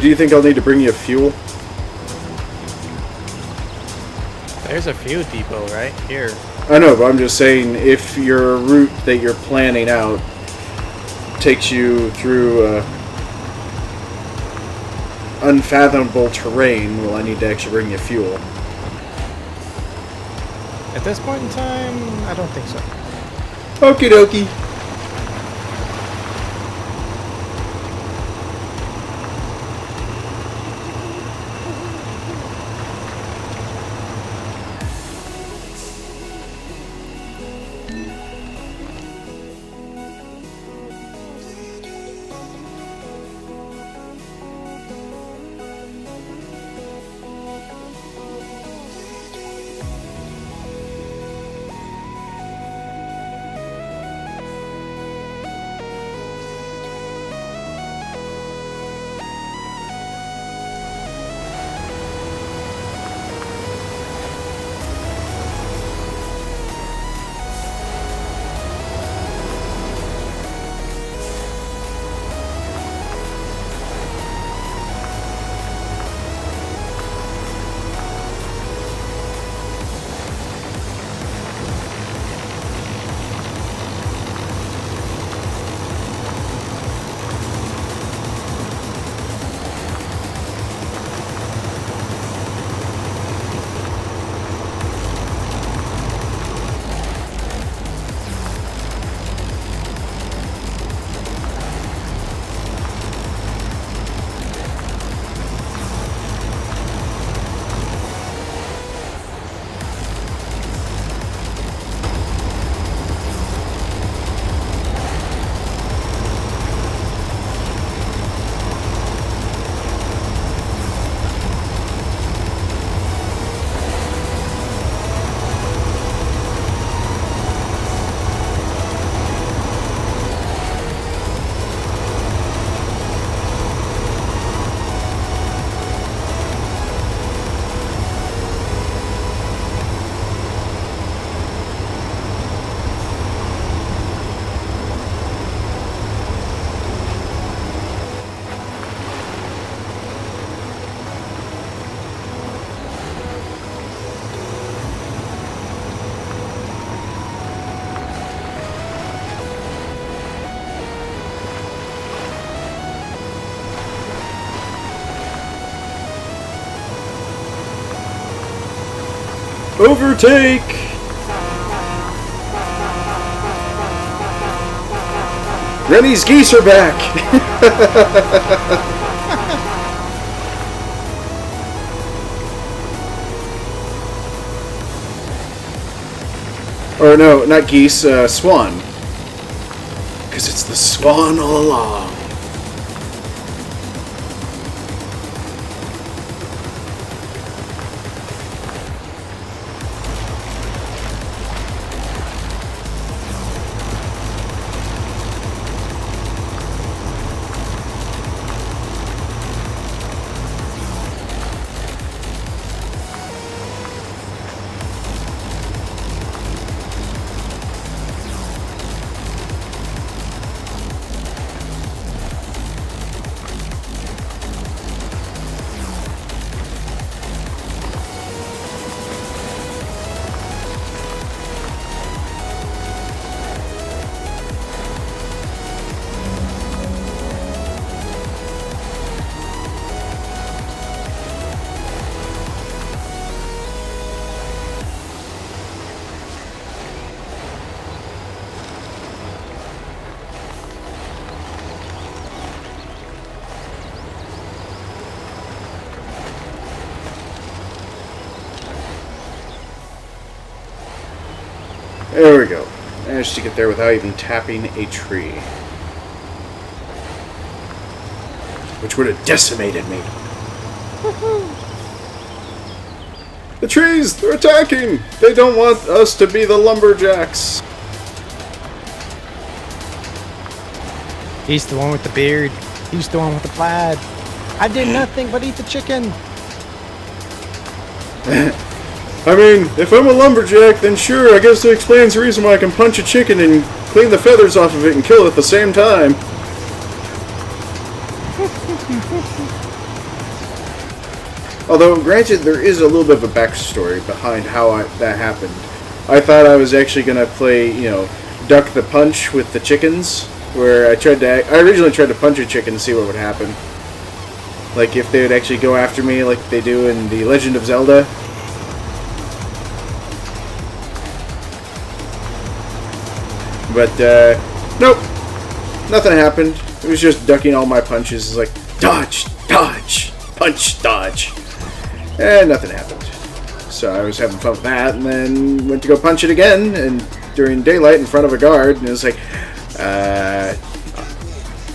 Do you think I'll need to bring you fuel? There's a fuel depot right here. I know, but I'm just saying, if your route that you're planning out takes you through unfathomable terrain, will I need to actually bring you fuel? At this point in time, I don't think so. Okie dokie. Overtake! Rennie's geese are back! Or no, not geese, swan. Because it's the swan all along. There we go. Managed to get there without even tapping a tree. Which would have decimated me. The trees! They're attacking! They don't want us to be the lumberjacks. He's the one with the beard. He's the one with the plaid. I did nothing but eat the chicken. I mean, if I'm a lumberjack, then sure, I guess that explains the reason why I can punch a chicken and clean the feathers off of it and kill it at the same time. Although, granted, there is a little bit of a backstory behind how that happened. I thought I was actually going to play, you know, duck the punch with the chickens, where I originally tried to punch a chicken to see what would happen. Like, if they would actually go after me like they do in The Legend of Zelda. But, nope. Nothing happened. It was just ducking all my punches. It's like, dodge, dodge, punch, dodge. And nothing happened. So I was having fun with that, and then went to go punch it again, and during daylight in front of a guard, and it was like,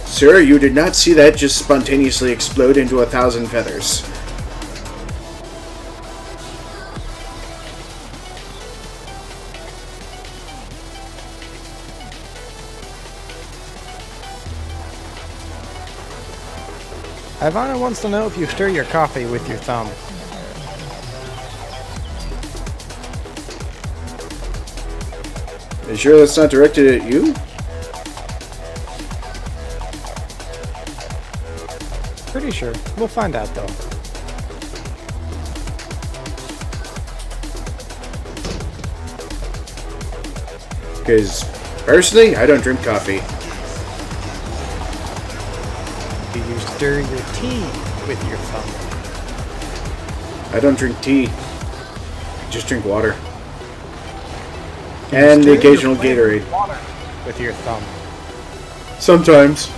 sir, you did not see that just spontaneously explode into 1,000 feathers. Ivana wants to know if you stir your coffee with your thumb. Are you sure that's not directed at you? Pretty sure. We'll find out though. Because, personally, I don't drink coffee. Do you stir your tea with your thumb? I don't drink tea. I just drink water. And the occasional Gatorade. Water with your thumb. Sometimes.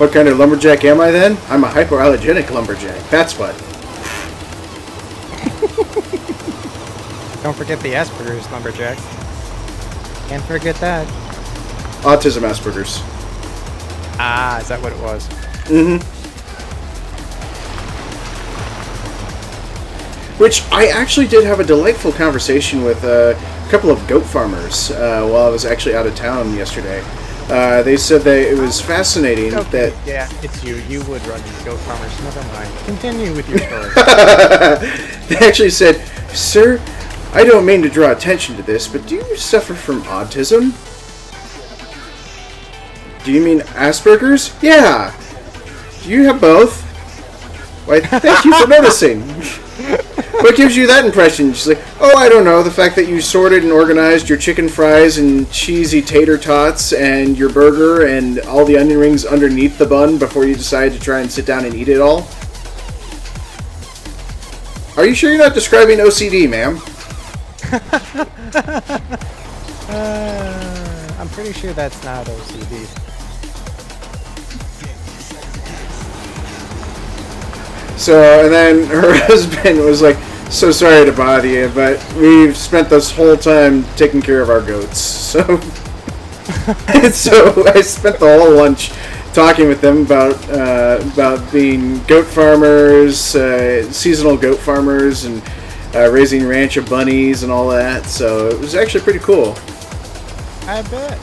What kind of lumberjack am I then? I'm a hypoallergenic lumberjack. That's what. Don't forget the Asperger's lumberjack. Can't forget that. Autism Asperger's. Ah, is that what it was? Mm-hmm. Which I actually did have a delightful conversation with a couple of goat farmers while I was actually out of town yesterday. They said that it was fascinating that... Yeah, it's you. You would run goat farmers. Never mind. Continue with your story. They actually said, "Sir, I don't mean to draw attention to this, but do you suffer from autism?" "Do you mean Asperger's?" "Yeah." "Do you have both?" "Why, thank you for noticing." "What gives you that impression?" She's like, "Oh, I don't know. The fact that you sorted and organized your chicken fries and cheesy tater tots and your burger and all the onion rings underneath the bun before you decided to try and sit down and eat it all." "Are you sure you're not describing OCD, ma'am?" I'm pretty sure that's not OCD. So, and then her husband was like, "So sorry to bother you, but we've spent this whole time taking care of our goats." So, so I spent the whole lunch talking with them about being goat farmers, seasonal goat farmers, and raising rancho bunnies and all that. So it was actually pretty cool. I bet.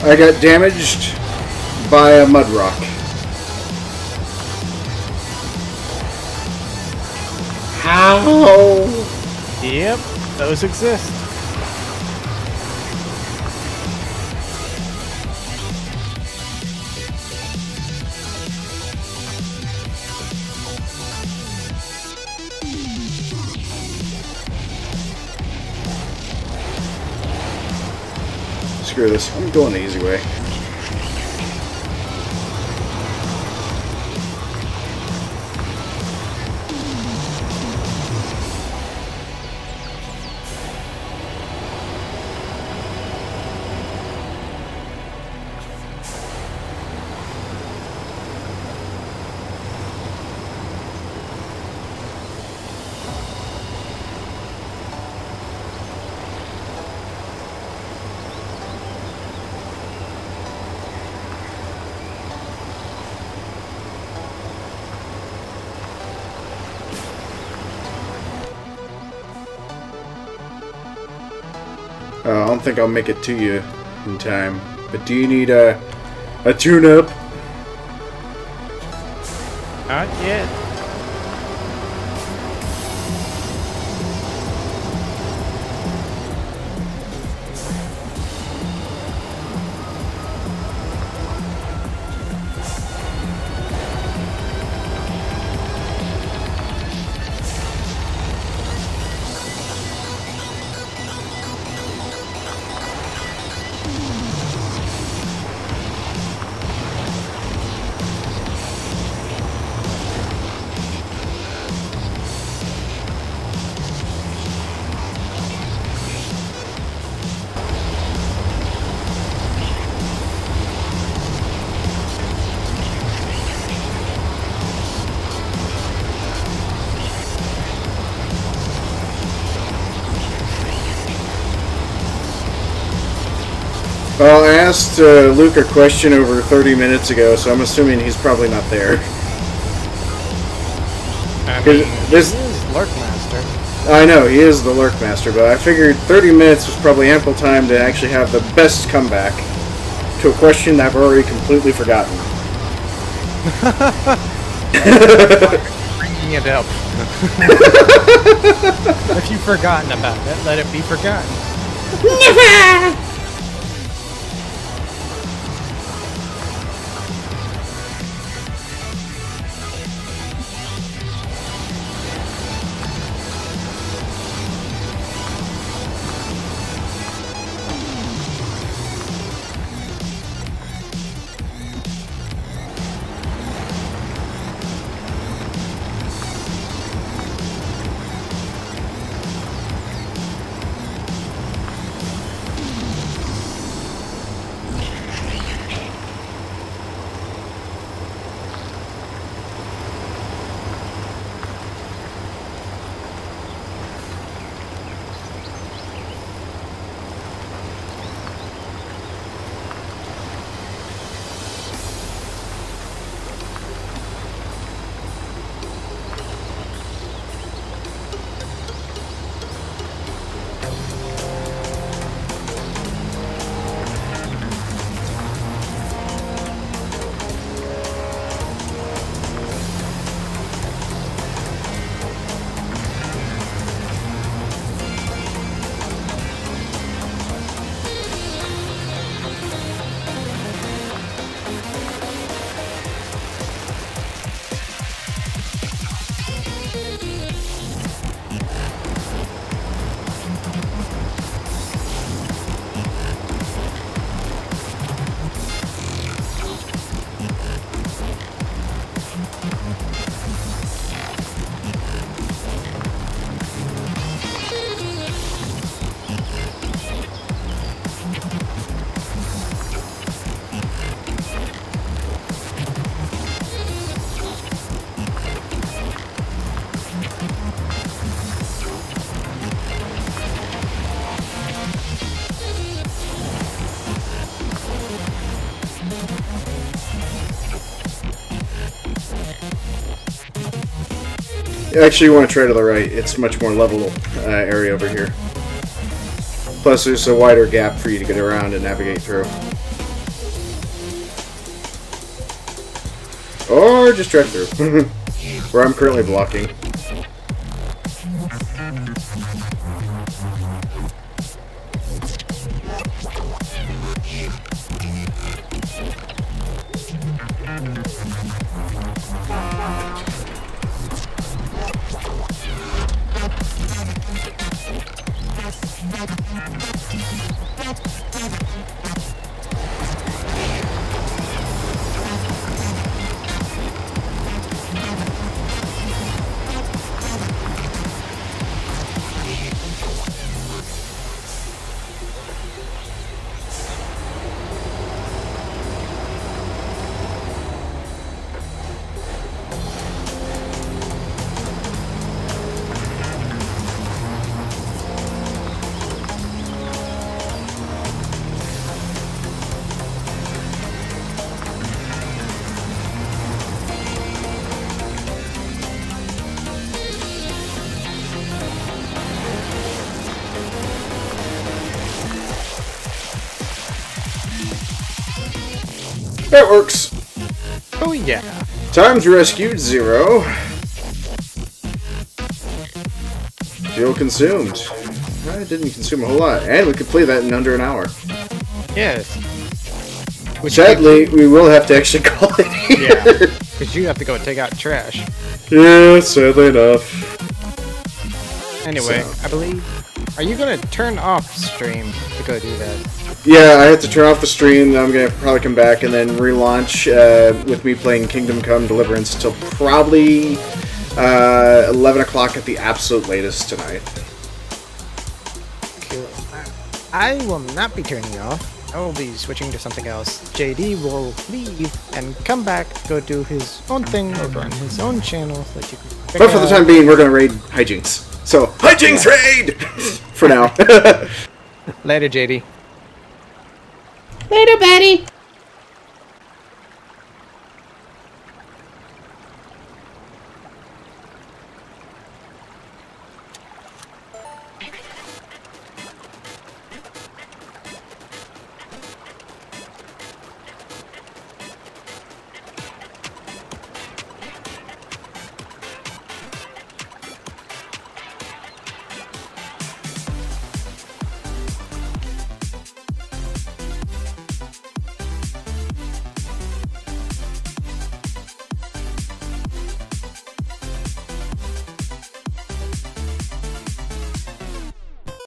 I got damaged by a mud rock. How? Yep, those exist. Screw this. I'm going the easy way. I don't think I'll make it to you in time. But do you need a tune-up? Not yet. Well, I asked Luke a question over 30 minutes ago, so I'm assuming he's probably not there. I mean, this is Lurk Master. I know, he is the Lurk Master, but I figured 30 minutes was probably ample time to actually have the best comeback to a question that I've already completely forgotten. Bringing it up. If you've forgotten about it, let it be forgotten. Never! Actually, you want to try to the right. It's much more level area over here. Plus, there's a wider gap for you to get around and navigate through. Or just drive through. Where I'm currently blocking. That works. Oh yeah. Times rescued 0. Fuel consumed. I didn't consume a whole lot. And we could play that in under an hour. Yes. Which Sadly, we will have to actually call it here. yeah, because you have to go take out trash. Yeah, sadly enough. Anyway, So. I believe... Are you going to turn off stream to go do that? Yeah, I have to turn off the stream. I'm going to probably come back and then relaunch with me playing Kingdom Come Deliverance till probably 11 o'clock at the absolute latest tonight. Cool. I will not be turning off. I will be switching to something else. JD will leave and come back, go do his own thing over on his own channel so that you can check But for the out. time being, we're going to raid Hyjinks. So, Hyjinks raid! For now. Later, JD. Later, Betty.